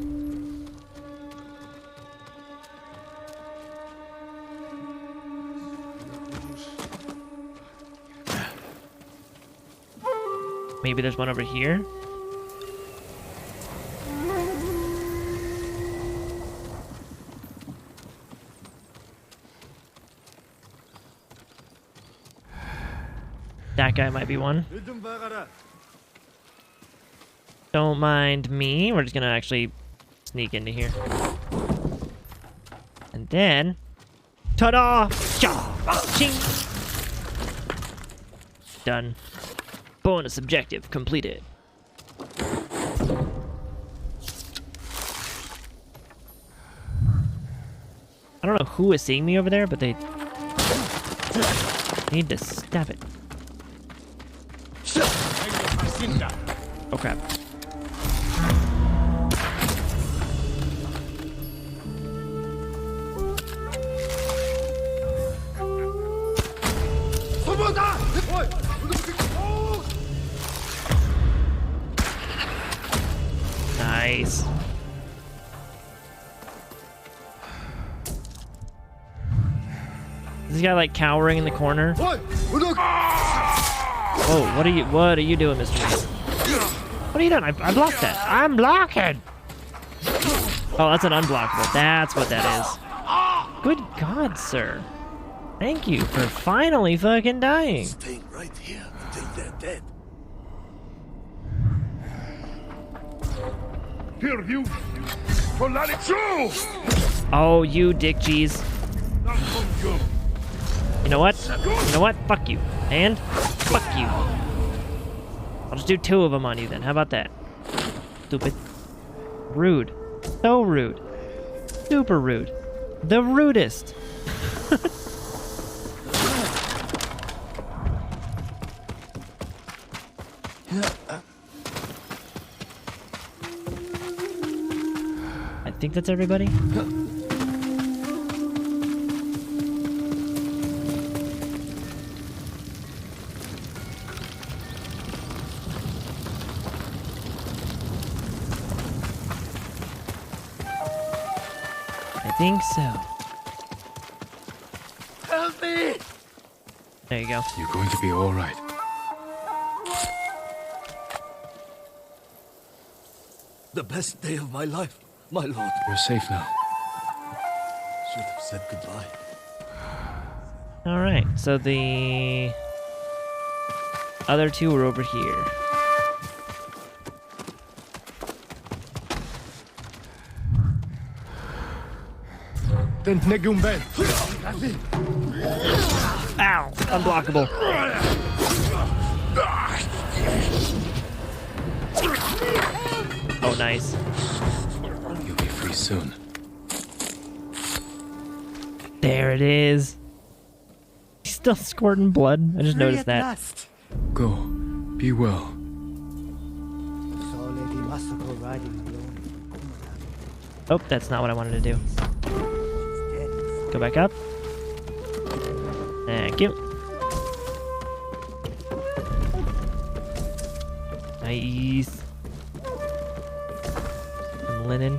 Maybe there's one over here. That guy might be one. Don't mind me. We're just gonna actually sneak into here. And then... Ta-da! Ching! Done. Bonus objective completed. I don't know who is seeing me over there, but they need to stab it. Oh crap. Nice. Is this guy like cowering in the corner? Whoa, what are you doing, Mr. Mason? What are you doing? I blocked that. I'm blocking. Oh, that's an unblockable. That's what that is. Good God, sir. Thank you for finally fucking dying. Staying right here until they're dead. Here, you! Oh, you dick cheese. You know what? You know what? Fuck you. And fuck you. I'll just do 2 of them on you then. How about that? Stupid. Rude. So rude. Super rude. The rudest. I think that's everybody. I think so. Help me! There you go. You're going to be all right. The best day of my life, my lord. You're safe now. Should have said goodbye. All right. So the other 2 are over here. Ow! Unblockable. Oh, nice. You'll be free soon. There it is. He's still squirting blood. I just noticed that. Go. Be well. Oh, that's not what I wanted to do. Go back up. Thank you. Nice. Some linen.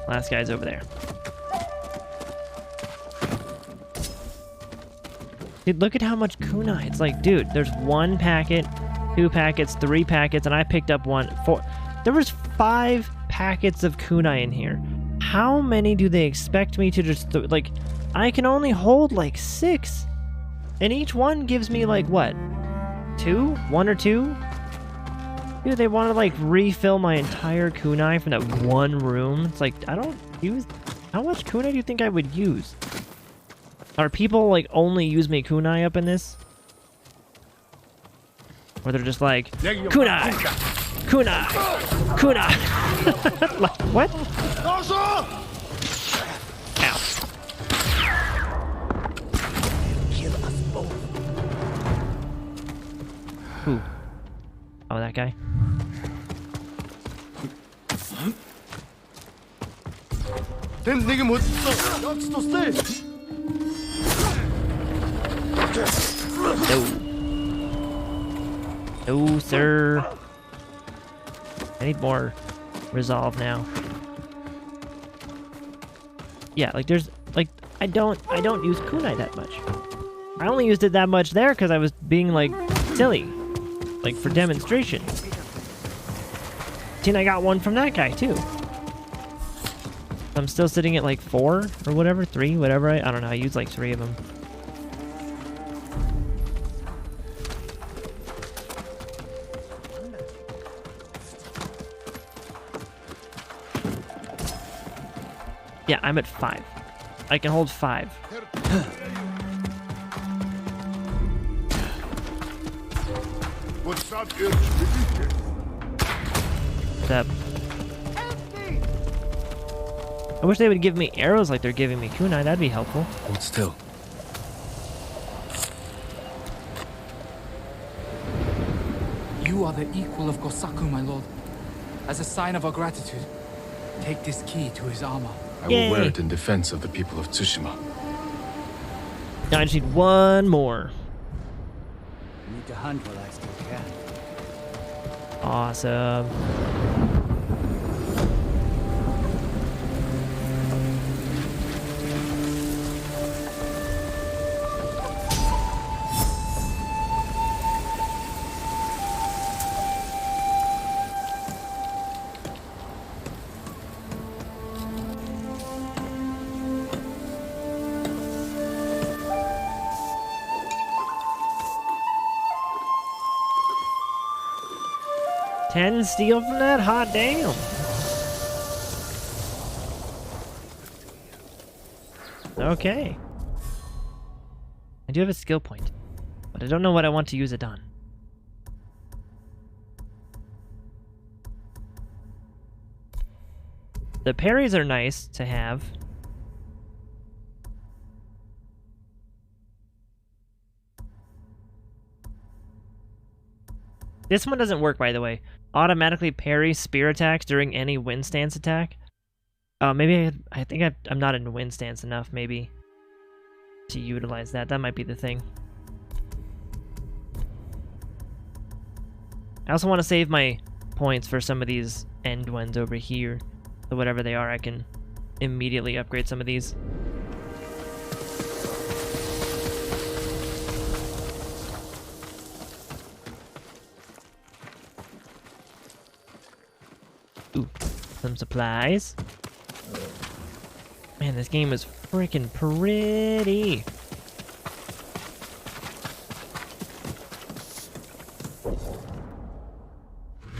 Last guy's over there. Dude, look at how much kunai. It's like, dude, there's 1 packet, 2 packets, 3 packets, and I picked up 1. 4. There was 5 packets of kunai in here. How many do they expect me to just like? I can only hold like 6, and each one gives me like what? 2? 1 or 2? Dude, they want to like refill my entire kunai from that 1 room. It's like, I don't use. How much kunai do you think I would use? Are people like only use me kunai up in this? Where they're just like, kunai, kunai, kunai. Like, what? Ow. Who? Oh, that guy. No. No, sir. I need more resolve now. Yeah, like there's like I don't use kunai that much. I only used it that much there because I was being like silly, like for demonstration. And I got one from that guy too. I'm still sitting at like 4 or whatever, 3, whatever. I don't know. I used like 3 of them. Yeah, I'm at 5. I can hold 5. What's up? I wish they would give me arrows like they're giving me kunai. That'd be helpful. Hold still. You are the equal of Gosaku, my lord. As a sign of our gratitude, take this key to his armor. I will wear it in defense of the people of Tsushima. Now I just need one more. I need to hunt while I still can. Awesome. Ten steel from that? Hot damn. Okay. I do have a skill point, but I don't know what I want to use it on. The parries are nice to have. This one doesn't work, by the way. Automatically parry spear attacks during any wind stance attack. Maybe I think I'm not in wind stance enough, maybe, to utilize that. That might be the thing. I also want to save my points for some of these end ones over here. So whatever they are, I can immediately upgrade some of these. Ooh, some supplies. Man, this game is freaking pretty.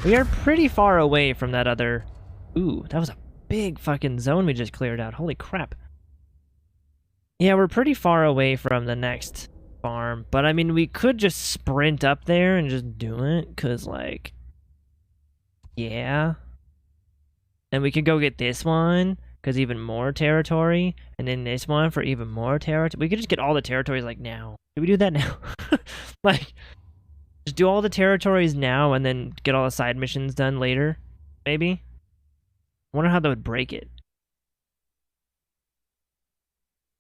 We are pretty far away from that other... Ooh, that was a big fucking zone we just cleared out. Holy crap. Yeah, we're pretty far away from the next farm. But, I mean, we could just sprint up there and just do it. Because, like... Yeah... And we could go get this one, because even more territory, and then this one for even more territory. We could just get all the territories, like, now. Should we do that now? Like, just do all the territories now, and then get all the side missions done later, maybe? I wonder how that would break it.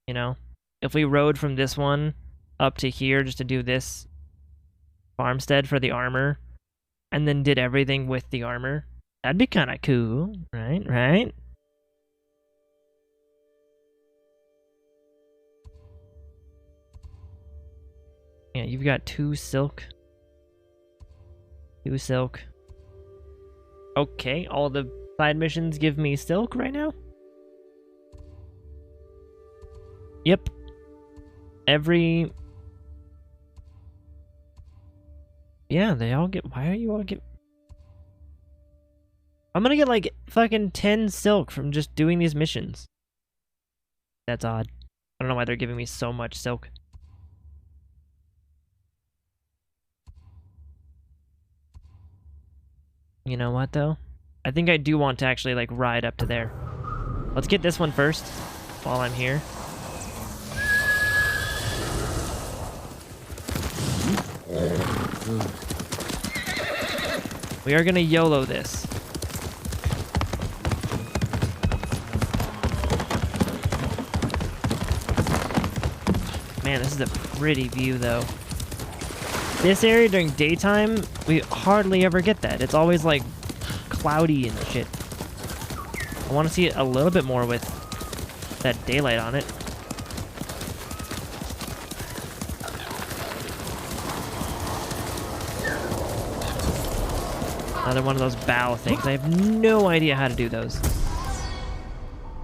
You know? If we rode from this one up to here just to do this farmstead for the armor, and then did everything with the armor. That'd be kind of cool, right? Right? Yeah, you've got 2 silk. 2 silk. Okay, all the side missions give me silk right now? Yep. Every... Yeah, they all get... Why are you all get... I'm gonna get like fucking 10 silk from just doing these missions. That's odd. I don't know why they're giving me so much silk. You know what, though? I think I do want to actually, like, ride up to there. Let's get this one first, while I'm here. We are gonna YOLO this. Man, this is a pretty view, though. This area during daytime, we hardly ever get that. It's always, like, cloudy and shit. I want to see it a little bit more with that daylight on it. Another one of those bow things. I have no idea how to do those.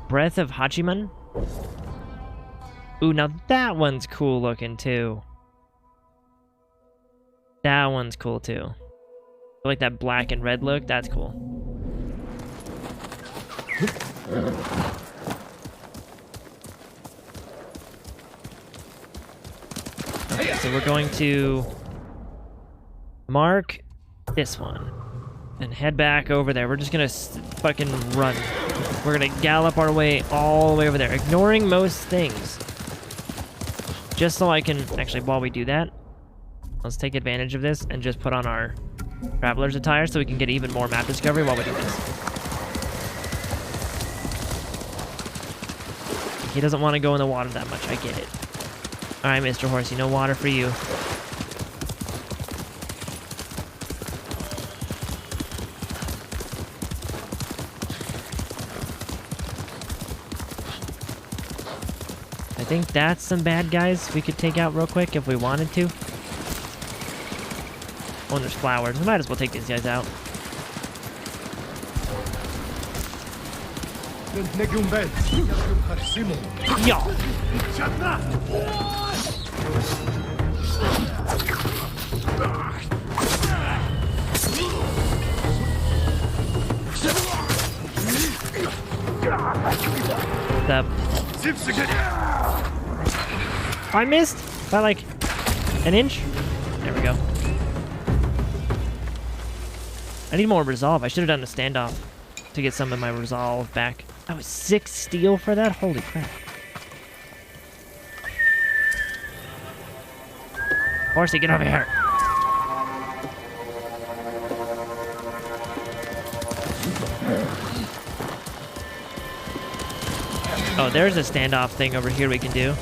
Breath of Hachiman? Ooh, now that one's cool looking too. That one's cool too. I like that black and red look. That's cool. Okay, so we're going to mark this one and head back over there. We're just gonna fucking run. We're gonna gallop our way all the way over there, ignoring most things. Just so I can, actually, while we do that, let's take advantage of this and just put on our traveler's attire so we can get even more map discovery while we do this. He doesn't want to go in the water that much, I get it. Alright, Mr. Horsey, no water for you. I think that's some bad guys we could take out real quick if we wanted to. Oh, and there's flowers. We might as well take these guys out. Yeah. I missed by like an inch. There we go. I need more resolve. I should have done the standoff to get some of my resolve back. That was 6 steel for that? Holy crap. Horsey, get over here. Oh, there's a standoff thing over here we can do.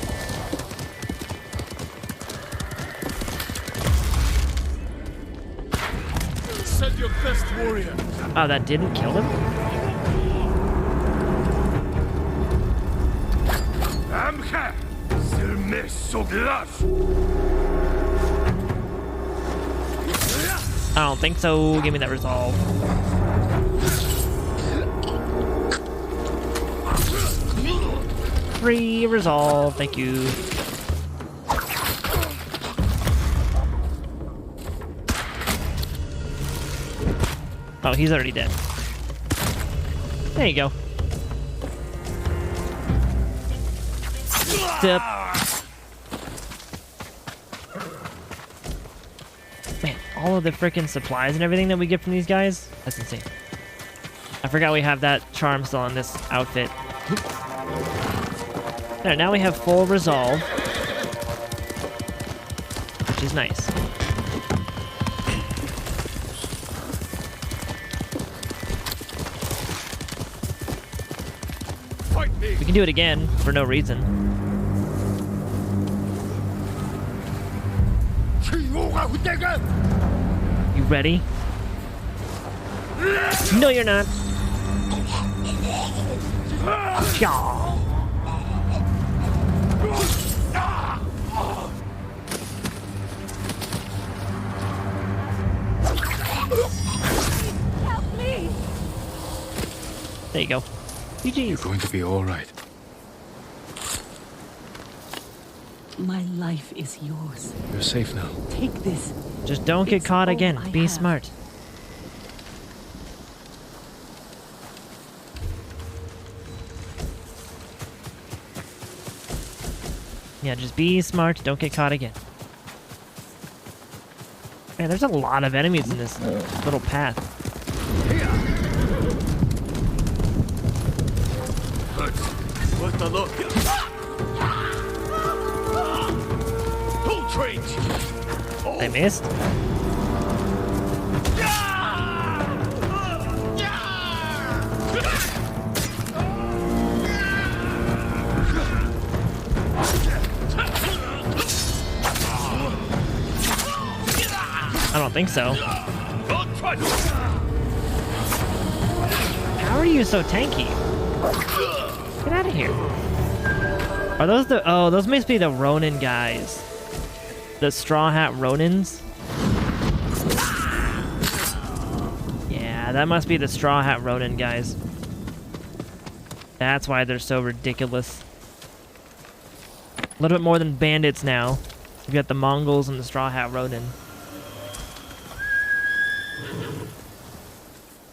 Send your best warrior. Oh, that didn't kill him? I don't think so. Give me that resolve. Free resolve. Thank you. Oh, he's already dead. There you go. Step. Man, all of the freaking supplies and everything that we get from these guys, that's insane. I forgot we have that charm still on this outfit. There, now we have full resolve, which is nice. We can do it again for no reason. You ready? No, you're not. Shaw. Help me! There you go. GG's. You're going to be all right. My life is yours. You're safe now. Take this. Just don't get It's caught all again. I Be have. smart. Yeah, just be smart. Don't get caught again. Man, there's a lot of enemies in this little path. What the look? Don't treat! I missed. I don't think so. How are you so tanky? Get out of here. Are those the... Oh, those must be the Ronin guys. The Straw Hat Ronins? Yeah, that must be the Straw Hat Ronin guys. That's why they're so ridiculous. A little bit more than bandits now. We've got the Mongols and the Straw Hat Ronin.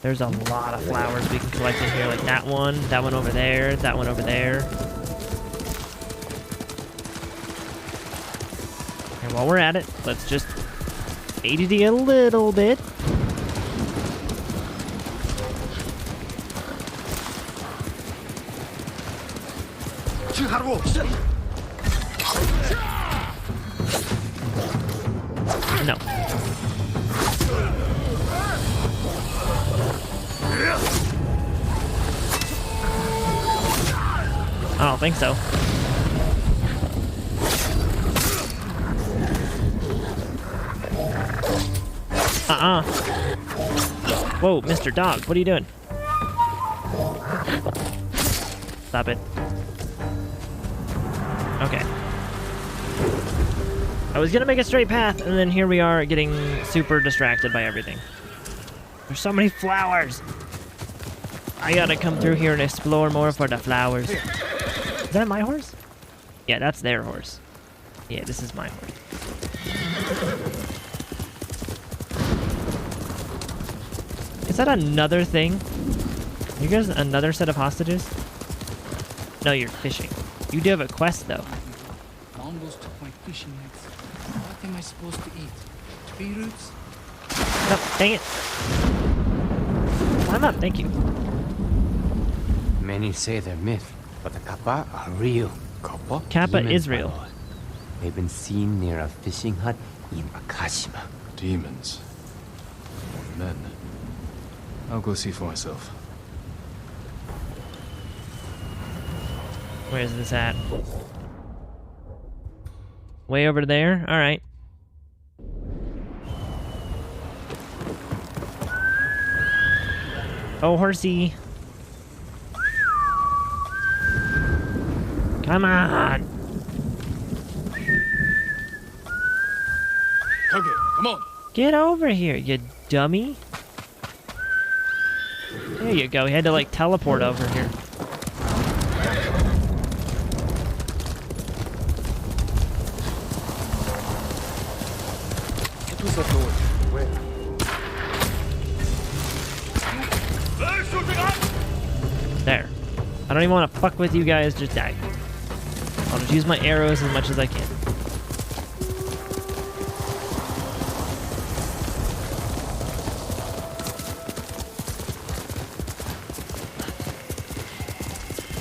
There's a lot of flowers we can collect in here, like that one over there, that one over there. And while we're at it, let's just ADD a little bit. No. I don't think so. Whoa, Mr. Dog, what are you doing? Stop it. Okay. I was gonna make a straight path, and then here we are getting super distracted by everything. There's so many flowers! I gotta come through here and explore more for the flowers. Is that my horse? Yeah, that's their horse. Yeah, this is my horse. Is that another thing? You guys another set of hostages? No, you're fishing. You do have a quest, though. Mongols took my fishing nets. What am I supposed to eat? Tree roots? No, dang it. Climb up, thank you. Many say they're myth, but the Kappa are real. Kappa? Kappa Demons, is my real. lord. They've been seen near a fishing hut in Akashima. Demons. Or men. I'll go see for myself. Where's this at? Way over there? Alright. Oh, horsey. Come on. Kage, come on. Get over here, you dummy. There you go. He had to like teleport over here. What was that noise? Where? There. I don't even want to fuck with you guys. Just die. I'll just use my arrows as much as I can.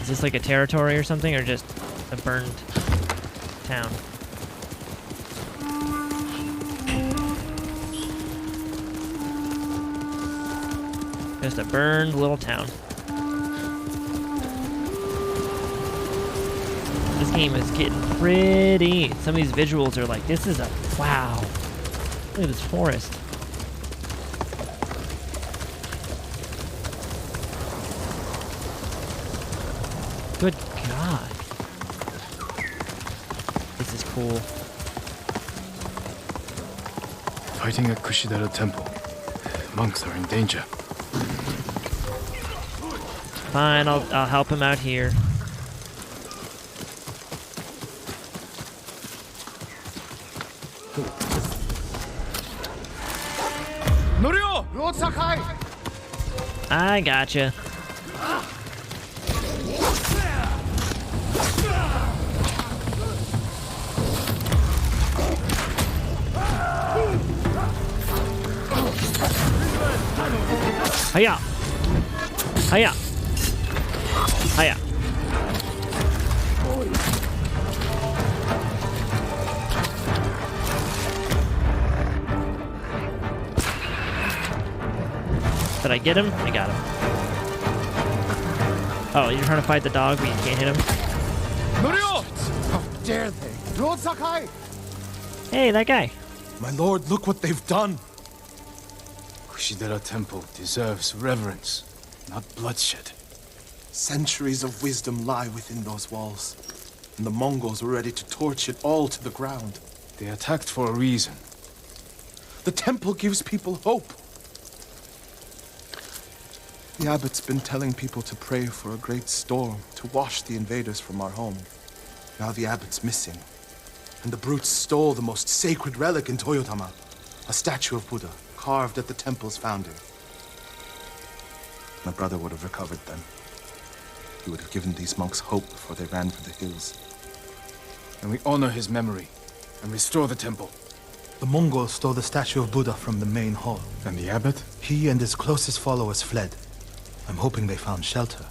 Is this like a territory or something, or just a burned town? Just a burned little town. This game is getting pretty. Some of these visuals are like, this is a wow. Look at this forest. Good God. This is cool. Fighting at Kushidara Temple. Monks are in danger. Fine, I'll help him out here. I gotcha. Hiya! Hiya! Hiya! Did I get him? I got him. Oh, you're trying to fight the dog, but you can't hit him? How dare they? Lord Sakai! Hey, that guy. My lord, look what they've done! Kushidera Temple deserves reverence, not bloodshed. Centuries of wisdom lie within those walls, and the Mongols were ready to torch it all to the ground. They attacked for a reason. The temple gives people hope. The abbot's been telling people to pray for a great storm to wash the invaders from our home. Now the abbot's missing, and the brutes stole the most sacred relic in Toyotama, a statue of Buddha carved at the temple's founding. My brother would have recovered them. He would have given these monks hope before they ran for the hills. And we honor his memory and restore the temple. The Mongols stole the statue of Buddha from the main hall. And the abbot? He and his closest followers fled. I'm hoping they found shelter.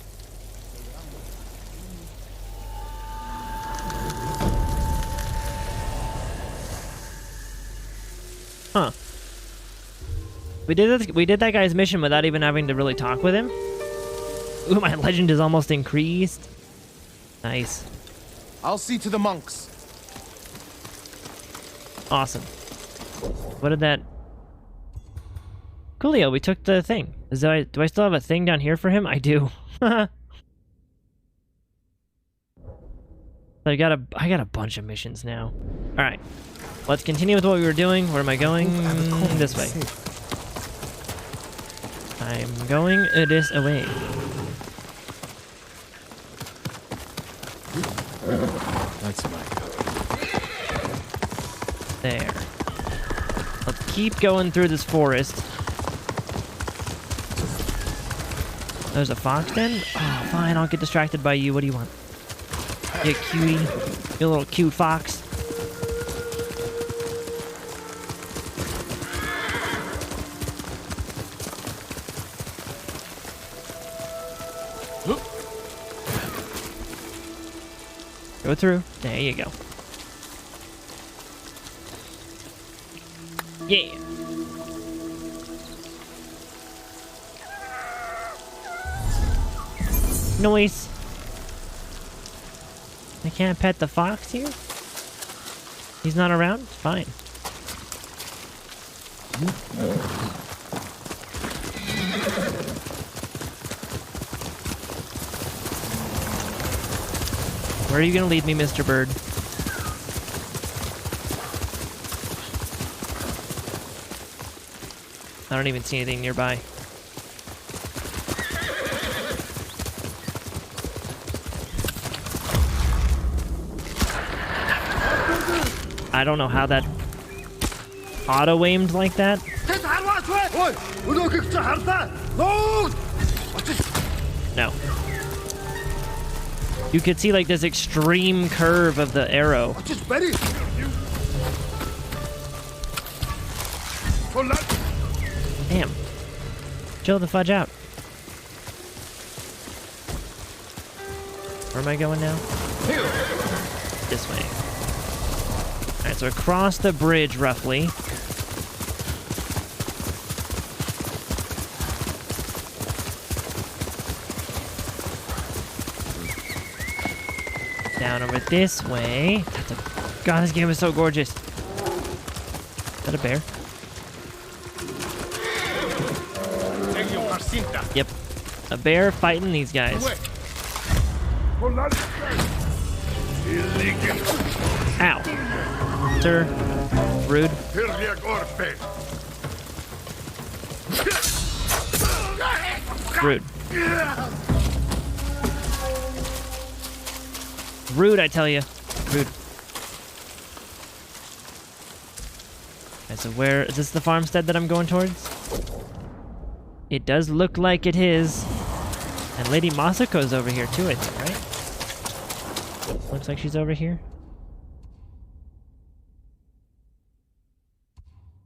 Huh. We did that guy's mission without even having to really talk with him. Ooh, my legend is almost increased. Nice. I'll see to the monks. Awesome. What did that... Coolio, we took the thing. Do I still have a thing down here for him? I do. I got a bunch of missions now. Alright. Let's continue with what we were doing. Where am I going? This way. I'm going this away. That's my There. Let's keep going through this forest. There's a fox den? Oh, fine, I'll get distracted by you. What do you want? You cutie. You little cute fox. Go through. There you go. Yeah. Noise. I can't pet the fox here? He's not around? Fine. Where are you gonna lead me, Mr. Bird? I don't even see anything nearby. I don't know how that auto-aimed like that. No. You could see like this extreme curve of the arrow. Damn. Chill the fudge out. Where am I going now? This way. Alright, so across the bridge, roughly. Down over this way. God, this game is so gorgeous. Is that a bear? Yep. A bear fighting these guys. Ow. Sir. Rude. Rude. Rude, I tell you. Rude. Okay, so where is this the farmstead that I'm going towards? It does look like it is. And Lady Masako's over here too, I think, right? Looks like she's over here.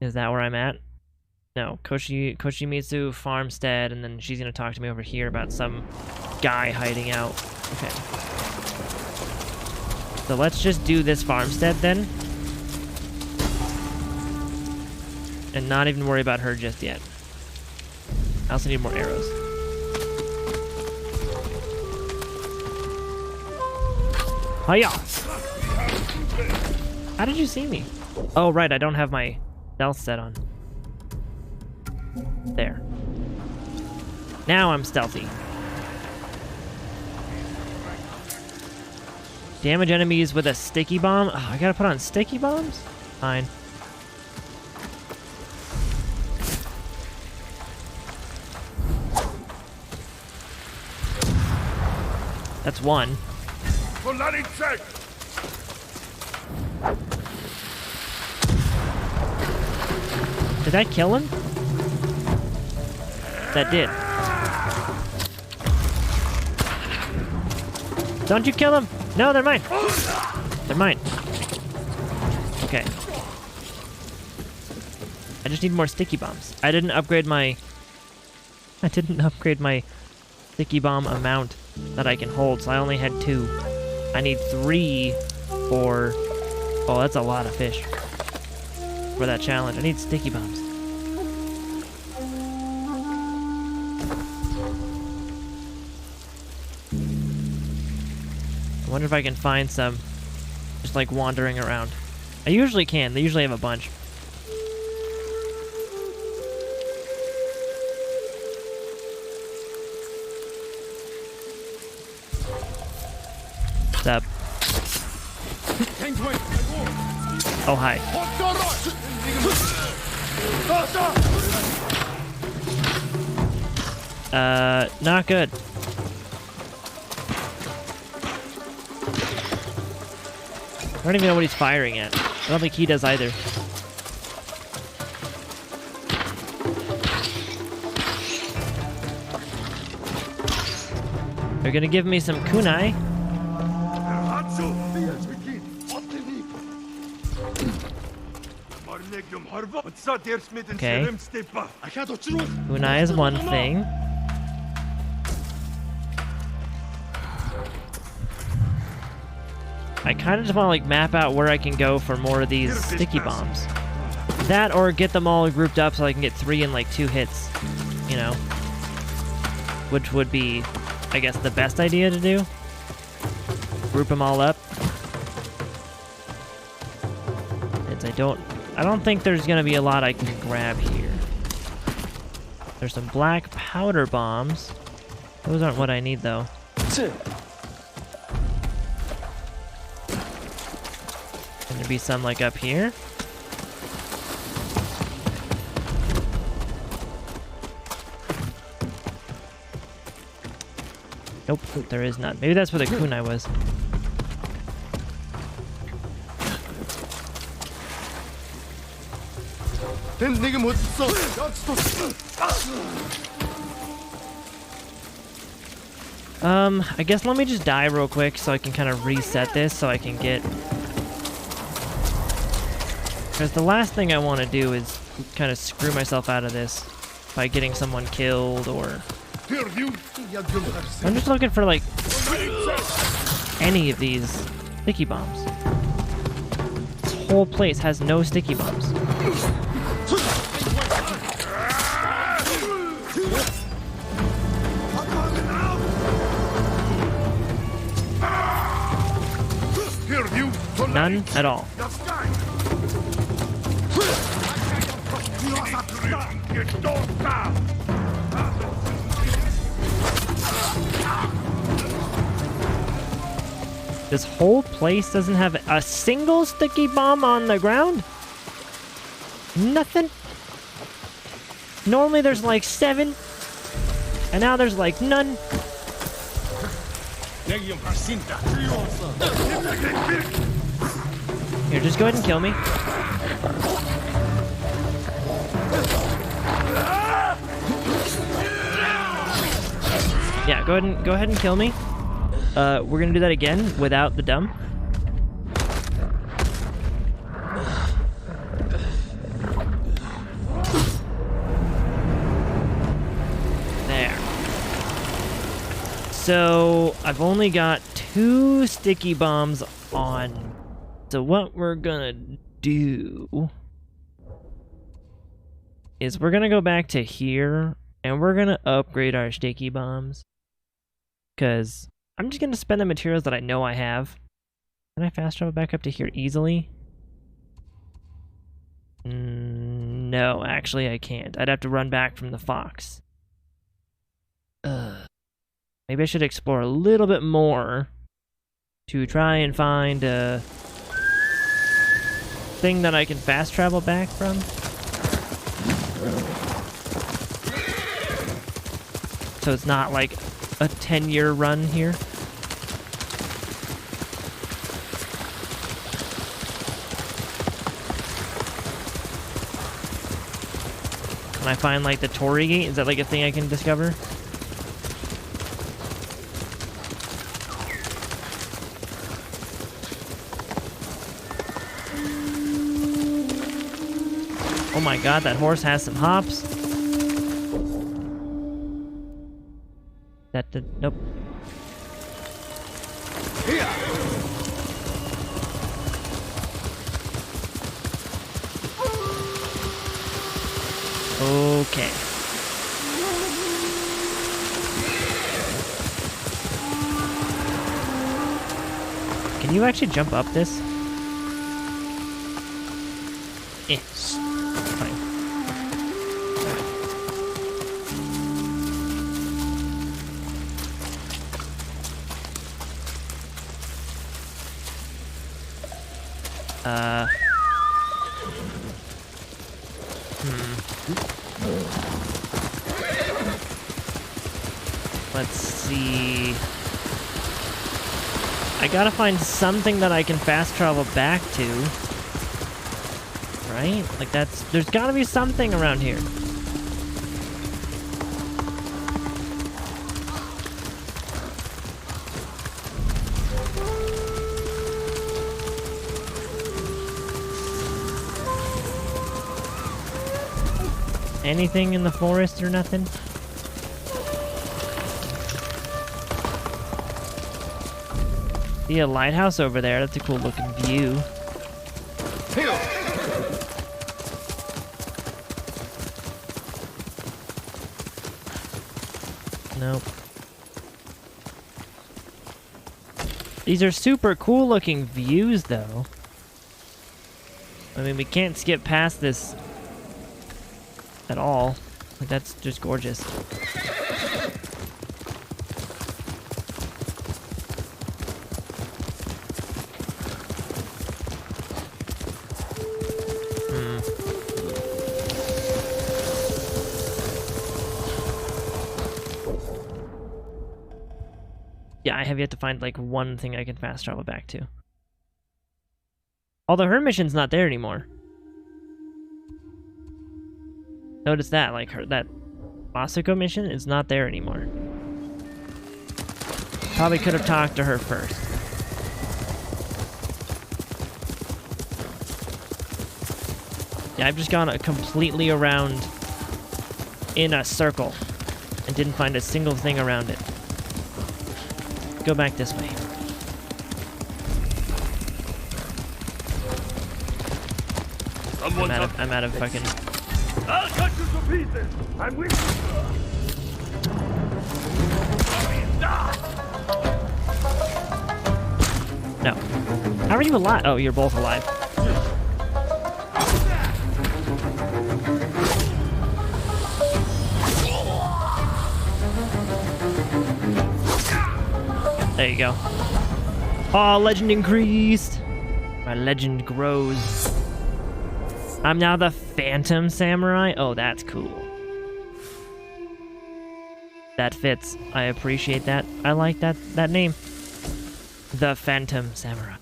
Is that where I'm at? No, Koshimitsu farmstead, and then she's gonna talk to me over here about some guy hiding out. Okay. So let's just do this farmstead then. And not even worry about her just yet. I also need more arrows. Hiya! How did you see me? Oh, right, I don't have my stealth set on. There. Now I'm stealthy. Damage enemies with a sticky bomb? Oh, I gotta put on sticky bombs? Fine. That's one. Did that kill him? That did. Don't you kill him! No, they're mine! They're mine. Okay. I just need more sticky bombs. I didn't upgrade my sticky bomb amount that I can hold, so I only had 2. I need 3 for... Oh, that's a lot of fish. For that challenge. I need sticky bombs. I wonder if I can find some just like wandering around. I usually can. They usually have a bunch. What's up? Oh, hi. Not good. I don't even know what he's firing at. I don't think he does either. They're gonna give me some kunai. Okay. Kunai is one thing. I kind of just want to like map out where I can go for more of these sticky bombs. That or get them all grouped up so I can get 3 in like 2 hits, you know. Which would be, I guess, the best idea to do. Group them all up. Since I don't think there's gonna be a lot I can grab here. There's some black powder bombs. Those aren't what I need though. Can there be some like up here? Nope, there is not. Maybe that's where the kunai was. I guess let me just die real quick so I can kind of reset this so I can get... Because the last thing I want to do is kind of screw myself out of this by getting someone killed or... I'm just looking for like any of these sticky bombs. This whole place has no sticky bombs. None at all. This whole place doesn't have a single sticky bomb on the ground? Nothing? Normally there's like 7, and now there's like none. Here, just go ahead and kill me. Yeah, go ahead and kill me. We're gonna do that again without the dumb. There. So I've only got 2 sticky bombs on. So what we're gonna do is we're gonna go back to here And we're gonna upgrade our sticky bombs. Because I'm just gonna spend the materials that I know I have. Can I fast travel back up to here easily? No, actually I can't. I'd have to run back from the fox. Maybe I should explore a little bit more to try and find a thing that I can fast travel back from. So it's not like a 10-year run here. Can I find like the Torii Gate? Is that like a thing I can discover? Oh my god, that horse has some hops. That did, nope. Okay. Can you actually jump up this? Fine. Let's see. I gotta find something that I can fast travel back to. Right? Like there's gotta be something around here. Anything in the forest or nothing? See a lighthouse over there. That's a cool looking view. Nope. These are super cool looking views though. I mean, we can't skip past this at all. Like, that's just gorgeous. Yeah, I have yet to find like one thing I can fast travel back to. Although her mission's not there anymore. Notice that, like that Masuko mission is not there anymore. Probably could have talked to her first. Yeah, I've just gone completely around in a circle and didn't find a single thing around it. Go back this way. I'm out of fucking... I'll cut you to pieces! I'm with you! No. How are you alive? Oh, you're both alive. There you go. Oh, legend increased. My legend grows. I'm now the Phantom Samurai. Oh, that's cool. That fits. I appreciate that. I like that name. The Phantom Samurai.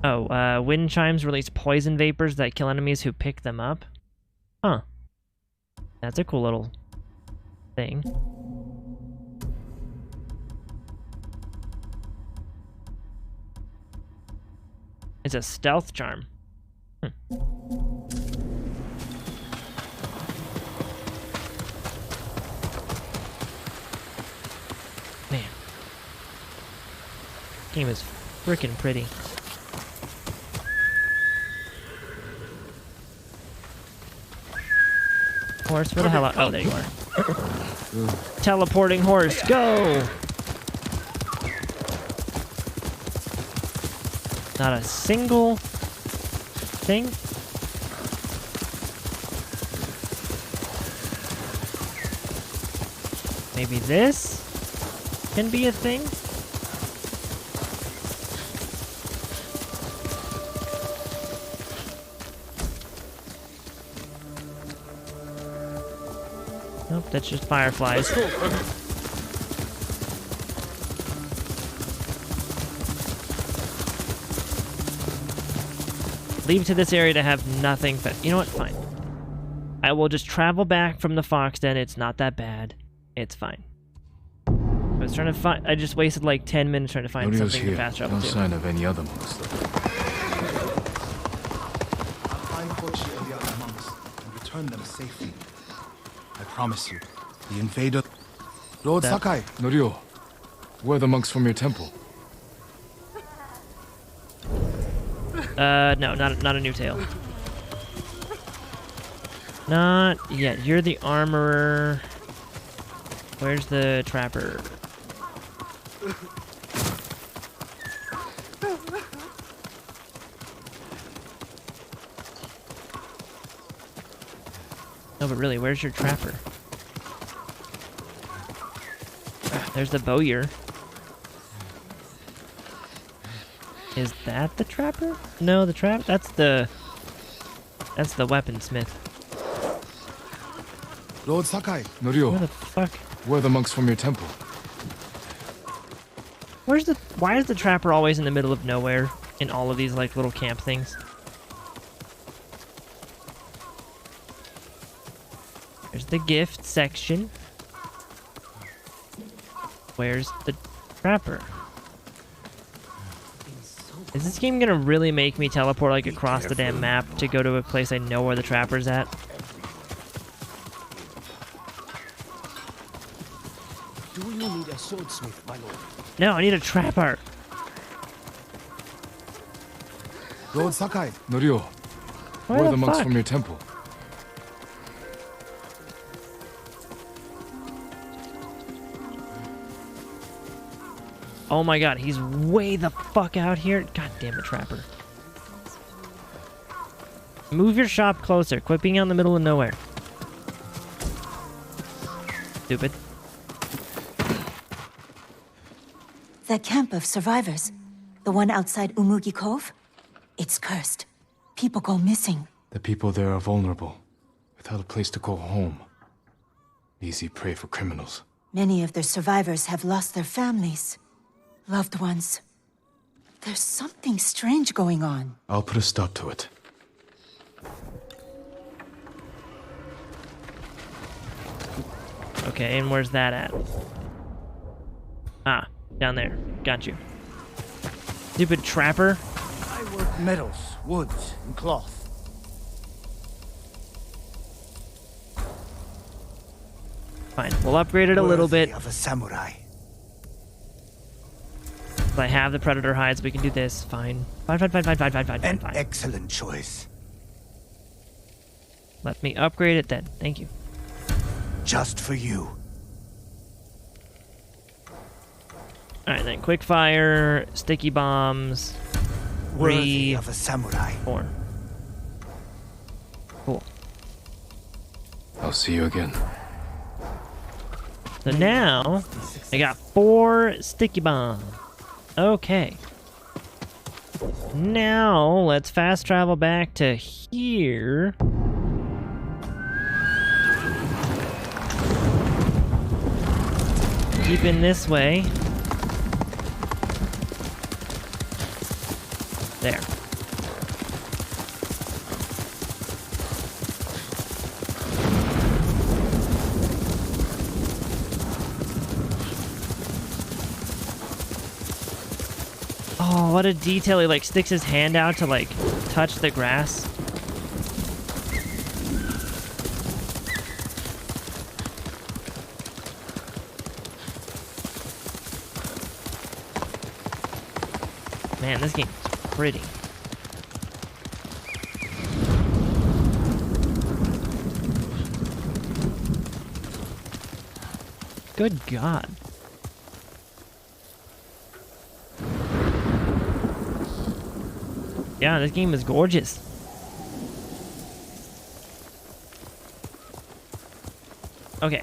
Oh, wind chimes release poison vapors that kill enemies who pick them up. Huh. That's a cool little thing. It's a stealth charm. Man. Game is freaking pretty. Horse, where the hell are... Oh, there you are. Teleporting horse, go! Not a single thing. Maybe this can be a thing? Nope, that's just fireflies. Leave to this area to have nothing, but you know what? Fine. I will just travel back from the fox den. It's not that bad. It's fine. I was trying to find... I just wasted like 10 minutes trying to find something to fast travel No to. sign of any other monks, though. I'll find Kochi and the other monks and return them safely. I promise you, the invader... Lord Sakai! Norio, where are the monks from your temple? No, not a new tale. Not yet. You're the armorer. Where's the trapper? No, but really, where's your trapper? There's the bowyer. Is that the trapper? No, the trap. That's the weaponsmith. Lord Sakai! Norio, Where the fuck? where are the monks from your temple? Where's the? Why is the trapper always in the middle of nowhere in all of these like little camp things? There's the gift section. Where's the trapper? Is this game gonna really make me teleport like across the damn map to go to a place I know where the trapper's at? Do you need a swordsmith, my lord? No, I need a trapper. Lord Sakai! Norio, where are the monks fuck? from your temple? Oh my god, he's way the fuck out here. God damn it, trapper. Move your shop closer. Quit being out in the middle of nowhere. Stupid. The camp of survivors. The one outside Umugi Cove. It's cursed. People go missing. The people there are vulnerable, without a place to call home. Easy prey for criminals. Many of the survivors have lost their families. Loved ones. There's something strange going on. I'll put a stop to it. Okay, and where's that at? Ah, down there. Got you. Stupid trapper. I work metals, woods, and cloth. Fine, we'll upgrade it a little bit. Of a samurai. I have the predator hides, we can do this. Fine. Fine. An excellent choice. Let me upgrade it then. Thank you. Just for you. Alright then, quick fire, sticky bombs, Worthy of a samurai. 4. Cool. I'll see you again. So now, I got 4 sticky bombs. Okay. Now, let's fast travel back to here. Keeping this way. There. Oh, what a detail. He like sticks his hand out to like touch the grass. Man, this game's pretty. Good God. Yeah, this game is gorgeous. Okay,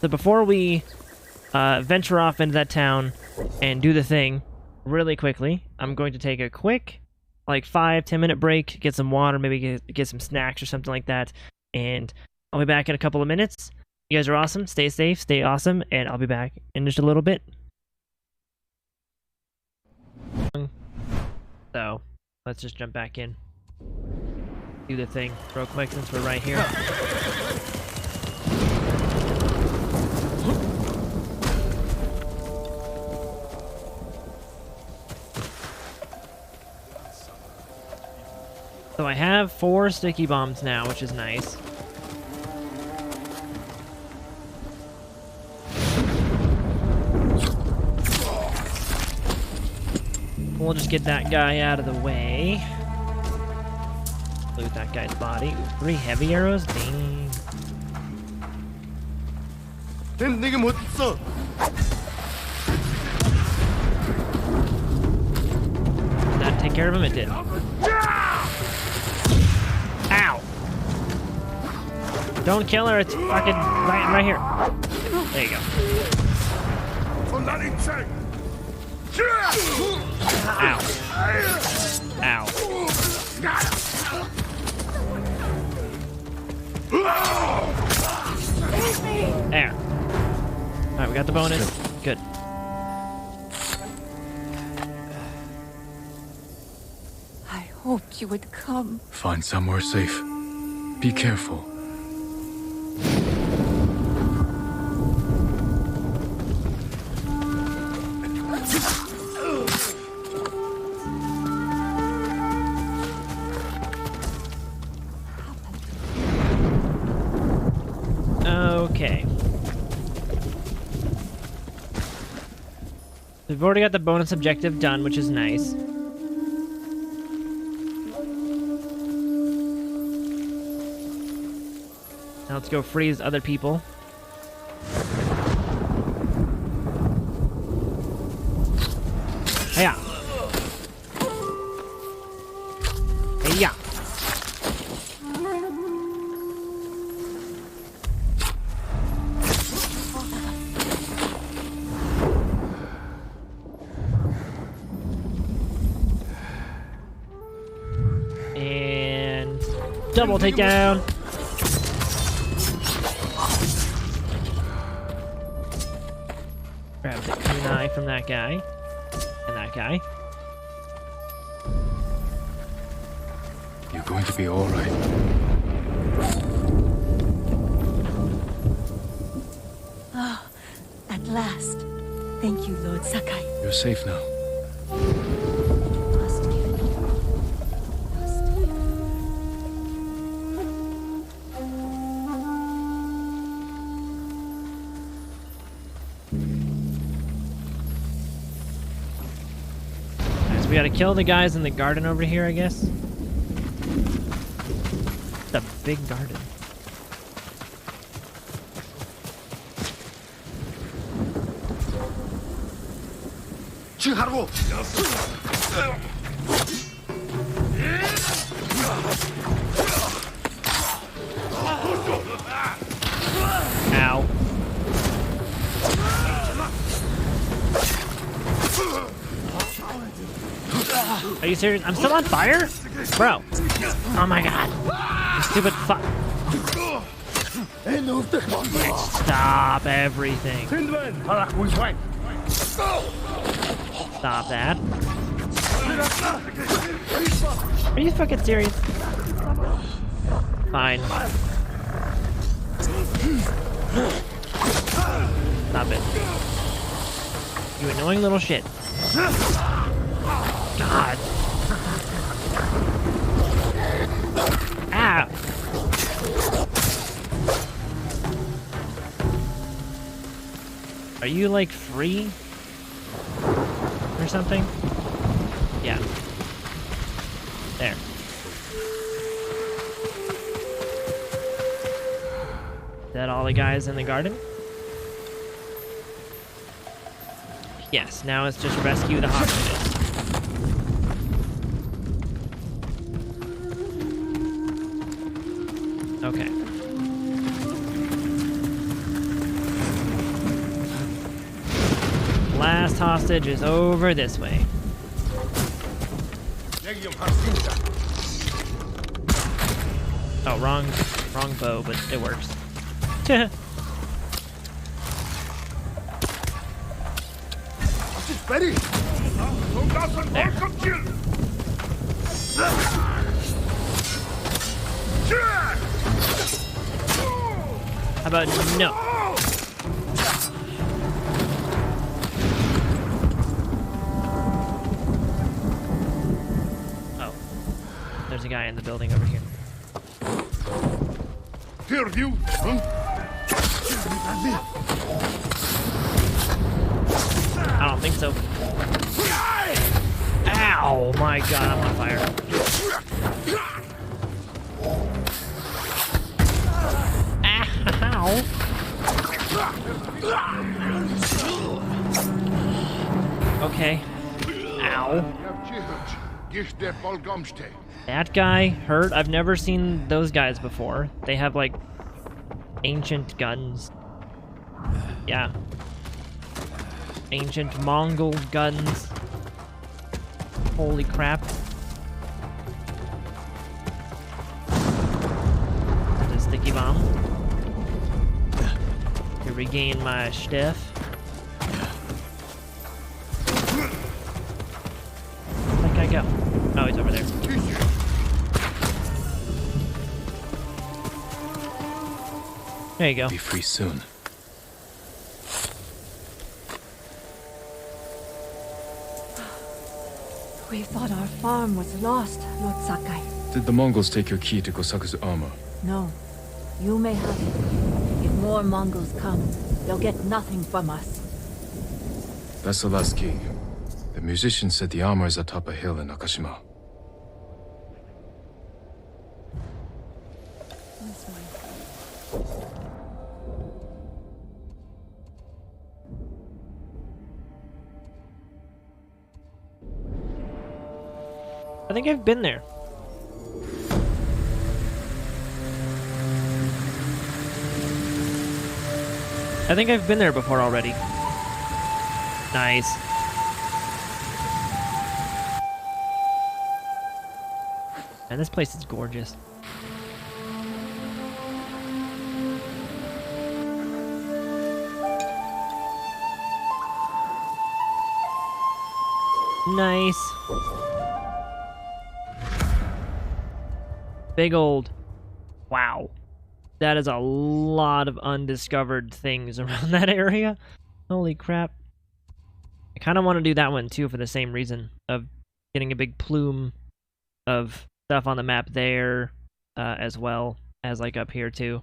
so before we venture off into that town and do the thing really quickly, I'm going to take a quick, like 5-10 minute break, get some water, maybe get some snacks or something like that, and I'll be back in a couple of minutes. You guys are awesome. Stay safe, stay awesome, and I'll be back in just a little bit. So, let's just jump back in. Do the thing real quick since we're right here. So I have 4 sticky bombs now, which is nice. We'll just get that guy out of the way. Loot that guy's body. Ooh, 3 heavy arrows? Dang. Did that take care of him? It did. Ow! Don't kill her, it's fucking right here. There you go. Ow. Ow. There. Alright, we got the bonus. Good. I hoped you would come. Find somewhere safe. Be careful. Okay. We've already got the bonus objective done, which is nice. Now let's go freeze other people. Hiya! Hiya! And double takedown. Grab the kunai from that guy and that guy. You're going to be all right. Oh, at last. Thank you, Lord Sakai. You're safe now. Must give it. Must give it. Alright, so we gotta kill the guys in the garden over here, I guess. It's a big garden. Ow. Are you serious? I'm still on fire? Bro. Oh my god. You stupid fuck. Stop everything. Stop that. Are you fucking serious? Fine. Stop it. You annoying little shit. God. Ow. Are you like free? Or something? Yeah. There. Is that all the guys in the garden? Yes, now it's just rescue the hostages. Okay. Last hostage is over this way. Oh, wrong bow, but it works. Ready? There. How about no? Oh. There's a guy in the building over here. Here, you! I don't think so. Ow! My god, I'm on fire. Ow! Okay. Ow. That guy hurt? I've never seen those guys before. They have like ancient guns. Yeah. Ancient Mongol guns. Holy crap. There's a sticky bomb. To regain my stuff. Where'd that guy go? Oh, he's over there. There you go. Be free soon. We thought our farm was lost, Lord Sakai. Did the Mongols take your key to Kosaku's armor? No. You may have it. If more Mongols come, they'll get nothing from us. That's the last key. The musician said the armor is atop a hill in Nakashima. I think I've been there. I think I've been there before already. Nice. And this place is gorgeous. Nice. Big old... Wow. That is a lot of undiscovered things around that area. Holy crap. I kind of want to do that one too for the same reason of getting a big plume of stuff on the map there as well as like up here too.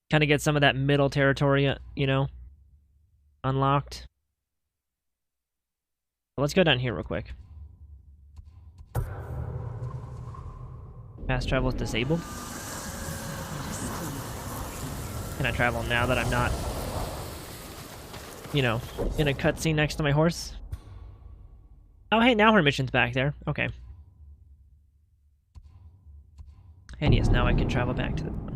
Kind of get some of that middle territory, you know, unlocked. Let's go down here real quick. Fast travel is disabled. Can I travel now that I'm not, you know, in a cutscene next to my horse? Oh, hey, now her mission's back there. Okay. And yes, now I can travel back to the one.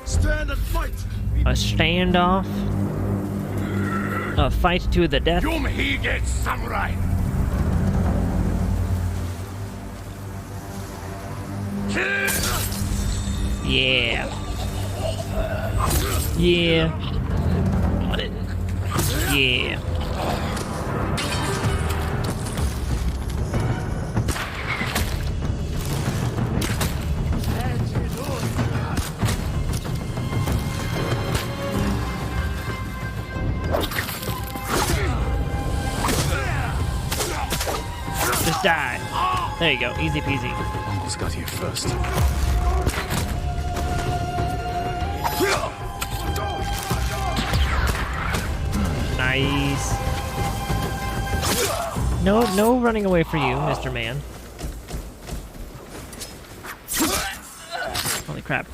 Stand and fight! A standoff? A fight to the death? Yum Hige Samurai! Yeah. Yeah. Yeah. Just die. There you go. Easy peasy. Mongols got here first. Nice. no running away for you, Mr. Man. Holy crap.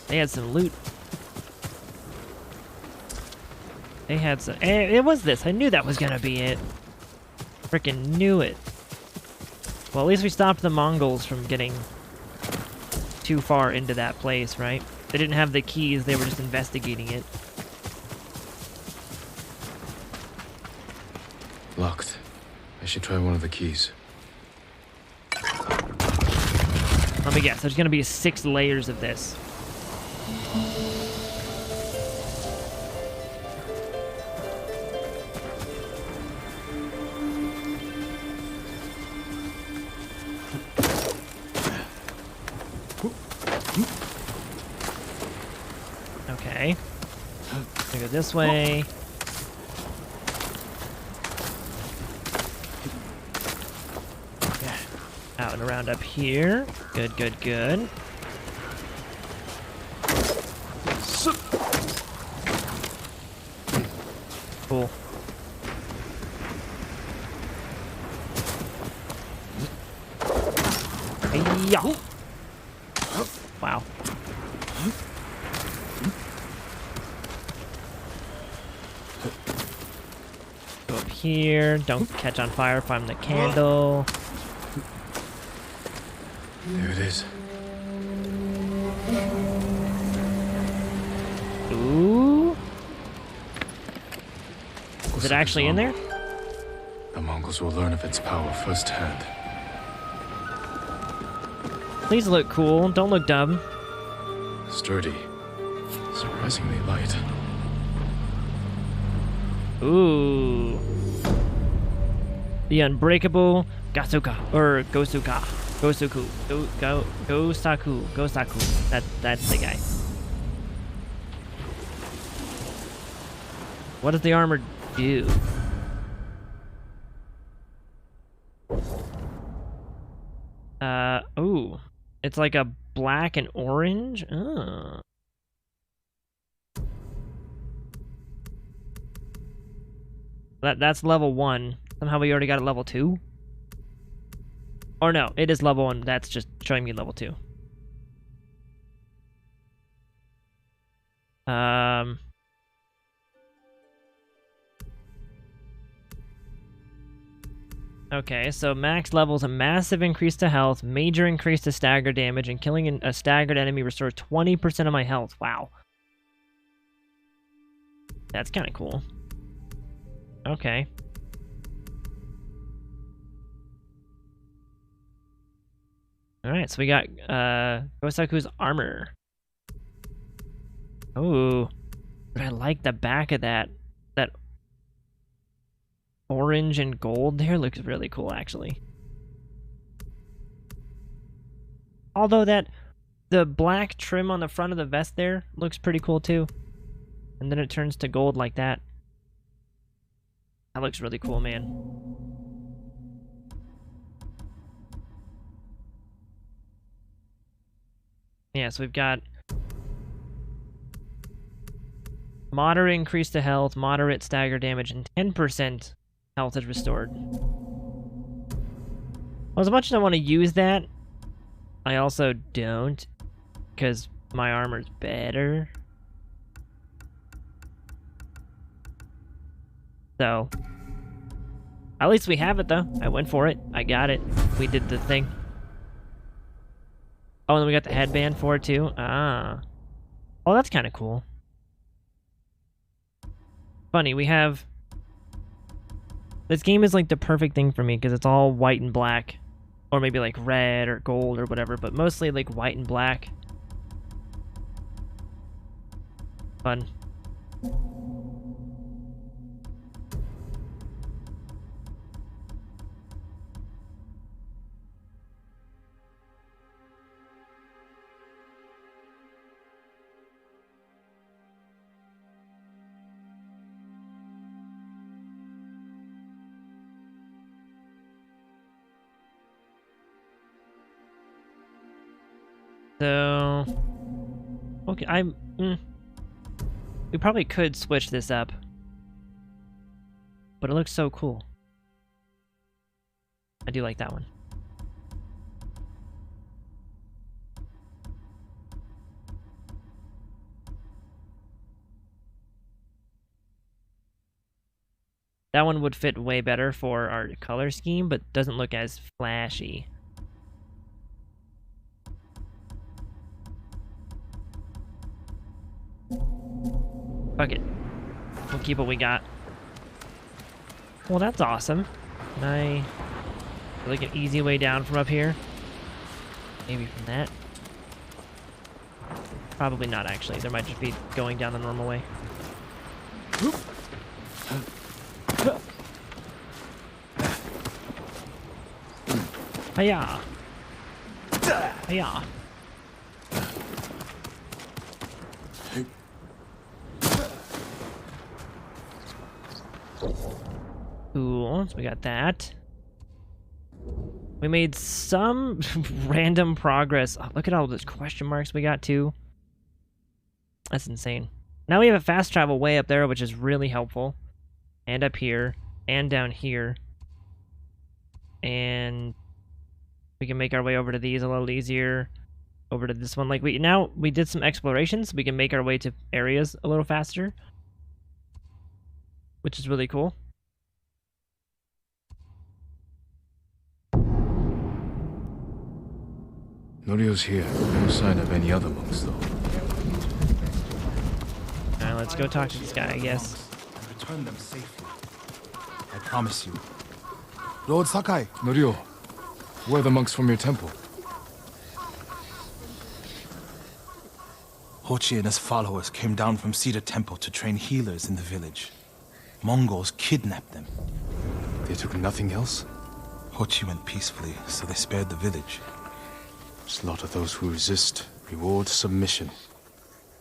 They had some loot. They had some... It was this. I knew that was gonna be it. Freaking knew it. Well, at least we stopped the Mongols from getting too far into that place, right? They didn't have the keys. They were just investigating it. Locked. I should try one of the keys. Let me guess. There's gonna be 6 layers of this. Okay. I go this way. Out and around up here. Good, good, good. Cool. Hey-ya. Wow. Go up here. Don't catch on fire if I'm the candle. There it is. Ooh. Is it actually in there? The Mongols will learn of its power firsthand. Please look cool. Don't look dumb. Sturdy. Surprisingly light. Ooh. The unbreakable Gasuka or Gosuka. Gosaku. Gosaku. That's the guy. What does the armor do? Ooh. It's like a black and orange. Oh. That's level 1. Somehow we already got it level 2. Or no, it is level 1. That's just showing me level 2. Okay, so max levels a massive increase to health, major increase to stagger damage, and killing a staggered enemy restores 20% of my health. Wow. That's kind of cool. Okay. Alright, so we got Gosaku's armor. Ooh. But I like the back of that. That orange and gold there looks really cool, actually. Although the black trim on the front of the vest there looks pretty cool too. And then it turns to gold like that. That looks really cool, man. Yeah, so we've got moderate increase to health, moderate stagger damage, and 10% health is restored. Well, as much as I want to use that, I also don't, because my armor's better. So, at least we have it, though. I went for it. I got it. We did the thing. Oh, and then we got the headband for it, too. Ah. Oh, that's kind of cool. Funny, we have... This game is like the perfect thing for me because it's all white and black. Or maybe like red or gold or whatever, but mostly like white and black. Fun. So, okay, we probably could switch this up, but it looks so cool. I do like that one. That one would fit way better for our color scheme, but doesn't look as flashy. Fuck it. We'll keep what we got. Well, that's awesome. Can I... like an easy way down from up here? Maybe from that? Probably not, actually. There might just be going down the normal way. Hiya! Hiya! Cool, so we got that. We made some random progress. Oh, look at all those question marks we got too. That's insane. Now we have a fast travel way up there, which is really helpful. And up here, and down here. And we can make our way over to these a little easier. Over to this one. Like we did some explorations, so we can make our way to areas a little faster. Which is really cool. Norio's here. No sign of any other monks, though. Alright, let's go talk to this guy, I guess. And return them safely. I promise you. Lord Sakai. Norio, where are the monks from your temple? Hochi and his followers came down from Cedar Temple to train healers in the village. Mongols kidnapped them. They took nothing else? Hochi went peacefully, so they spared the village. Slaughter those who resist. Reward submission.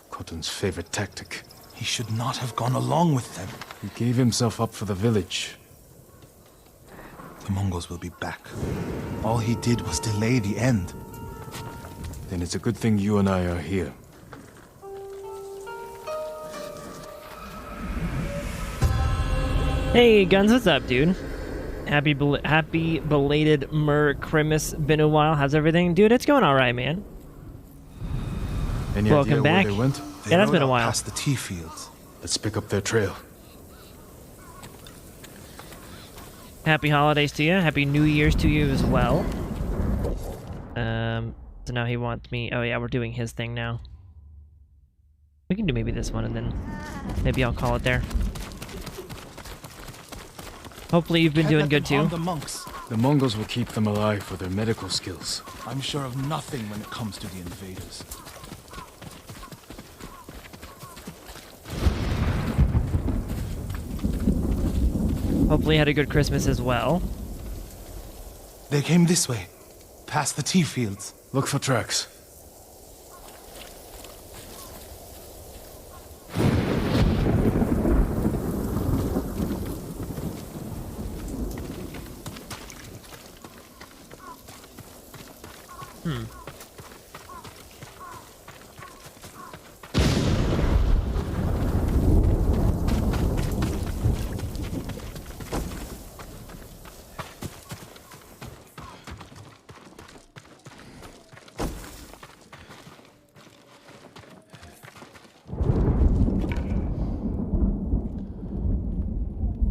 Khotun's favorite tactic. He should not have gone along with them. He gave himself up for the village. The Mongols will be back. All he did was delay the end. Then it's a good thing you and I are here. Hey, Guns, what's up, dude? Happy belated Mer Christmas. Been a while. How's everything? Dude, it's going alright, man. Any Welcome idea back. where they went? They Yeah, that's rode been a out while. past the tea fields. Let's pick up their trail. Happy holidays to you. Happy New Year's to you as well. So now he wants me... Oh yeah, we're doing his thing now. We can do maybe this one and then maybe I'll call it there. Hopefully you've been Can't doing let good them harm too. the monks. The Mongols will keep them alive for their medical skills. I'm sure of nothing when it comes to the invaders. Hopefully you had a good Christmas as well. They came this way, past the tea fields. Look for tracks.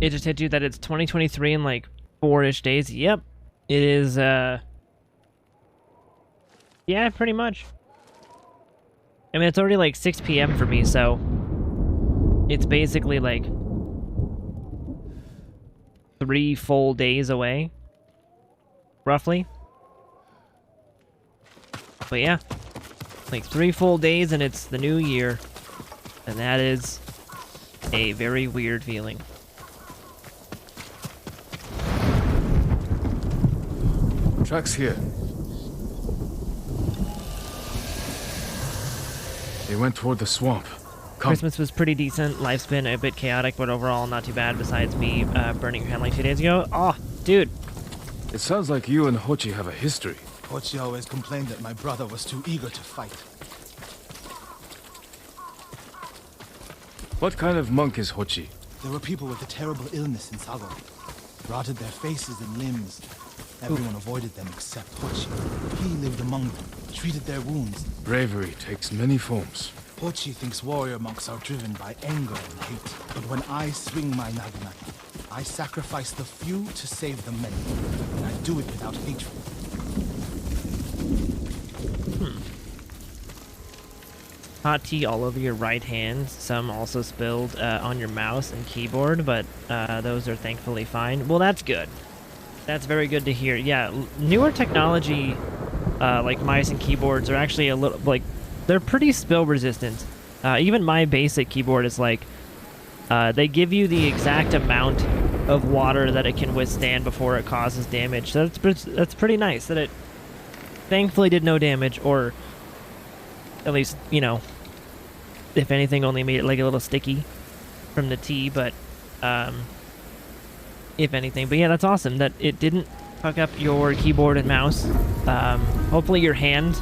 It just hit you that it's 2023 in like 4-ish days. Yep. It is, yeah, pretty much. I mean, it's already like 6 p.m. for me, so it's basically like 3 full days away, roughly. But yeah, like 3 full days and it's the new year, and that is a very weird feeling. Tracks here. They went toward the swamp. Come. Christmas was pretty decent. Life's been a bit chaotic, but overall not too bad, besides me burning your hand like 2 days ago. Oh, dude. It sounds like you and Hochi have a history. Hochi always complained that my brother was too eager to fight. What kind of monk is Hochi? There were people with a terrible illness in Sago. Rotted their faces and limbs. Everyone avoided them except Hochi. He lived among them, treated their wounds. Bravery takes many forms. Hochi thinks warrior monks are driven by anger and hate. But when I swing my naginata, I sacrifice the few to save the many. And I do it without hatred. Hot tea all over your right hand. Some also spilled on your mouse and keyboard, but those are thankfully fine. Well, that's good. That's very good to hear. Yeah, newer technology, like mice and keyboards, are actually a little, like, they're pretty spill resistant. Even my basic keyboard is like, they give you the exact amount of water that it can withstand before it causes damage. So that's pretty nice that it thankfully did no damage, or at least, you know, if anything, only made it like a little sticky from the tea, but if anything. But yeah, that's awesome that it didn't fuck up your keyboard and mouse. Hopefully your hand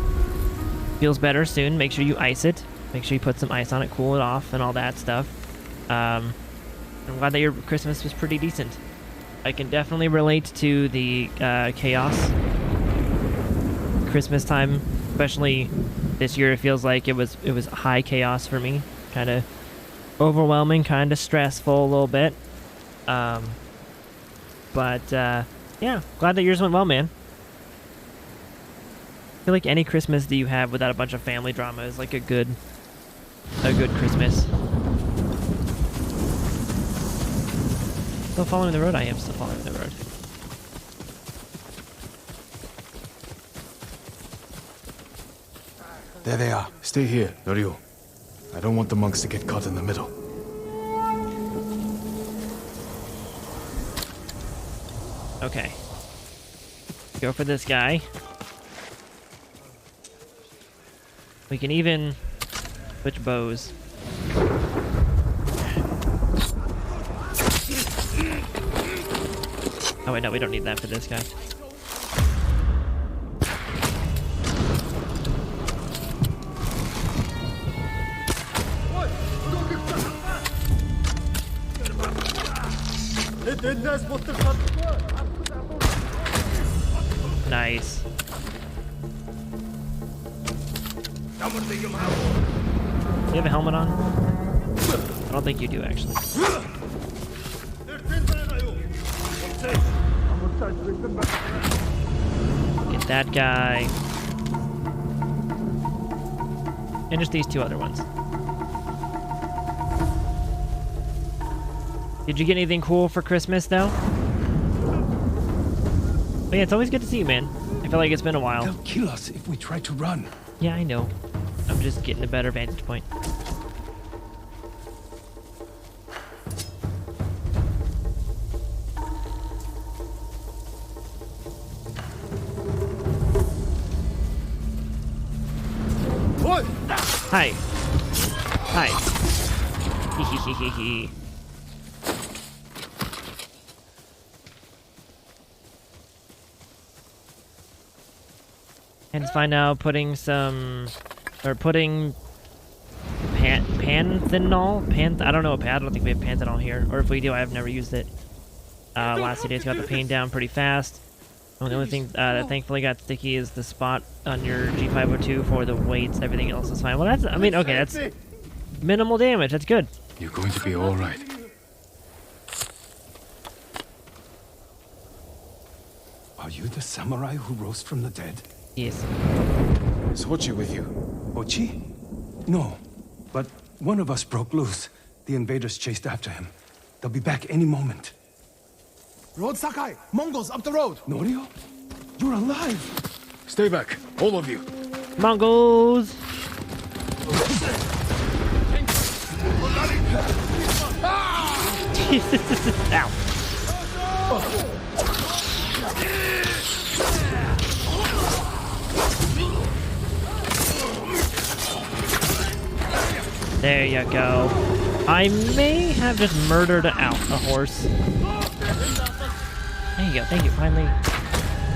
feels better soon. Make sure you ice it. Make sure you put some ice on it, cool it off, and all that stuff. I'm glad that your Christmas was pretty decent. I can definitely relate to the chaos Christmas time, especially this year. It feels like it was high chaos for me, kind of overwhelming, kind of stressful a little bit. But yeah, glad that yours went well, man. I feel like any Christmas that you have without a bunch of family drama is like a good Christmas. Still following the road? I am still following the road. There they are. Stay here, Norio. I don't want the monks to get caught in the middle. Okay. Go for this guy. We can even switch bows. Oh wait, no, we don't need that for this guy. Nice. Do you have a helmet on? I don't think you do, actually. Get that guy. And just these two other ones. Did you get anything cool for Christmas, though? But yeah, it's always good to see you, man. I feel like it's been a while. They'll kill us if we try to run. Yeah, I know. I'm just getting a better vantage point. What? Hi. Hi. Hehehehe. And it's fine now putting some, or putting panthenol? I don't know, I don't think we have panthenol here. Or if we do, I've never used it. Last few days got the pain down pretty fast. The only thing that thankfully got sticky is the spot on your G502 for the weights. Everything else is fine. Well, that's, I mean, okay, that's minimal damage. That's good. You're going to be all right. Are you the samurai who rose from the dead? Yes. Is Hochi with you? Hochi? No. But one of us broke loose. The invaders chased after him. They'll be back any moment. Road Sakai! Mongols up the road! Norio? You're alive! Stay back, all of you. Mongols! Ow. There you go. I may have just murdered a horse. There you go. Thank you. Finally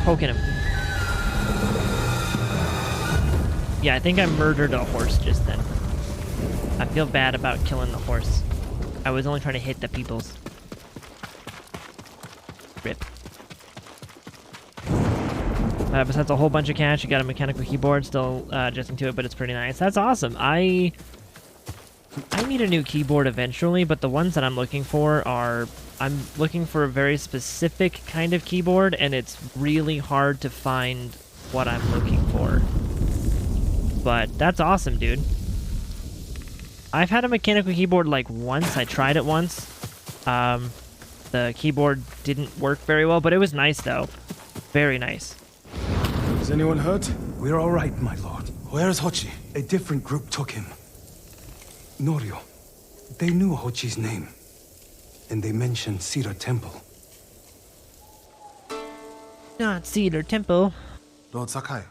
poking him. Yeah, I think I murdered a horse just then. I feel bad about killing the horse. I was only trying to hit the peoples. Rip. Besides a whole bunch of cash, you got a mechanical keyboard, still adjusting to it, but it's pretty nice. That's awesome. I need a new keyboard eventually, but the ones that I'm looking for are... I'm looking for a very specific kind of keyboard, and it's really hard to find what I'm looking for. But that's awesome, dude. I've had a mechanical keyboard like once. I tried it once. The keyboard didn't work very well, but it was nice though. Very nice. Is anyone hurt? We're all right, my lord. Where is Hochi? A different group took him. Norio. They knew Hochi's name. And they mentioned Cedar Temple. Not Cedar Temple. Lord Sakai.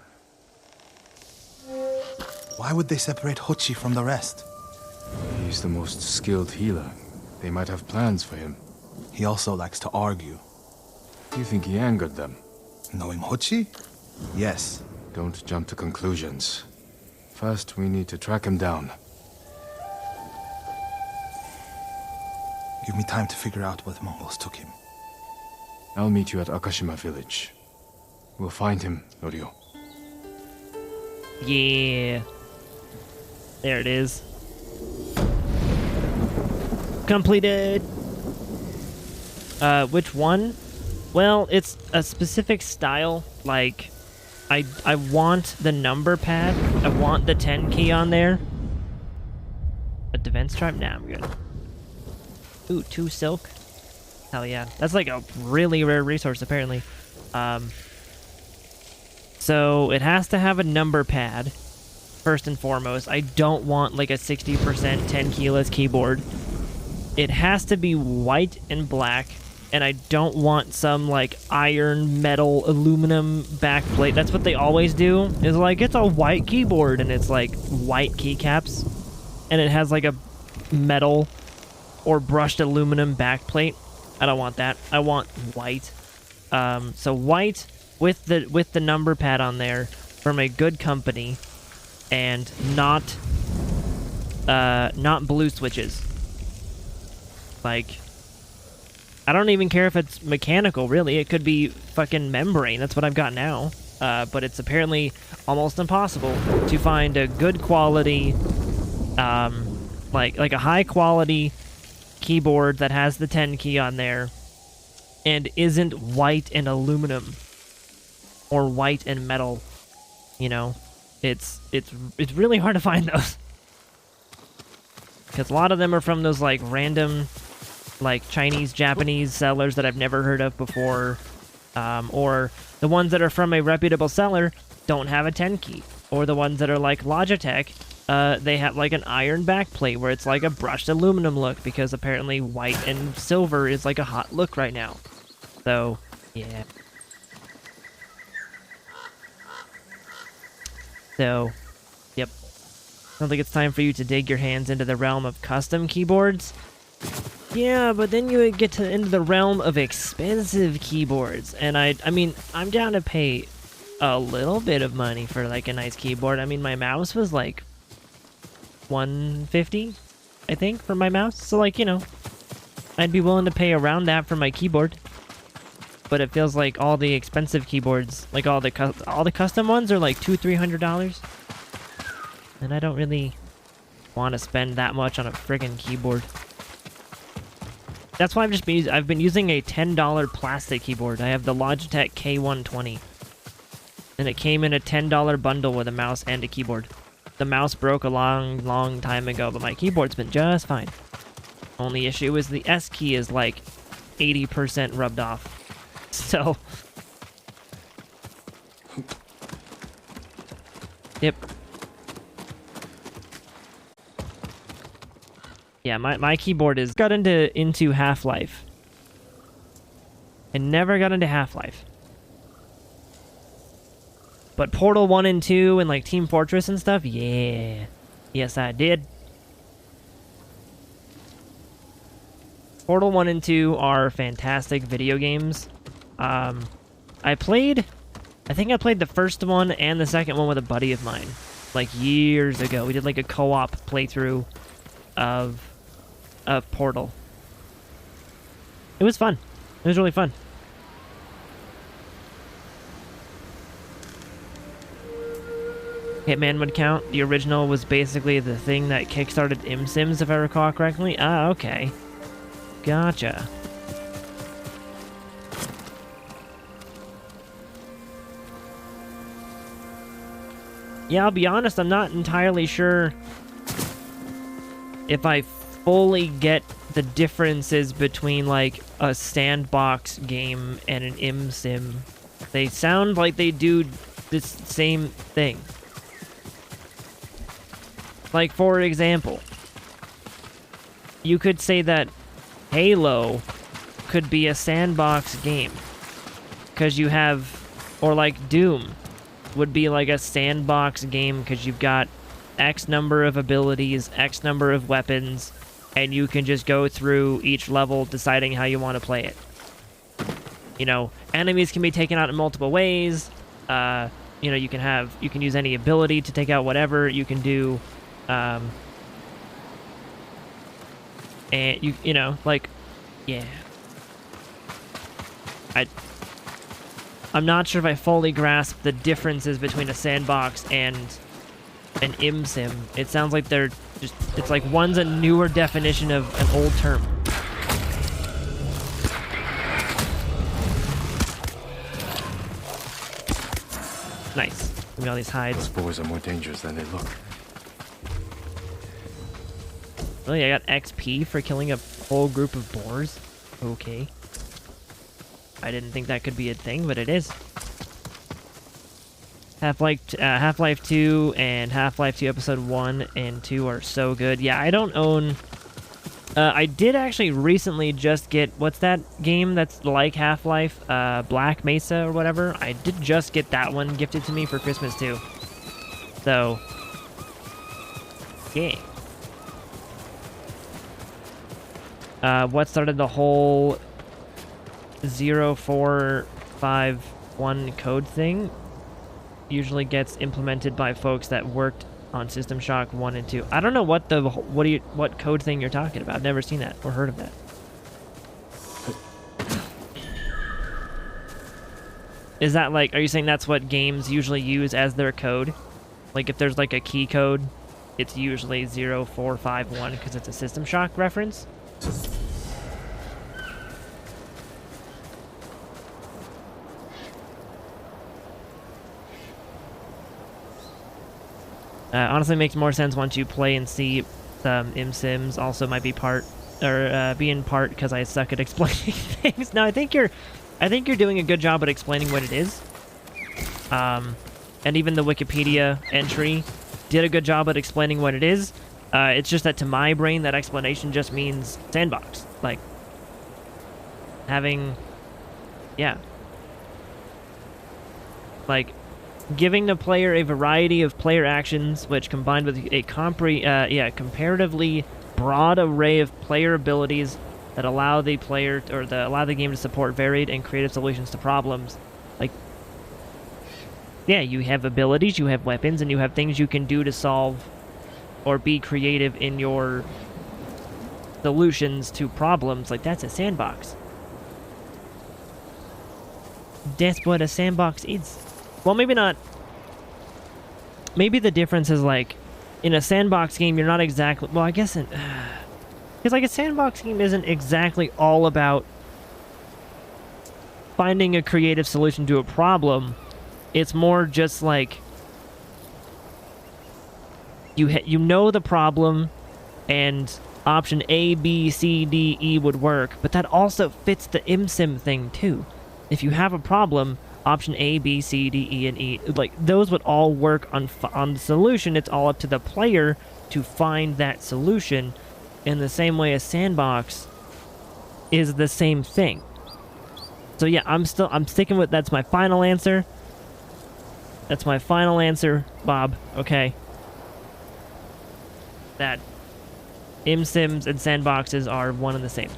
Why would they separate Hochi from the rest? He's the most skilled healer. They might have plans for him. He also likes to argue. You think he angered them? Knowing Hochi? Yes. Don't jump to conclusions. First, we need to track him down. Give me time to figure out where the Mongols took him. I'll meet you at Akashima village. We'll find him, Norio. Yeah. There it is. Completed. Which one? Well, it's a specific style. Like, I want the number pad. I want the 10 key on there. A defense tribe? Nah, I'm good. Ooh, 2 silk. Hell yeah. That's like a really rare resource, apparently. So it has to have a number pad, first and foremost. I don't want like a 60% 10 keyless keyboard. It has to be white and black, and I don't want some like iron, metal, aluminum backplate. That's what they always do, is like, it's a white keyboard, and it's like white keycaps, and it has like a metal or brushed aluminum backplate. I don't want that. I want white. So white with the number pad on there from a good company, and not blue switches. Like, I don't even care if it's mechanical, really. It could be fucking membrane. That's what I've got now. But it's apparently almost impossible to find a good quality, like a high quality keyboard that has the 10 key on there and isn't white and aluminum or white and metal. You know, it's really hard to find those, because a lot of them are from those like random like Chinese, Japanese sellers that I've never heard of before, or the ones that are from a reputable seller don't have a 10 key, or the ones that are like Logitech, they have like an iron backplate where it's like a brushed aluminum look, because apparently white and silver is like a hot look right now. So, yeah. So, yep. I don't think it's time for you to dig your hands into the realm of custom keyboards. Yeah, but then you would get into the realm of expensive keyboards, and I mean, I'm down to pay a little bit of money for like a nice keyboard. I mean, my mouse was like $150, I think, for my mouse. So like, you know, I'd be willing to pay around that for my keyboard. But it feels like all the expensive keyboards, like all the custom ones, are like $200-300, and I don't really want to spend that much on a friggin' keyboard. That's why I've been using a $10 plastic keyboard. I have the Logitech K120, and it came in a $10 bundle with a mouse and a keyboard. The mouse broke a long time ago, but my keyboard's been just fine. Only issue is the S key is like 80% rubbed off. So, yep. Yeah, my keyboard is got into Half-Life. I never got into Half-Life. But Portal 1 and 2 and like Team Fortress and stuff, yeah. Yes, I did. Portal 1 and 2 are fantastic video games. I think I played the first one and the second one with a buddy of mine, like years ago. We did like a co-op playthrough of Portal. It was fun. It was really fun. Hitman would count. The original was basically the thing that kickstarted Sims, if I recall correctly. Ah, okay. Gotcha. Yeah, I'll be honest, I'm not entirely sure if I fully get the differences between, like, a sandbox game and an sim. They sound like they do this same thing. Like, for example, you could say that Halo could be a sandbox game. Because you have, or like Doom would be like a sandbox game because you've got X number of abilities, X number of weapons, and you can just go through each level deciding how you want to play it. You know, enemies can be taken out in multiple ways. You know, you can use any ability to take out whatever. You can do, and you know, like, yeah. I'm not sure if I fully grasp the differences between a sandbox and an sim. It sounds like they're just, it's like one's a newer definition of an old term. Nice. Give me all these hides. Those boars are more dangerous than they look. Really? I got XP for killing a whole group of boars? Okay. I didn't think that could be a thing, but it is. Half-Life 2 and Half-Life 2 Episode 1 and 2 are so good. Yeah, I don't own... I did actually recently just get... What's that game that's like Half-Life? Black Mesa or whatever? I did just get that one gifted to me for Christmas, too. So... yeah. What started the whole 0451 code thing usually gets implemented by folks that worked on System Shock 1 and 2. I don't know what code thing you're talking about. I've never seen that or heard of that. Is that like, are you saying that's what games usually use as their code? Like if there's like a key code, it's usually 0451 because it's a System Shock reference? Honestly, makes more sense once you play and see Sims. Also, might be part or be in part because I suck at explaining things. No, I think you're doing a good job at explaining what it is. And even the Wikipedia entry did a good job at explaining what it is. It's just that to my brain, that explanation just means sandbox, like having, yeah, like. Giving the player a variety of player actions, which combined with a comparatively broad array of player abilities that allow the player or allow the game to support varied and creative solutions to problems. Like, yeah, you have abilities, you have weapons, and you have things you can do to solve or be creative in your solutions to problems. Like, that's a sandbox. That's what a sandbox is. Well, maybe not. Maybe the difference is, like, in a sandbox game, you're not exactly... Well, I guess... Because, like, a sandbox game isn't exactly all about finding a creative solution to a problem. It's more just, like... You know the problem, and option A, B, C, D, E would work, but that also fits the sim thing, too. If you have a problem... Option A, B, C, D, E, and E, like, those would all work on the solution. It's all up to the player to find that solution in the same way a sandbox is the same thing. So yeah, I'm sticking with, that's my final answer. That's my final answer, Bob, okay? That sims and sandboxes are one and the same.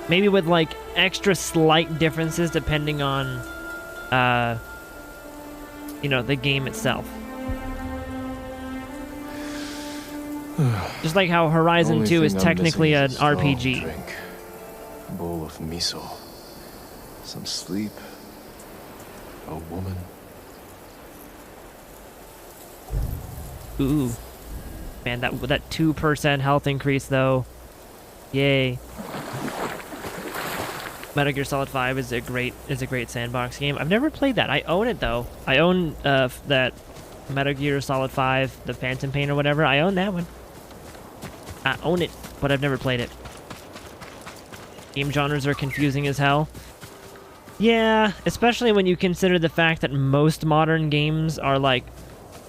Maybe with, like, extra slight differences depending on, you know, the game itself. Just like how Horizon Only 2 is thing I'm technically missing an is a strong RPG. Drink. A bowl of miso. Some sleep. A woman. Ooh. Man, that 2% health increase though. Yay. Metal Gear Solid 5 is a great sandbox game. I've never played that. I own it though. I own that Metal Gear Solid 5, the Phantom Pain or whatever. I own that one. I own it, but I've never played it. Game genres are confusing as hell. Yeah, especially when you consider the fact that most modern games are like,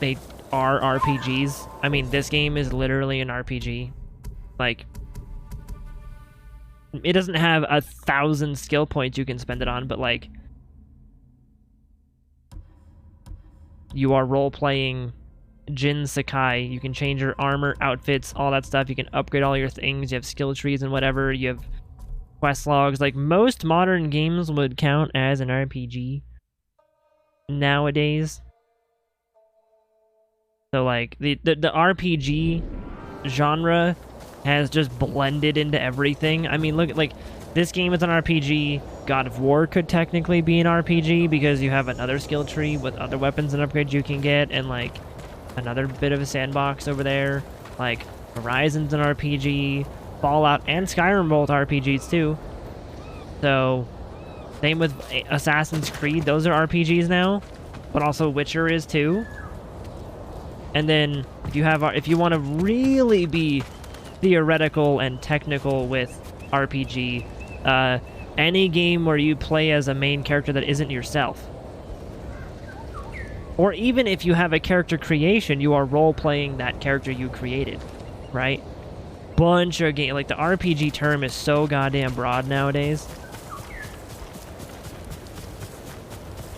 they are RPGs. I mean, this game is literally an RPG. Like, it doesn't have 1,000 skill points you can spend it on, but like, you are role-playing Jin Sakai. You can change your armor, outfits, all that stuff. You can upgrade all your things. You have skill trees and whatever. You have quest logs. Like, most modern games would count as an RPG nowadays. So like, the RPG genre has just blended into everything. I mean, look at, like, this game is an RPG. God of War could technically be an RPG because you have another skill tree with other weapons and upgrades you can get, and like another bit of a sandbox over there. Like, Horizon's an RPG, Fallout and Skyrim both RPGs too. So, same with Assassin's Creed, those are RPGs now, but also Witcher is too. And then if you want to really be theoretical and technical with RPG, any game where you play as a main character that isn't yourself. Or even if you have a character creation, you are role-playing that character you created, right? Bunch of game, like, the RPG term is so goddamn broad nowadays.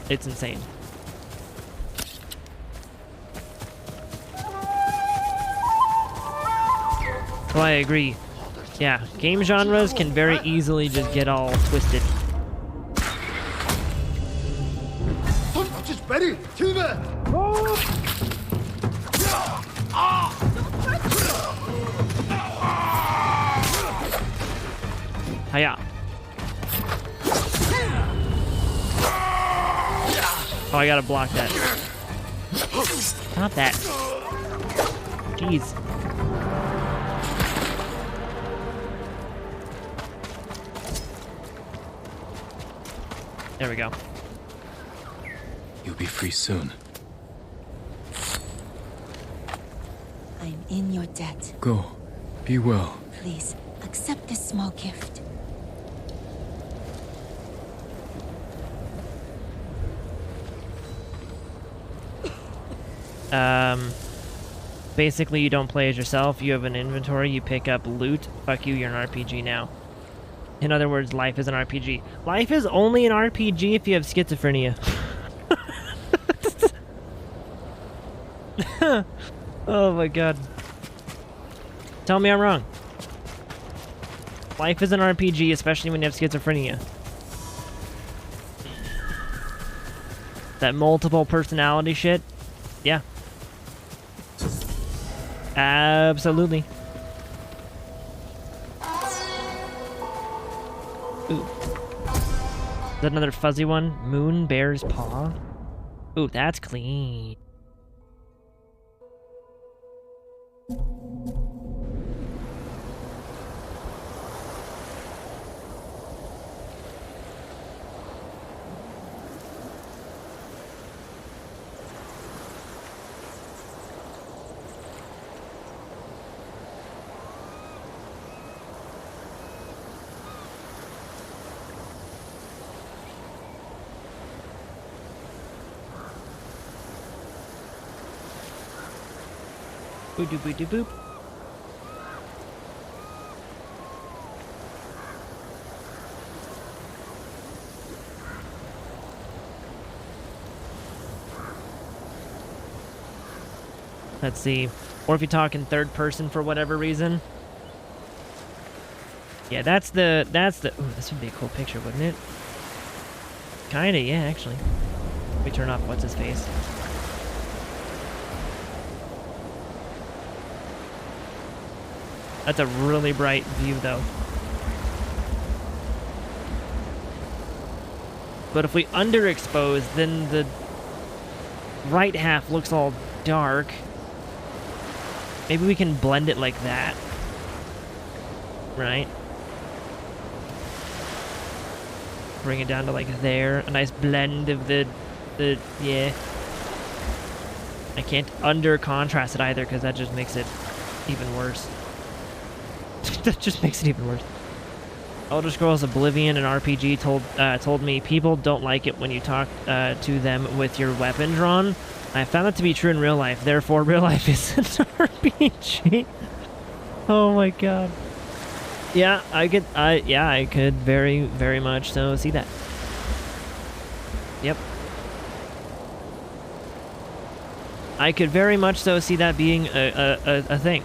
It's insane. So I agree. Yeah, game genres can very easily just get all twisted. Hiya. Oh, I gotta block that. Not that. Jeez. There we go. You'll be free soon. I'm in your debt. Go. Be well. Please, accept this small gift. Basically, you don't play as yourself. You have an inventory. You pick up loot. Fuck you, you're an RPG now. In other words, life is an RPG. Life is only an RPG if you have schizophrenia. Oh my god. Tell me I'm wrong. Life is an RPG, especially when you have schizophrenia. That multiple personality shit? Yeah. Absolutely. Ooh. Is that another fuzzy one? Moon Bear's Paw? Ooh, that's clean. Boop doop boop doop boop. Let's see. Or if you talk in third person for whatever reason. Yeah, that's the ooh, this would be a cool picture, wouldn't it? Kinda, yeah, actually. Let me turn off what's his face. That's a really bright view, though. But if we underexpose, then the right half looks all dark. Maybe we can blend it like that. Right? Bring it down to like there. A nice blend of the yeah. I can't under contrast it either because that just makes it even worse. That just makes it even worse. Elder Scrolls Oblivion and RPG told me people don't like it when you talk to them with your weapon drawn. I found that to be true in real life. Therefore, real life is an RPG. Oh my god. Yeah, I could very, very much so see that. Yep. I could very much so see that being a thing.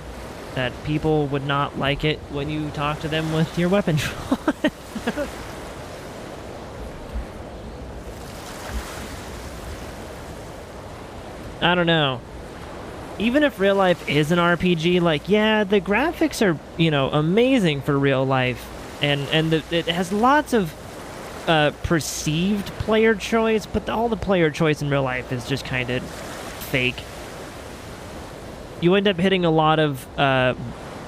That people would not like it when you talk to them with your weapon drawn. I don't know. Even if real life is an RPG, like, yeah, the graphics are, you know, amazing for real life. And it has lots of perceived player choice, but all the player choice in real life is just kind of fake. You end up hitting a lot of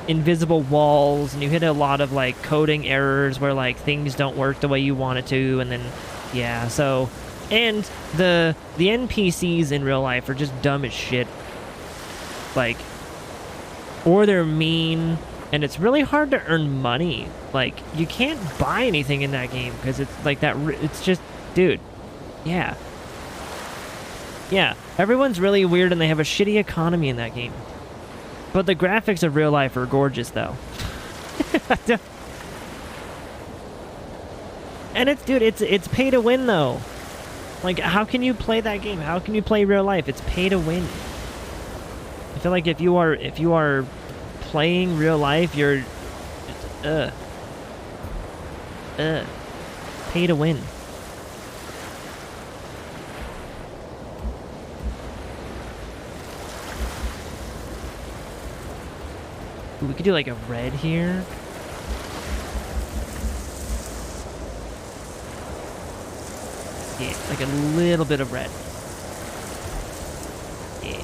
invisible walls, and you hit a lot of, like, coding errors where, like, things don't work the way you want it to, and then, yeah, so... And the NPCs in real life are just dumb as shit. Like, or they're mean, and it's really hard to earn money. Like, you can't buy anything in that game, because it's like that, it's just, dude, yeah. Yeah, everyone's really weird and they have a shitty economy in that game. But the graphics of real life are gorgeous, though. And it's, dude, it's pay to win, though. Like, how can you play that game? How can you play real life? It's pay to win. I feel like if you are playing real life, you're pay to win. Ooh, we could do like a red here. Yeah, like a little bit of red. Yeah.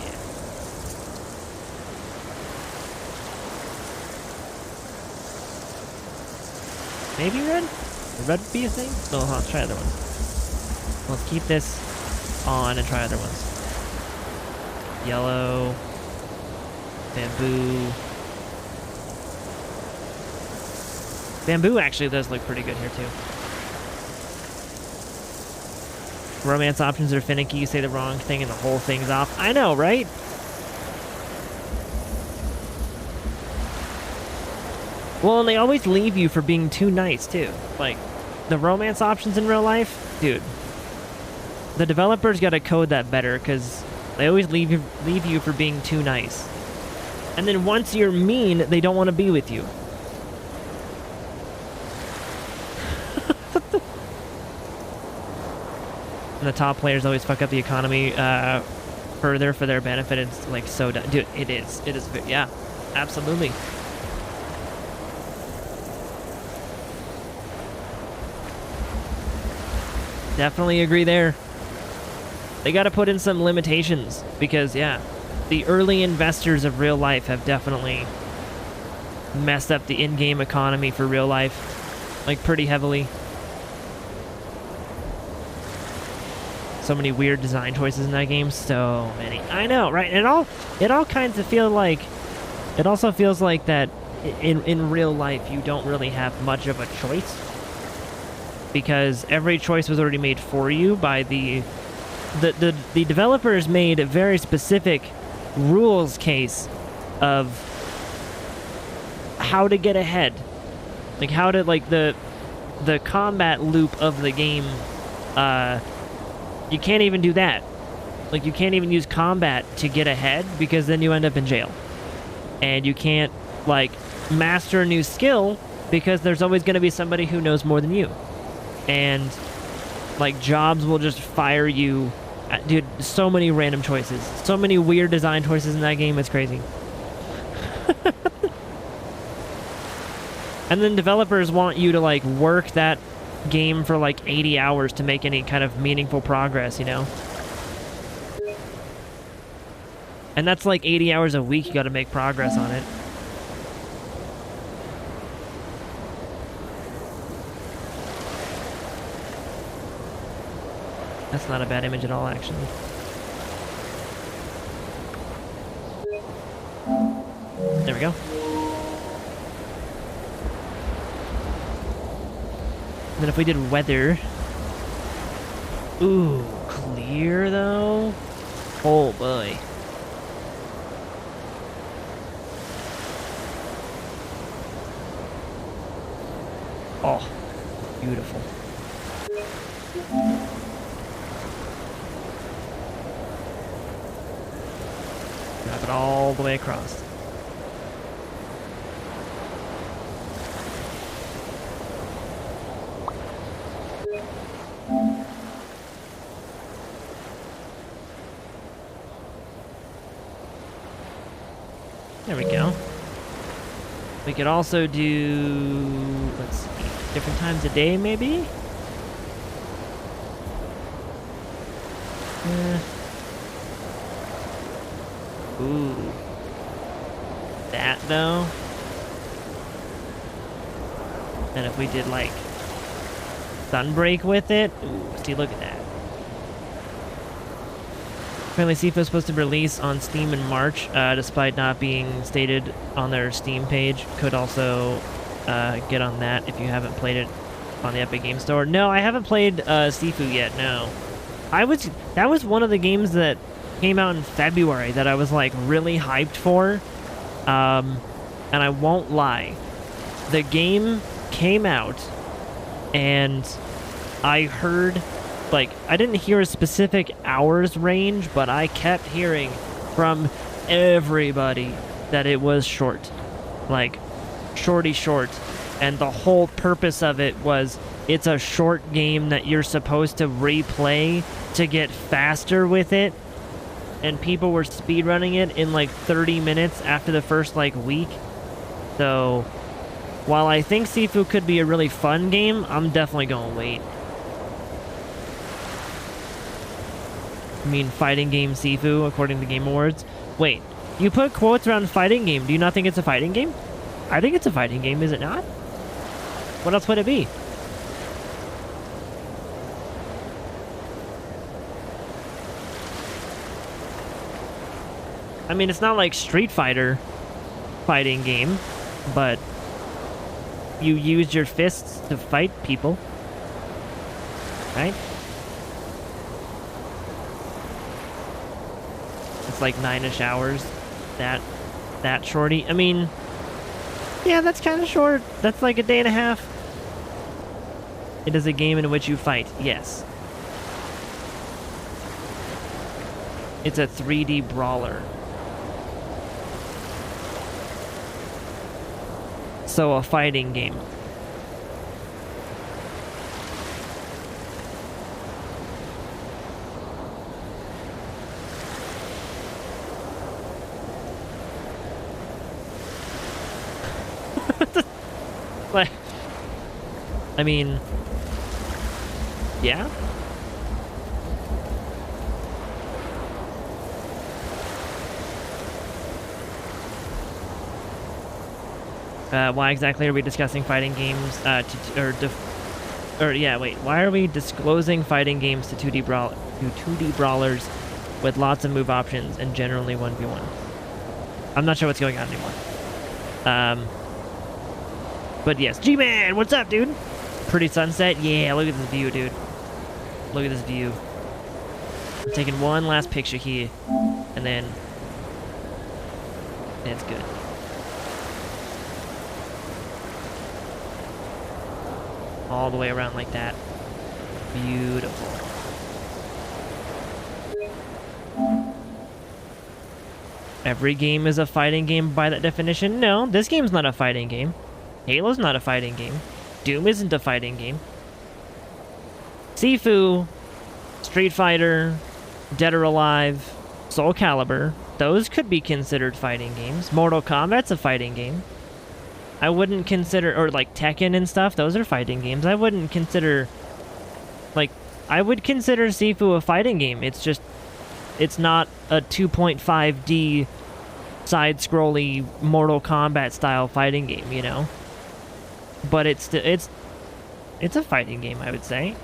Maybe red? Would red be a thing? No, let's try other ones. Let's keep this on and try other ones. Yellow. Bamboo. Bamboo actually does look pretty good here too. Romance options are finicky. You say the wrong thing and the whole thing's off. I know, right? Well, and they always leave you for being too nice, too. Like, the romance options in real life, dude. The developers gotta code that better, because they always leave you for being too nice. And then once you're mean, they don't want to be with you. And the top players always fuck up the economy further for their benefit. It's like so dumb. Dude, it is. It is. Yeah, absolutely. Definitely agree there. They got to put in some limitations because, yeah, the early investors of real life have definitely messed up the in-game economy for real life, like, pretty heavily. So many weird design choices in that game. So many. I know, right? And it all kinds of feel like... It also feels like that in real life you don't really have much of a choice. Because every choice was already made for you by the developers made a very specific rules case of how to get ahead. Like how to, like, the combat loop of the game, you can't even do that. Like, you can't even use combat to get ahead because then you end up in jail. And you can't, like, master a new skill because there's always going to be somebody who knows more than you. And, like, jobs will just fire you. Dude, so many random choices. So many weird design choices in that game, it's crazy. And then developers want you to like work that game for like 80 hours to make any kind of meaningful progress, you know? And that's like 80 hours a week you gotta make progress on it. That's not a bad image at all, actually. There we go. And then if we did weather... Ooh, clear though? Oh boy. Oh, beautiful. Wrap it all the way across. There we go. We could also do, let's see, different times a day maybe? Ooh. That though? And if we did like Sunbreak with it, ooh, see, look at that. Apparently Sifu is supposed to release on Steam in March, despite not being stated on their Steam page. Could also get on that if you haven't played it on the Epic Game Store. No, I haven't played Sifu yet, no. That was one of the games that came out in February that I was like really hyped for. And I won't lie. The game came out and I heard, like, I didn't hear a specific hours range, but I kept hearing from everybody that it was short. Like, shorty short. And the whole purpose of it was it's a short game that you're supposed to replay to get faster with it. And people were speedrunning it in like 30 minutes after the first like week. So, while I think Sifu could be a really fun game, I'm definitely going to wait. I mean, fighting game Sifu, according to Game Awards. Wait, you put quotes around fighting game. Do you not think it's a fighting game? I think it's a fighting game, is it not? What else would it be? I mean, it's not like Street Fighter fighting game, but you use your fists to fight people, right? It's like 9-ish hours, that shorty. I mean, yeah, that's kind of short. That's like a day and a half. It is a game in which you fight, yes. It's a 3D brawler. So a fighting game. Like, I mean, yeah. Why exactly are we discussing fighting games? Why are we disclosing fighting games to 2D brawlers with lots of move options and generally 1v1? I'm not sure what's going on anymore. But yes, G-Man, what's up, dude? Pretty sunset? Yeah, look at this view, dude. Look at this view. I'm taking one last picture here, and then it's good. All the way around like that. Beautiful. Every game is a fighting game by that definition? No, this game's not a fighting game. Halo's not a fighting game. Doom isn't a fighting game. Sifu, Street Fighter, Dead or Alive, Soul Calibur, those could be considered fighting games. Mortal Kombat's a fighting game. I wouldn't consider, or like Tekken and stuff, those are fighting games. I wouldn't consider, like, I would consider Sifu a fighting game. It's just, it's not a 2.5D side-scrolly Mortal Kombat style fighting game, you know? But it's a fighting game, I would say.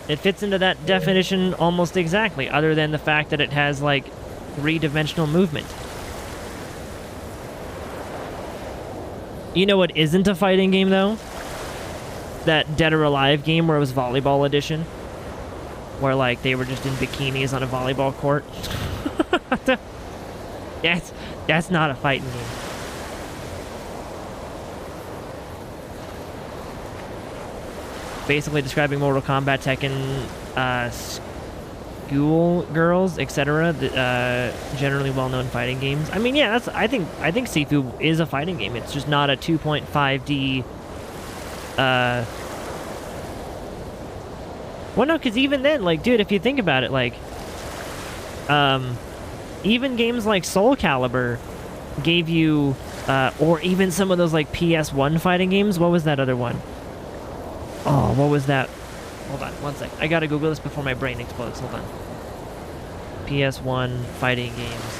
It fits into that definition almost exactly, other than the fact that it has, like, three-dimensional movement. You know what isn't a fighting game, though? That Dead or Alive game where it was Volleyball Edition. Where, like, they were just in bikinis on a volleyball court. That's not a fighting game. Basically describing Mortal Kombat, Tekken, School Girls, etc. Generally well-known fighting games. I mean, yeah, I think Sifu is a fighting game. It's just not a 2.5D. Well, no, because even then, like, dude, if you think about it, like, even games like Soul Calibur gave you, or even some of those like PS1 fighting games. What was that other one? Oh, what was that? Hold on, one sec. I gotta Google this before my brain explodes. Hold on. PS1 fighting games.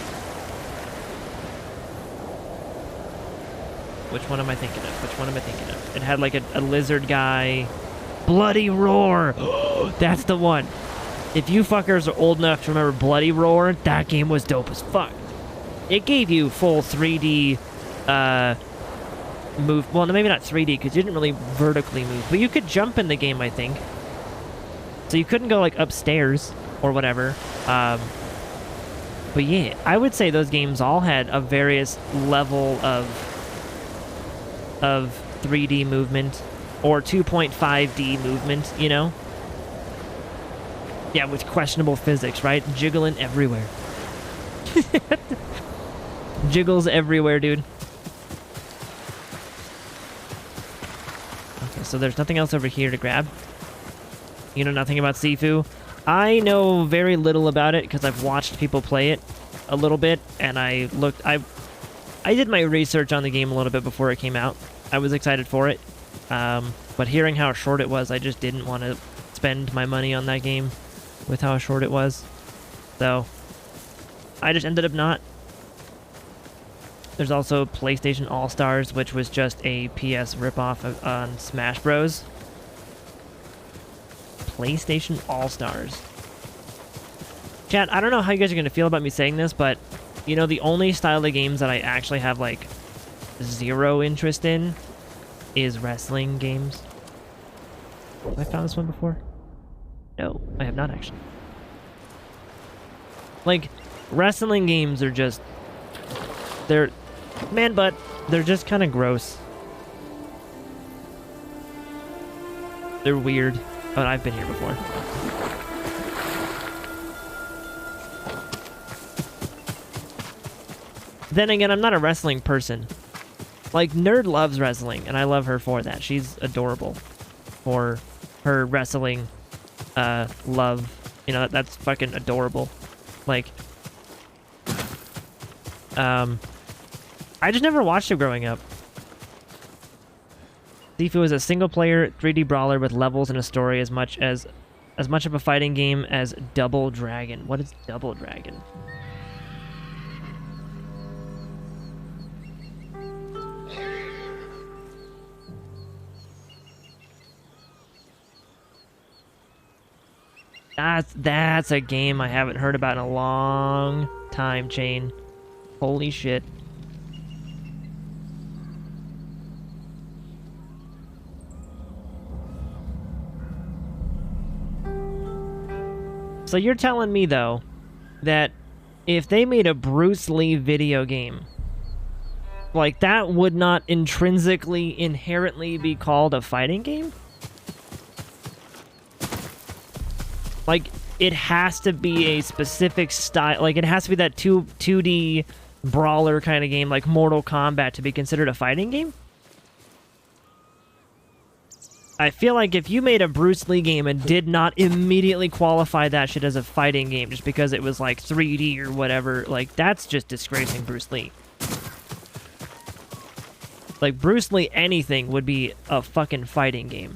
Which one am I thinking of? It had like a lizard guy. Bloody Roar! That's the one. If you fuckers are old enough to remember Bloody Roar, that game was dope as fuck. It gave you full 3D, move. Well, maybe not 3D, because you didn't really vertically move. But you could jump in the game, I think. So you couldn't go, like, upstairs or whatever. But yeah, I would say those games all had a various level of 3D movement or 2.5D movement, you know? Yeah, with questionable physics, right? Jiggling everywhere. Jiggles everywhere, dude. Okay, so there's nothing else over here to grab. You know nothing about Sifu? I know very little about it because I've watched people play it a little bit, and I did my research on the game a little bit before it came out. I was excited for it, but hearing how short it was, I just didn't want to spend my money on that game with how short it was. So I just ended up not. There's also PlayStation All-Stars, which was just a PS ripoff on Smash Bros. PlayStation All-Stars. Chat, I don't know how you guys are going to feel about me saying this, but, you know, the only style of games that I actually have, like, zero interest in is wrestling games. Have I found this one before? No, I have not, actually. Like, wrestling games are just... They're just kind of gross. They're weird. But I've been here before. Then again, I'm not a wrestling person. Like, Nerd loves wrestling, and I love her for that. She's adorable for her wrestling love. You know, that's fucking adorable. Like, I just never watched it growing up. Sifu is a single-player 3D brawler with levels and a story as much of a fighting game as Double Dragon. What is Double Dragon? That's a game I haven't heard about in a long time, Chain. Holy shit. So you're telling me, though, that if they made a Bruce Lee video game, like, that would not intrinsically, inherently be called a fighting game? Like, it has to be a specific style, like, it has to be that 2D brawler kind of game, like Mortal Kombat, to be considered a fighting game? I feel like if you made a Bruce Lee game and did not immediately qualify that shit as a fighting game just because it was like 3D or whatever, like, that's just disgracing Bruce Lee. Like, Bruce Lee anything would be a fucking fighting game.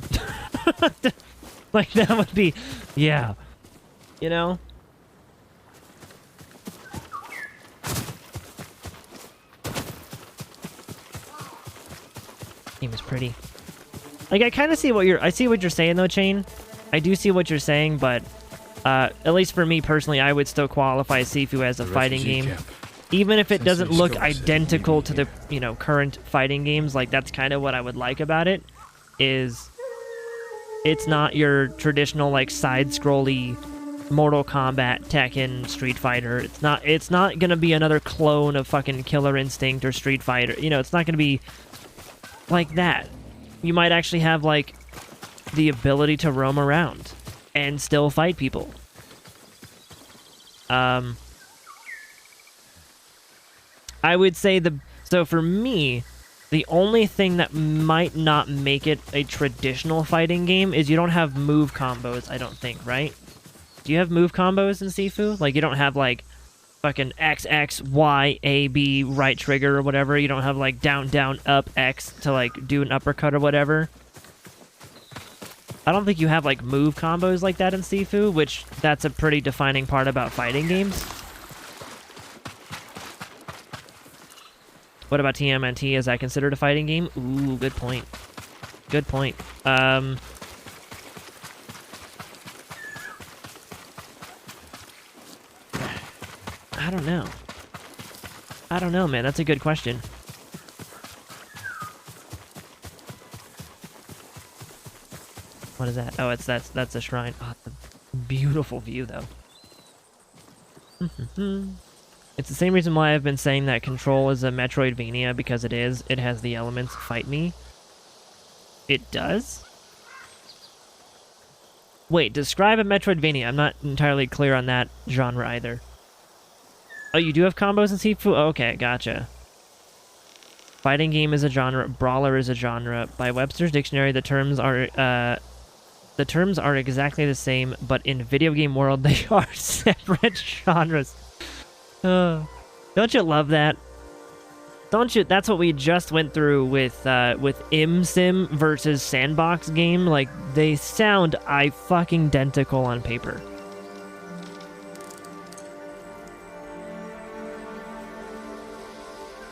Like, that would be... Yeah. You know? Game is pretty. Like, I kind of see what you're... I see what you're saying, though, Chain. I do see what you're saying, but... at least for me, personally, I would still qualify Sifu as a fighting game. Even if it doesn't look identical to the, you know, current fighting games, like, that's kind of what I would like about it, is it's not your traditional, like, side-scrolly Mortal Kombat, Tekken, Street Fighter. It's not gonna be another clone of fucking Killer Instinct or Street Fighter. You know, it's not gonna be like that. You might actually have, like, the ability to roam around and still fight people. I would say so for me, the only thing that might not make it a traditional fighting game is you don't have move combos, I don't think, right? Do you have move combos in Sifu? Like, you don't have, like, fucking X, X, Y, A, B, right trigger or whatever. You don't have, like, down, down, up, X to, like, do an uppercut or whatever. I don't think you have, like, move combos like that in Sifu, which that's a pretty defining part about fighting games. What about TMNT? Is that considered a fighting game? Ooh, good point. Good point. I don't know. I don't know, man. That's a good question. What is that? Oh, that's a shrine. Oh, it's a beautiful view, though. It's the same reason why I've been saying that Control is a Metroidvania, because it is. It has the elements fight me. It does? Wait, describe a Metroidvania. I'm not entirely clear on that genre either. Oh, you do have combos in Sifu? Oh, okay, gotcha. Fighting game is a genre. Brawler is a genre. By Webster's dictionary, the terms are exactly the same, but in video game world, they are separate genres. Don't you love that? Don't you? That's what we just went through with ImSim versus Sandbox game. Like, they sound fucking identical on paper.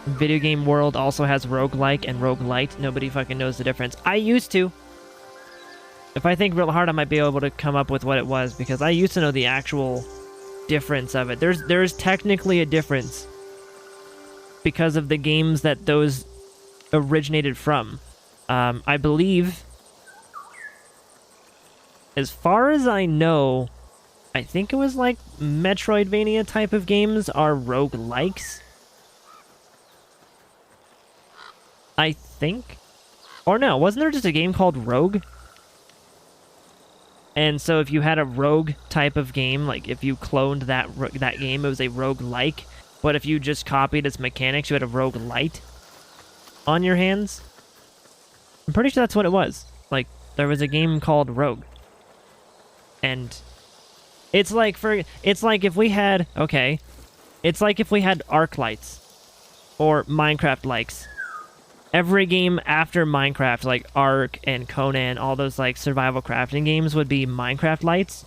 Video game world also has roguelike and roguelite. Nobody fucking knows the difference. I used to. If I think real hard, I might be able to come up with what it was, because I used to know the actual difference of it. There's technically a difference because of the games that those originated from. I believe, as far as I know, I think it was like Metroidvania type of games are roguelikes. I think. Or no, wasn't there just a game called Rogue? And so if you had a rogue type of game, like if you cloned that game, it was a roguelike. But if you just copied its mechanics, you had a roguelite on your hands. I'm pretty sure that's what it was. Like, there was a game called Rogue. And it's like if we had, okay, it's like if we had Arc-lights or Minecraft-likes. Every game after Minecraft, like Ark and Conan, all those like survival crafting games would be Minecraft lights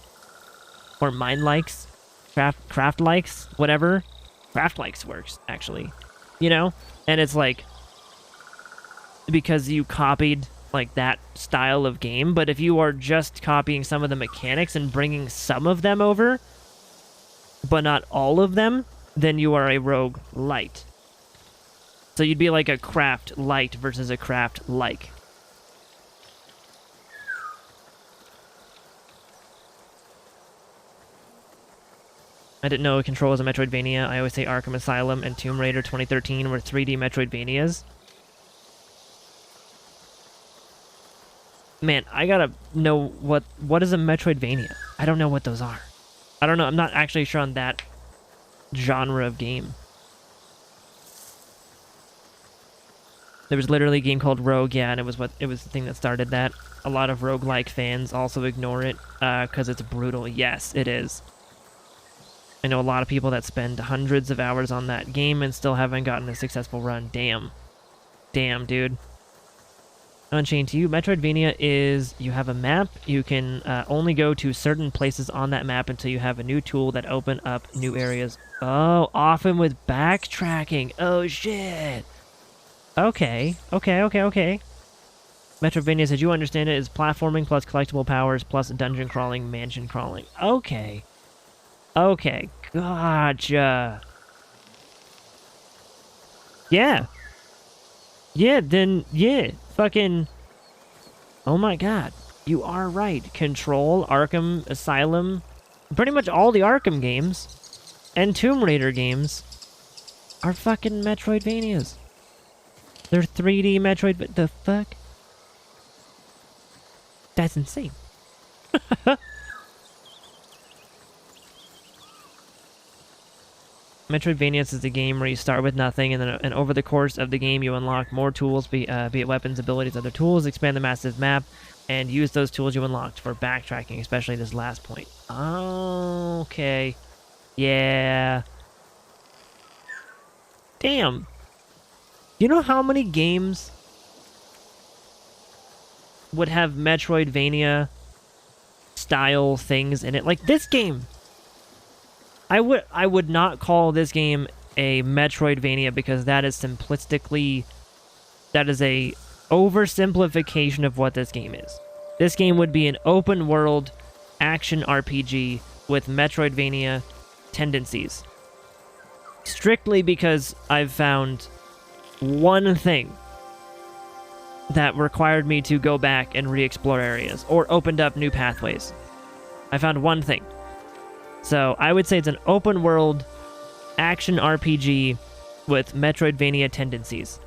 or Mine likes, craft likes, whatever. Craft likes works actually, you know. And it's like because you copied like that style of game. But if you are just copying some of the mechanics and bringing some of them over, but not all of them, then you are a rogue light. So you'd be like a craft light versus a craft like. I didn't know Control was a Metroidvania. I always say Arkham Asylum and Tomb Raider 2013 were 3D Metroidvanias. Man, I gotta know what is a Metroidvania. I don't know what those are. I don't know. I'm not actually sure on that genre of game. There was literally a game called Rogue, yeah, and it was the thing that started that. A lot of roguelike fans also ignore it because it's brutal. Yes, it is. I know a lot of people that spend hundreds of hours on that game and still haven't gotten a successful run. Damn. damn, dude. Unchained to you, Metroidvania is you have a map. You can only go to certain places on that map until you have a new tool that open up new areas. Oh, often with backtracking. Oh, shit. Okay. Metroidvania, as you understand it, is platforming plus collectible powers plus dungeon crawling, mansion crawling. Okay. Gotcha. Yeah. Fucking... Oh my god. You are right. Control, Arkham Asylum, pretty much all the Arkham games and Tomb Raider games are fucking Metroidvanias. They're 3D Metroid... The fuck? That's insane. Metroidvanias is a game where you start with nothing, and over the course of the game, you unlock more tools, be it weapons, abilities, other tools, expand the massive map, and use those tools you unlocked for backtracking, especially this last point. Oh, okay. Yeah. Damn. You know how many games would have Metroidvania style things in it? Like this game. I would not call this game a Metroidvania because that is a oversimplification of what this game is. This game would be an open world action RPG with Metroidvania tendencies. Strictly because I've found one thing that required me to go back and re-explore areas or opened up new pathways. I found one thing. So I would say it's an open world action RPG with Metroidvania tendencies.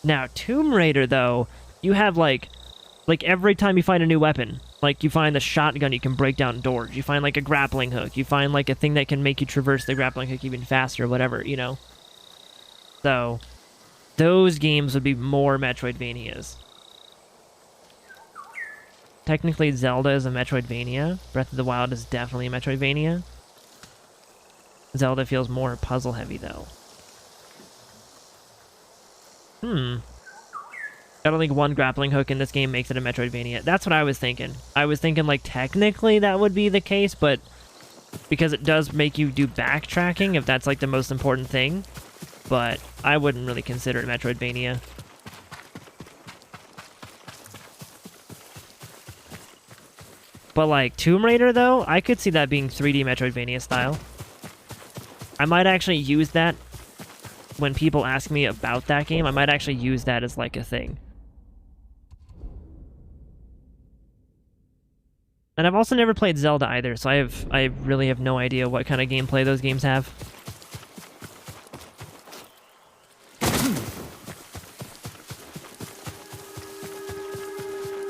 Now, Tomb Raider, though, you have like every time you find a new weapon, like you find the shotgun, you can break down doors. You find like a grappling hook. You find like a thing that can make you traverse the grappling hook even faster, whatever, you know? So those games would be more Metroidvanias. Technically, Zelda is a Metroidvania. Breath of the Wild is definitely a Metroidvania. Zelda feels more puzzle-heavy, though. I don't think one grappling hook in this game makes it a Metroidvania. That's what I was thinking. I was thinking, like, technically that would be the case, but because it does make you do backtracking, if that's, like, the most important thing. But I wouldn't really consider it Metroidvania. But, like, Tomb Raider, though, I could see that being 3D Metroidvania style. I might actually use that when people ask me about that game. I might actually use that as, like, a thing. And I've also never played Zelda either, so I really have no idea what kind of gameplay those games have.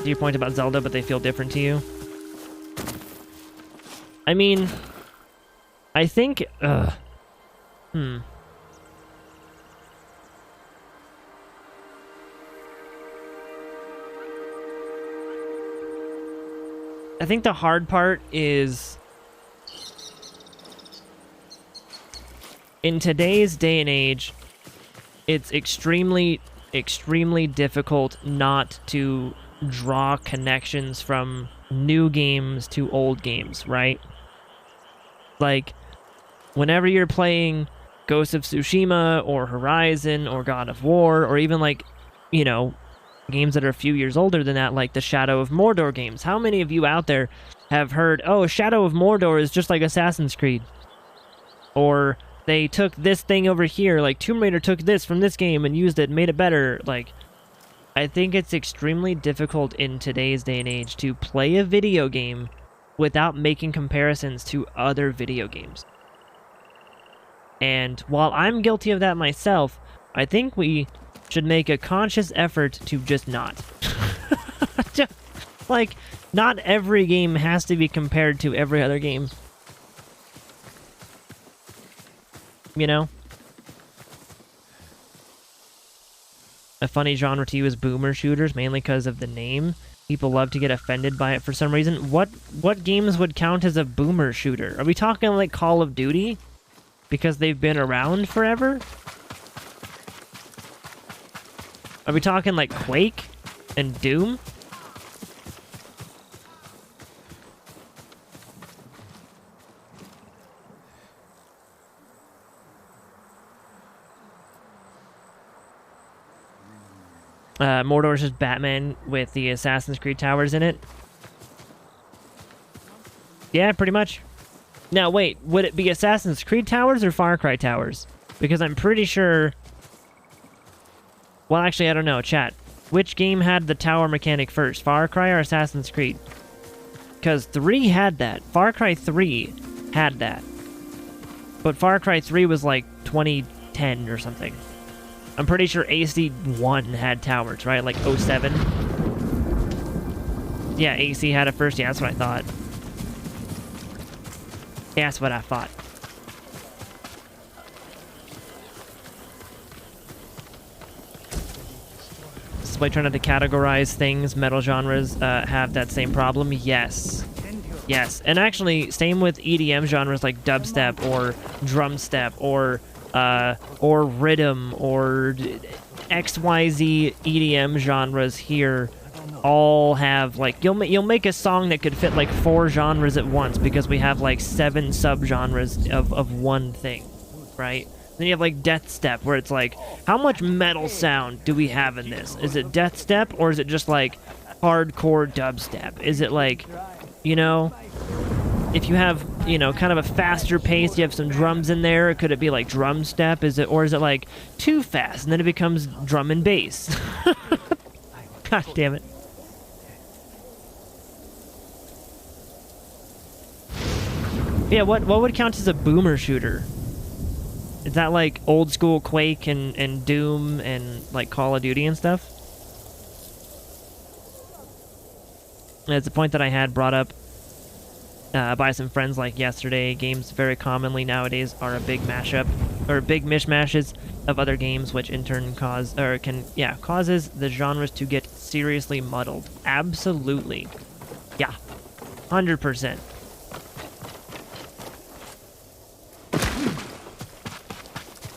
To your point about Zelda, but they feel different to you. I mean, I think, I think the hard part is, in today's day and age, it's extremely difficult not to draw connections from new games to old games, right? Like, whenever you're playing Ghost of Tsushima or Horizon or God of War, or even, like, you know, games that are a few years older than that, like the Shadow of Mordor games. How many of you out there have heard, oh, Shadow of Mordor is just like Assassin's Creed? Or they took this thing over here, like Tomb Raider took this from this game and used it and made it better. Like, I think it's extremely difficult in today's day and age to play a video game without making comparisons to other video games. And while I'm guilty of that myself, I think we should make a conscious effort to just not. Like, not every game has to be compared to every other game. You know? A funny genre to you is boomer shooters, mainly because of the name. People love to get offended by it for some reason. What games would count as a boomer shooter? Are we talking like Call of Duty? Because they've been around forever? Are we talking like Quake and Doom? Mordor's just Batman with the Assassin's Creed towers in it. Yeah, pretty much. Now, wait, would it be Assassin's Creed towers or Far Cry towers? Because I'm pretty sure... Well, actually, I don't know. Chat. Which game had the tower mechanic first? Far Cry or Assassin's Creed? Because 3 had that. Far Cry 3 had that. But Far Cry 3 was like 2010 or something. I'm pretty sure AC1 had towers, right? Like 07. Yeah, AC had it first. Yeah, that's what I thought. Yeah, that's what I thought. Despite trying to categorize things, metal genres have that same problem. Yes. Yes. And actually, same with EDM genres like dubstep or drumstep or rhythm or XYZ EDM genres here all have like you'll make a song that could fit like 4 genres at once because we have like 7 subgenres of one thing, right? Then you have like death step where it's like, how much metal sound do we have in this? Is it death step or is it just like hardcore dubstep? Is it like, you know, if you have, you know, kind of a faster pace, you have some drums in there, could it be like drum step? Is it like too fast and then it becomes drum and bass? God damn it. Yeah, what would count as a boomer shooter? Is that like old school Quake and Doom and like Call of Duty and stuff? It's a point that I had brought up by some friends like yesterday. Games very commonly nowadays are a big mashup or big mishmashes of other games, which in turn causes the genres to get seriously muddled. Absolutely. Yeah. 100%.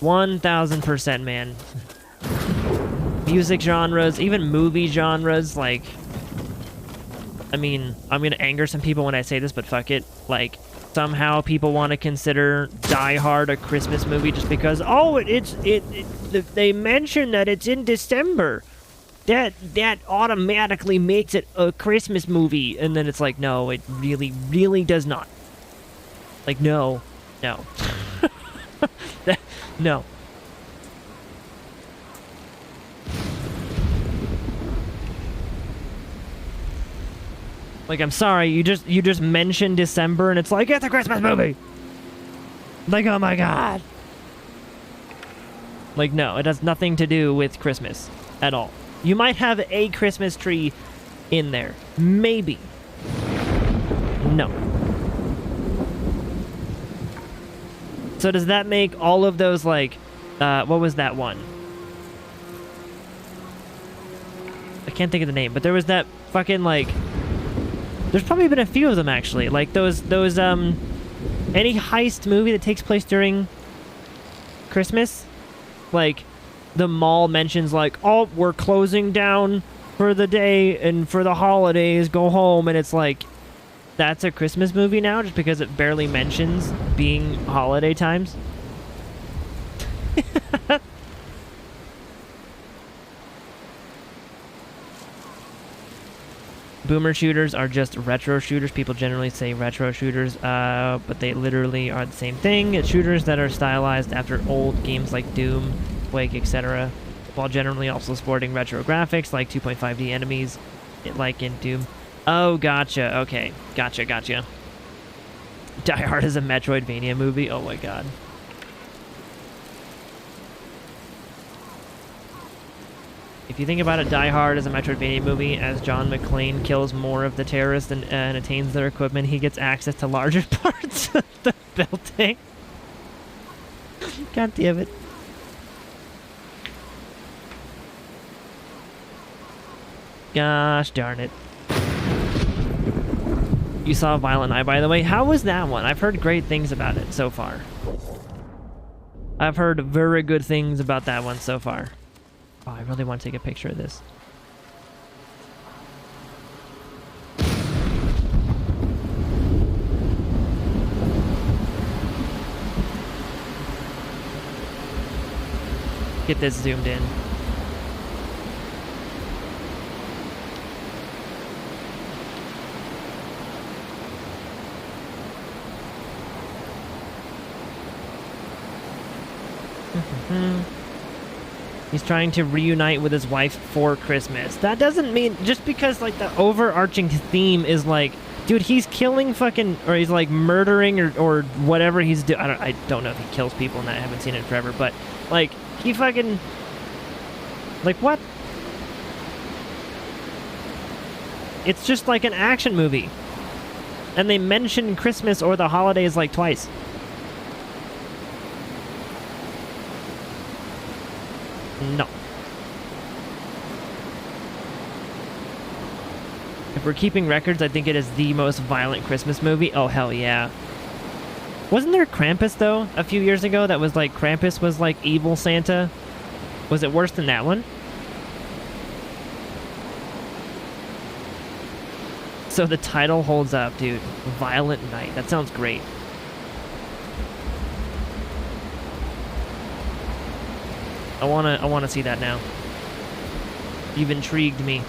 $1,000%, man. Music genres, even movie genres, like... I mean, I'm gonna anger some people when I say this, but fuck it. Like, somehow people want to consider Die Hard a Christmas movie just because, oh, they mention that it's in December. That automatically makes it a Christmas movie. And then it's like, no, it really, really does not. Like, no. No. Like, I'm sorry, you just mentioned December and it's like, it's a Christmas movie! Like, oh my god. Like, no, it has nothing to do with Christmas at all. You might have a Christmas tree in there. Maybe. No. So does that make all of those, like, what was that one? I can't think of the name, but there was that fucking, like... There's probably been a few of them, actually. Like, those, any heist movie that takes place during Christmas, like, the mall mentions, like, oh, we're closing down for the day and for the holidays, go home, and it's like, that's a Christmas movie now just because it barely mentions being holiday times? Boomer shooters are just retro shooters. People generally say retro shooters, but they literally are the same thing. It's shooters that are stylized after old games like Doom, Quake, etc., while generally also sporting retro graphics like 2.5D enemies, like in Doom. Oh, gotcha. Okay. Gotcha. Die Hard is a Metroidvania movie? Oh my god. If you think about it, Die Hard is a Metroidvania movie. As John McClane kills more of the terrorists and attains their equipment, he gets access to larger parts of the building. God damn it. Gosh darn it. You saw Violent Eye, by the way. How was that one? I've heard great things about it so far. I've heard very good things about that one so far. Oh, I really want to take a picture of this. Get this zoomed in. He's trying to reunite with his wife for Christmas. That doesn't mean, just because like the overarching theme is like, dude, he's killing fucking, or he's like murdering or whatever he's doing. I don't know if he kills people in that. I haven't seen it in forever, but like he fucking, like what? It's just like an action movie. And they mention Christmas or the holidays like twice. No. If we're keeping records, I think it is the most violent Christmas movie. Oh, hell yeah. Wasn't there Krampus, though, a few years ago that was like, Krampus was like evil Santa? Was it worse than that one? So the title holds up, dude. Violent Night. That sounds great. I wanna see that now. You've intrigued me.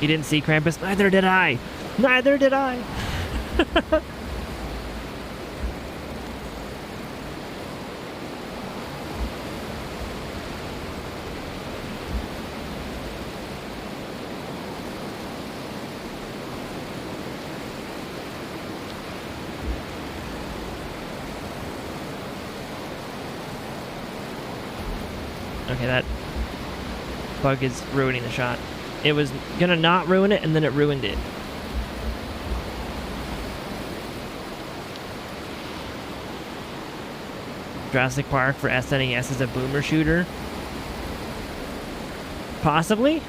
You didn't see Krampus? Neither did I! Neither did I! Okay, that bug is ruining the shot. It was gonna not ruin it, and then it ruined it. Jurassic Park for SNES is a boomer shooter? Possibly?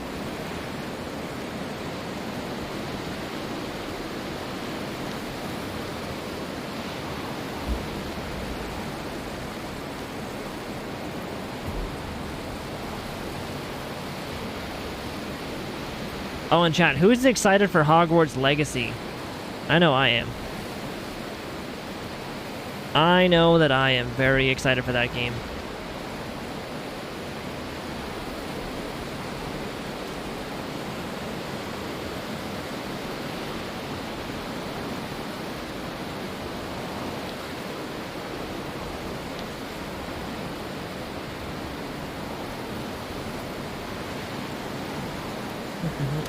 Oh, in chat, who is excited for Hogwarts Legacy? I know I am. I know that I am very excited for that game.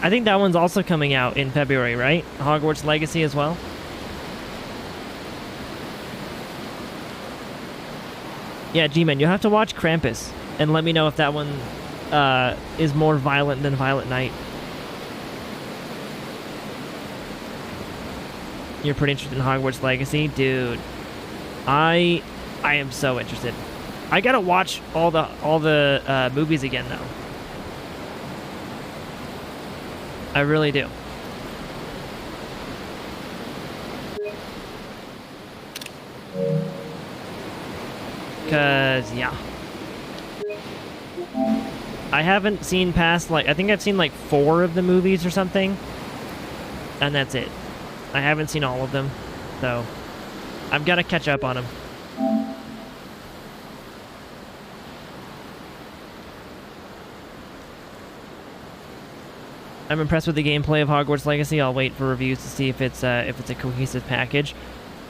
I think that one's also coming out in February, right? Hogwarts Legacy as well? Yeah, G-Man, you'll have to watch Krampus and let me know if that one is more violent than Violent Night. You're pretty interested in Hogwarts Legacy? Dude, I am so interested. I gotta watch all the movies again, though. I really do. Cause, yeah. I haven't seen past, like, I think I've seen like 4 of the movies or something. And that's it. I haven't seen all of them. So, I've got to catch up on them. I'm impressed with the gameplay of Hogwarts Legacy. I'll wait for reviews to see if it's a cohesive package.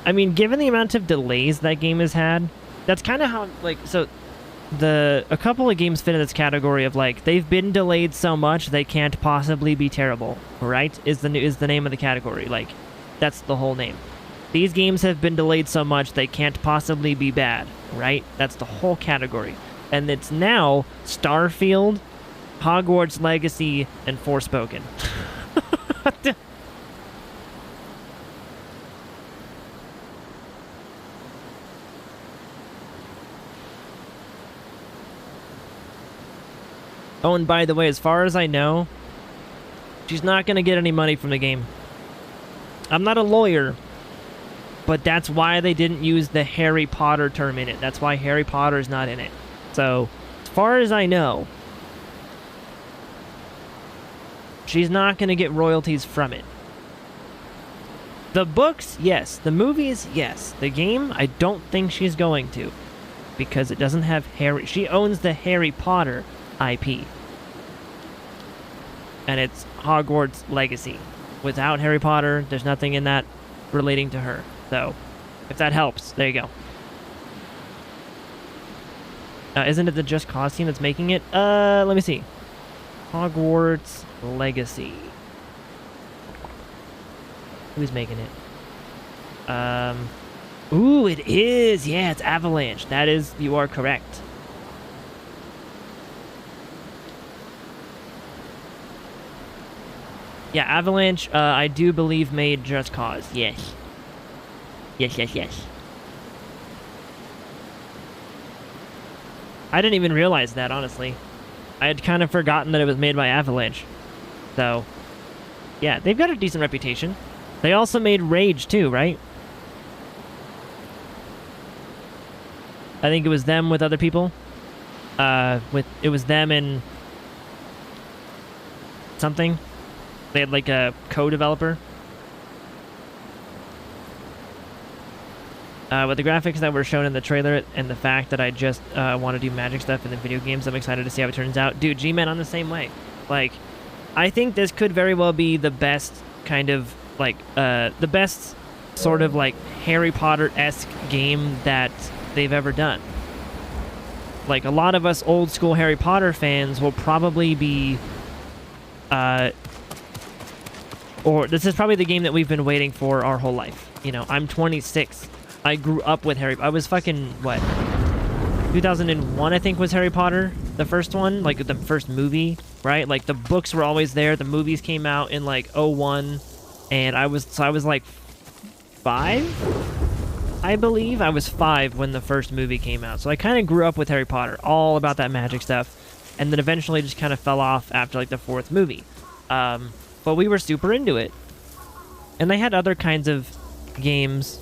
I mean, given the amount of delays that game has had, that's kind of how, like, so a couple of games fit in this category of like they've been delayed so much they can't possibly be terrible, right? Is the name of the category. Like, that's the whole name. These games have been delayed so much they can't possibly be bad, right? That's the whole category. And it's now Starfield, Hogwarts Legacy, and Forspoken. Oh, and by the way, as far as I know, she's not going to get any money from the game. I'm not a lawyer, but that's why they didn't use the Harry Potter term in it. That's why Harry Potter is not in it. So, far as I know, she's not going to get royalties from it. The books, yes. The movies, yes. The game, I don't think she's going to. Because it doesn't have Harry... She owns the Harry Potter IP. And it's Hogwarts Legacy. Without Harry Potter, there's nothing in that relating to her. So, if that helps, there you go. Isn't it the Just Cause team that's making it? Let me see. Hogwarts Legacy. Who's making it? Ooh, it is! Yeah, it's Avalanche. That is, you are correct. Yeah, Avalanche, I do believe made Just Cause. Yes. Yes. I didn't even realize that, honestly. I had kind of forgotten that it was made by Avalanche. So, yeah, they've got a decent reputation. They also made Rage, too, right? I think it was them with other people. It was them and something. They had like a co-developer. With the graphics that were shown in the trailer and the fact that I just want to do magic stuff in the video games, I'm excited to see how it turns out. Dude, G-Man on the same way. Like, I think this could very well be the best kind of, like, the best sort of, like, Harry Potter-esque game that they've ever done. Like, a lot of us old school Harry Potter fans will probably be, or this is probably the game that we've been waiting for our whole life. You know, I'm 26. I grew up with Harry. I was fucking, what, 2001, I think, was Harry Potter, the first one, like the first movie, right? Like, the books were always there. The movies came out in, like, 01, and I was like 5, I believe. I was 5 when the first movie came out. So I kind of grew up with Harry Potter, all about that magic stuff, and then eventually just kind of fell off after, like, the 4th movie. But we were super into it. And they had other kinds of games,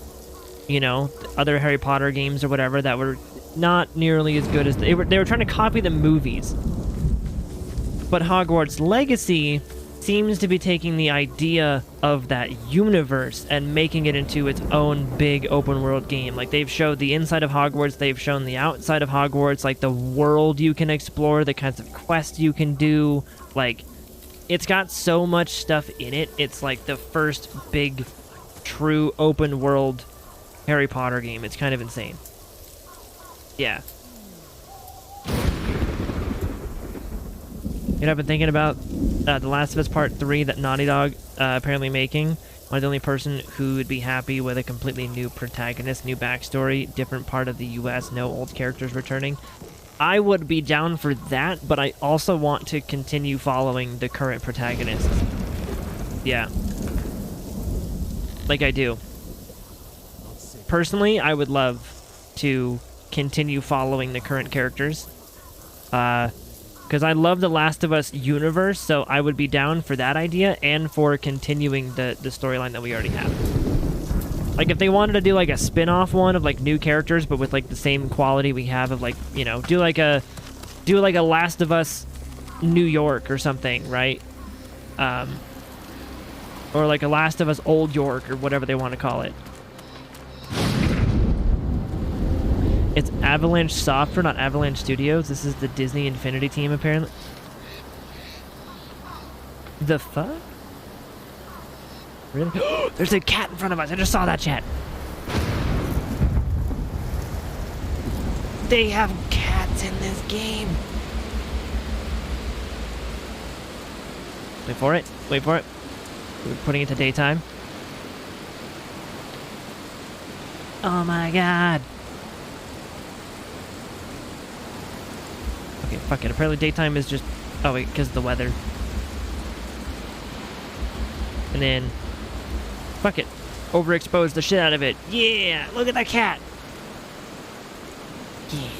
you know, other Harry Potter games or whatever that were not nearly as good as they were trying to copy the movies. But Hogwarts Legacy seems to be taking the idea of that universe and making it into its own big open world game. Like, they've showed the inside of Hogwarts, they've shown the outside of Hogwarts, like the world you can explore, the kinds of quests you can do. Like, it's got so much stuff in it. It's like the first big, true open world Harry Potter game. It's kind of insane. Yeah. You know, I've been thinking about The Last of Us Part 3 that Naughty Dog apparently making. I'm the only person who would be happy with a completely new protagonist, new backstory, different part of the US, no old characters returning. I would be down for that, but I also want to continue following the current protagonists. Yeah. Like I do. Personally, I would love to continue following the current characters. Because I love the Last of Us universe, so I would be down for that idea and for continuing the storyline that we already have. Like, if they wanted to do, like, a spin-off one of, like, new characters, but with, like, the same quality we have of, like, you know, do like a Last of Us New York or something, right? Or, like, a Last of Us Old York or whatever they want to call it. It's Avalanche Software, not Avalanche Studios. This is the Disney Infinity team, apparently. The fuck? Really? There's a cat in front of us. I just saw that, chat. They have cats in this game. Wait for it. Wait for it. We're putting it to daytime. Oh my god. Okay, fuck it. Apparently daytime is just... Oh wait, because of the weather. And then... Fuck it. Overexpose the shit out of it. Yeah! Look at that cat! Yeah.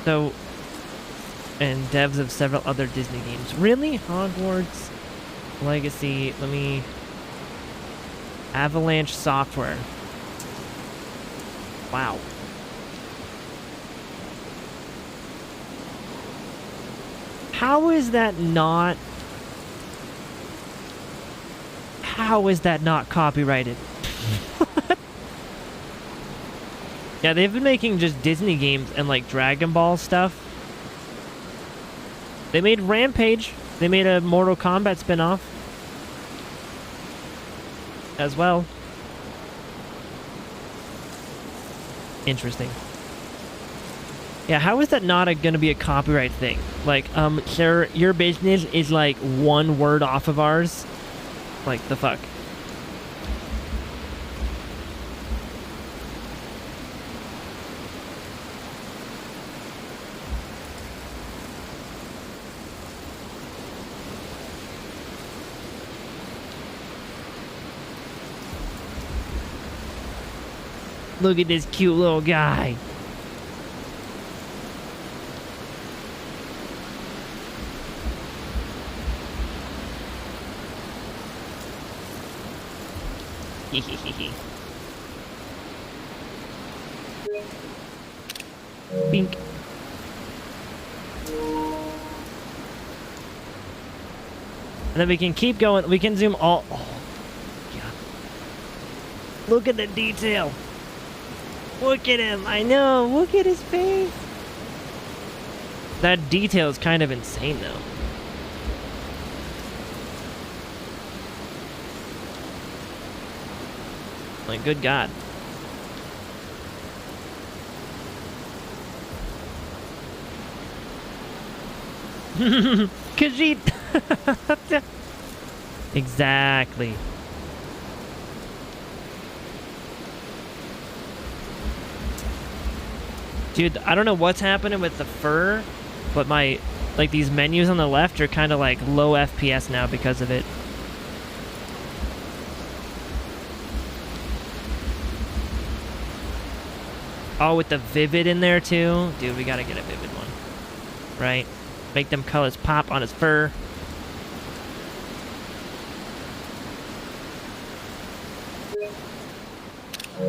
So... And devs of several other Disney games. Really? Hogwarts Legacy. Let me... Avalanche Software. Wow. How is that not... How is that not copyrighted? Yeah, they've been making just Disney games and like Dragon Ball stuff. They made Rampage. They made a Mortal Kombat spin-off as well. Interesting. Yeah, how is that not gonna be a copyright thing? Like, sir, your business is like one word off of ours. Like, the fuck? Look at this cute little guy. Bink. And then we can keep going. We can zoom all. Oh, God. Look at the detail. Look at him. I know. Look at his face. That detail is kind of insane, though. Like, good God. Khajiit! Exactly. Dude, I don't know what's happening with the fur, but my, like, these menus on the left are kind of like low FPS now because of it. Oh, with the vivid in there too? Dude, we gotta get a vivid one. Right? Make them colors pop on his fur.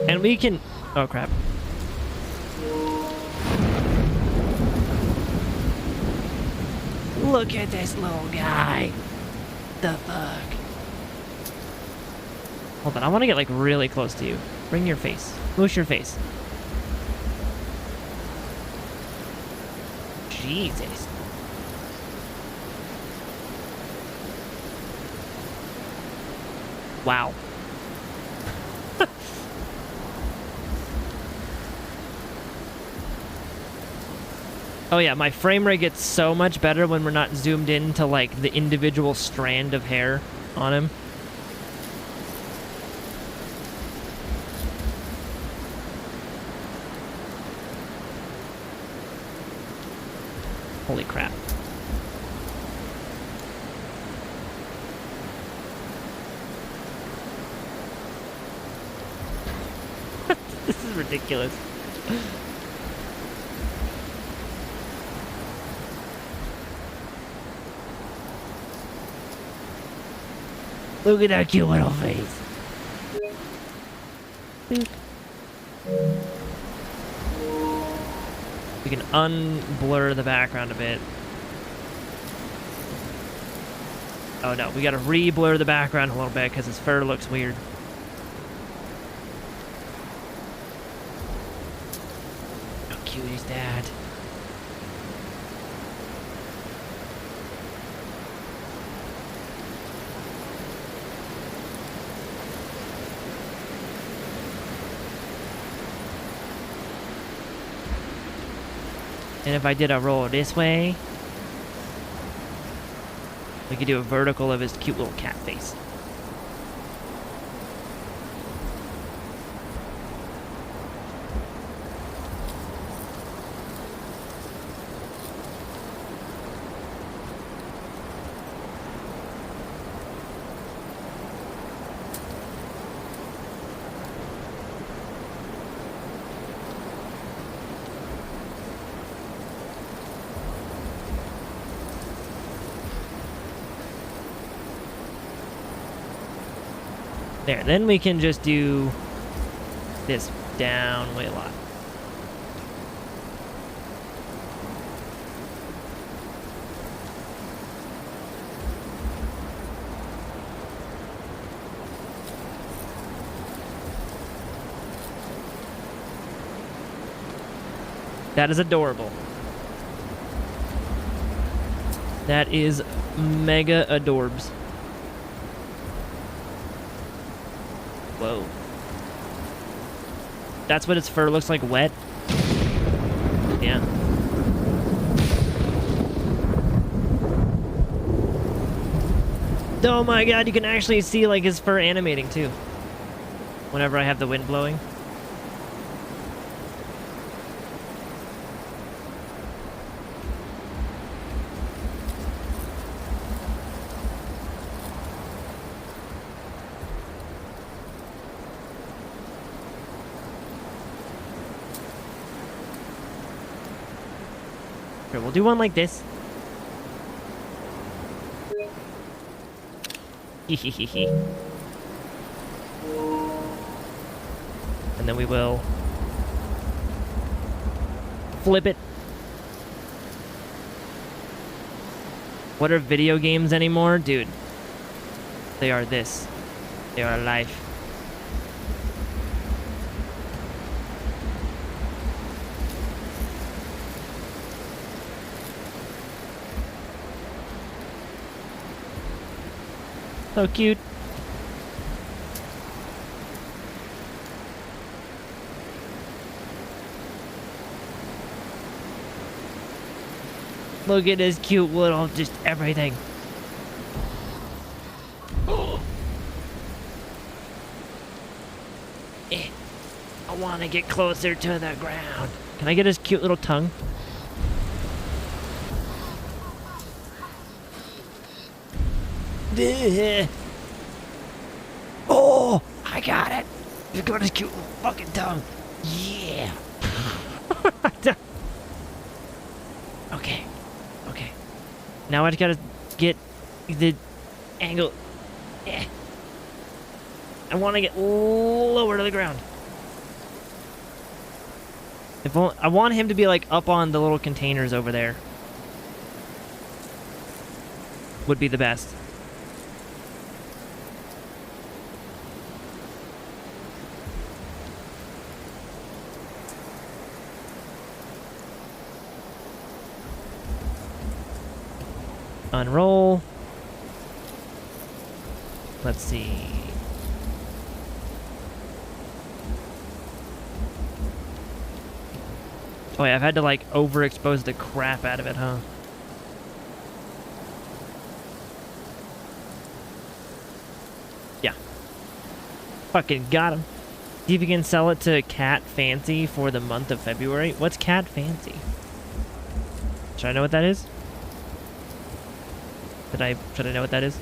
And we can... Oh, crap. Look at this little guy. The fuck? Hold on, I want to get, like, really close to you. Bring your face. Push your face. Jesus. Wow. Oh yeah, my frame rate gets so much better when we're not zoomed in to like the individual strand of hair on him. Holy crap. This is ridiculous. Look at that cute little face. We can unblur the background a bit. Oh no, we gotta re-blur the background a little bit because his fur looks weird. How cute is that? And if I did a roll this way, we could do a vertical of his cute little cat face. There, then we can just do this down way a lot. That is adorable. That is mega adorbs. Whoa. That's what its fur looks like, wet? Yeah. Oh my god, you can actually see like his fur animating too. Whenever I have the wind blowing. Here, we'll do one like this. And then we will flip it. What are video games anymore? Dude, they are this. They are life. So cute. Look at this cute little just everything. I want to get closer to the ground. Can I get his cute little tongue? Oh, I got it. Look at his cute little fucking tongue. Yeah. Okay. Okay. Now I just gotta get the angle. Yeah. I want to get lower to the ground. If only, I want him to be like up on the little containers over there. Would be the best. Unroll. Let's see. Oh yeah, I've had to like overexpose the crap out of it, huh? Yeah. Fucking got him. See if you can sell it to Cat Fancy for the month of February. What's Cat Fancy? Should I know what that is? Should I know what that is?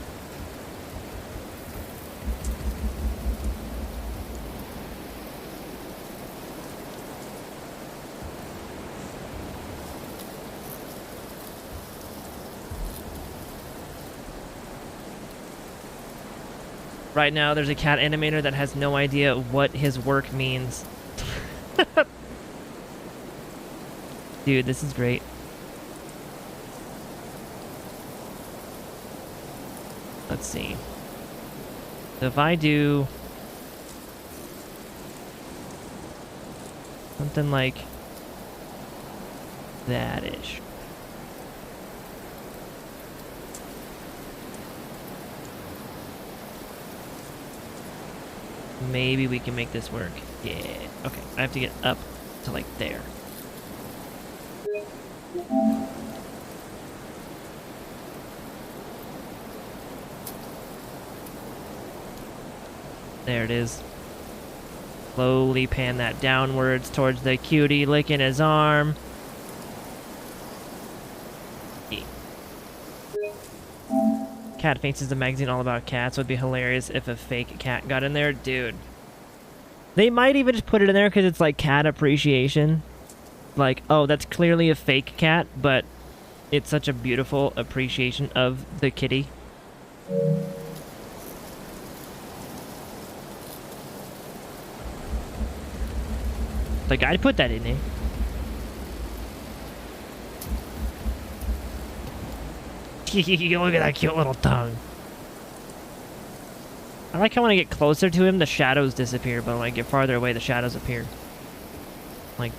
Right now, there's a cat animator that has no idea what his work means. Dude, this is great. Let's see. So if I do something like that-ish. Maybe we can make this work. Yeah. Okay, I have to get up to like there. There it is. Slowly pan that downwards towards the cutie licking his arm. Yeah. Cat Faces, the magazine all about cats. Would be hilarious if a fake cat got in there. Dude. They might even just put it in there because it's like cat appreciation. Like, oh, that's clearly a fake cat, but it's such a beautiful appreciation of the kitty. Like, I'd put that in there. Look at that cute little tongue. I like how when I get closer to him, the shadows disappear, but when I get farther away, the shadows appear. Like,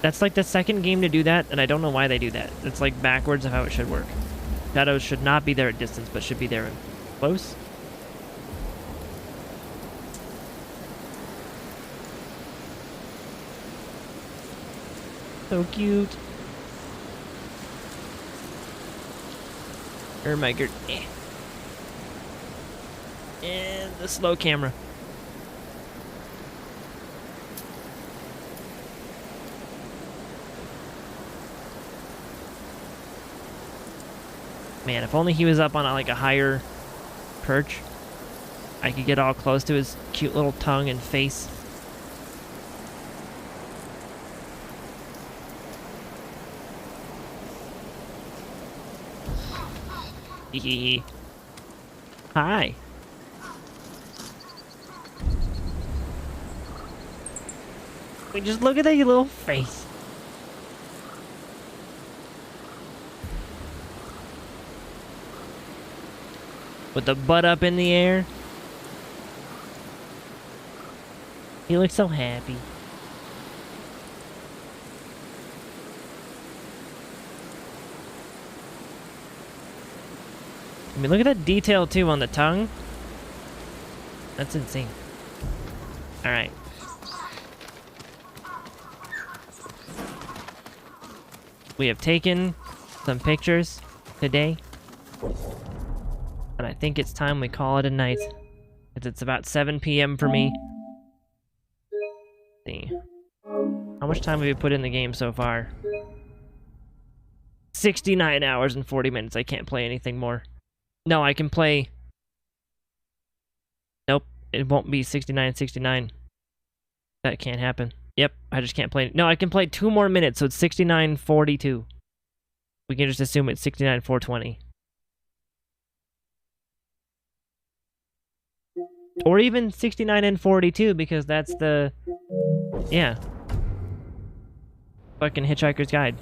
that's like the second game to do that, and I don't know why they do that. It's like backwards of how it should work. Shadows should not be there at distance, but should be there close. So cute. Or my good. And the slow camera. Man, if only he was up on like a higher perch, I could get all close to his cute little tongue and face. Hi. Wait, just look at that little face. With the butt up in the air. He looks so happy. I mean, look at that detail, too, on the tongue. That's insane. Alright. We have taken some pictures today. And I think it's time we call it a night. Because it's about 7 p.m. for me. Let's see. How much time have we put in the game so far? 69 hours and 40 minutes. I can't play anything more. No, I can play... Nope, it won't be 69. That can't happen. Yep, I just can't play... No, I can play 2 more minutes, so it's 69:42. We can just assume it's 69:420. Or even 69 and 42, because that's the... Yeah. Fucking Hitchhiker's Guide.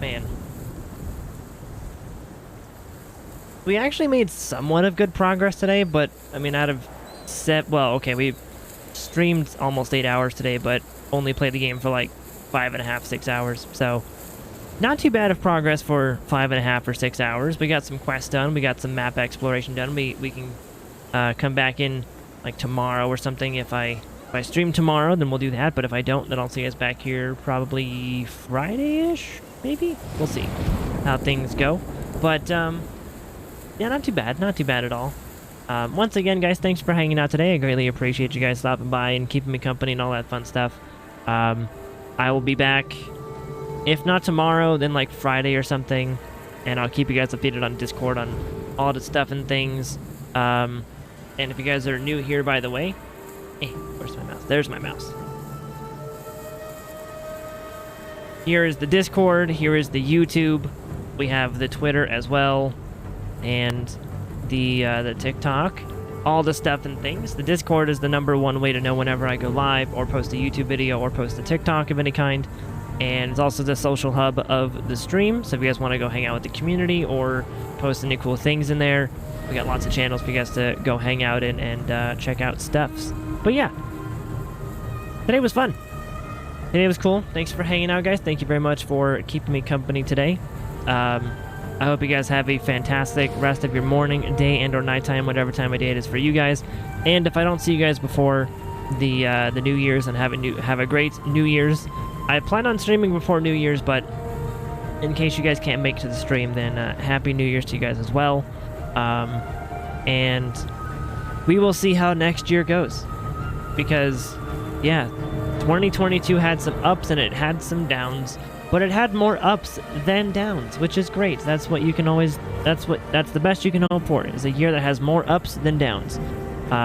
Man. We actually made somewhat of good progress today, but, I mean, out of well, okay, we streamed almost 8 hours today, but only played the game for like 5.5, 6 hours, so not too bad of progress for 5.5 or 6 hours. We got some quests done, we got some map exploration done. We can come back in like tomorrow or something. If I stream tomorrow, then we'll do that, but if I don't, then I'll see you guys back here probably Friday-ish, maybe? We'll see how things go, but yeah, not too bad at all. Once again, guys, thanks for hanging out today. I greatly appreciate you guys stopping by and keeping me company and all that fun stuff. I will be back, if not tomorrow, then like Friday or something, and I'll keep you guys updated on Discord on all the stuff and things. And if you guys are new here, by the way, where's my mouse? There's my mouse. Here is the Discord, here is the YouTube, we have the Twitter as well, and the TikTok, all the stuff and things. The Discord is the #1 way to know whenever I go live or post a YouTube video or post a TikTok of any kind, and it's also the social hub of the stream, so if you guys want to go hang out with the community or post any cool things in there, we got lots of channels for you guys to go hang out in and check out stuffs. But yeah, today was fun. Today was cool. Thanks for hanging out, guys. Thank you very much for keeping me company today. I hope you guys have a fantastic rest of your morning, day, and or nighttime, whatever time of day it is for you guys. And if I don't see you guys before the New Year's, and have a great New Year's. I plan on streaming before New Year's, but in case you guys can't make it to the stream, then Happy New Year's to you guys as well. And we will see how next year goes. Because, yeah, 2022 had some ups and it had some downs. But it had more ups than downs, which is great. That's what you can always... That's the best you can hope for, is a year that has more ups than downs.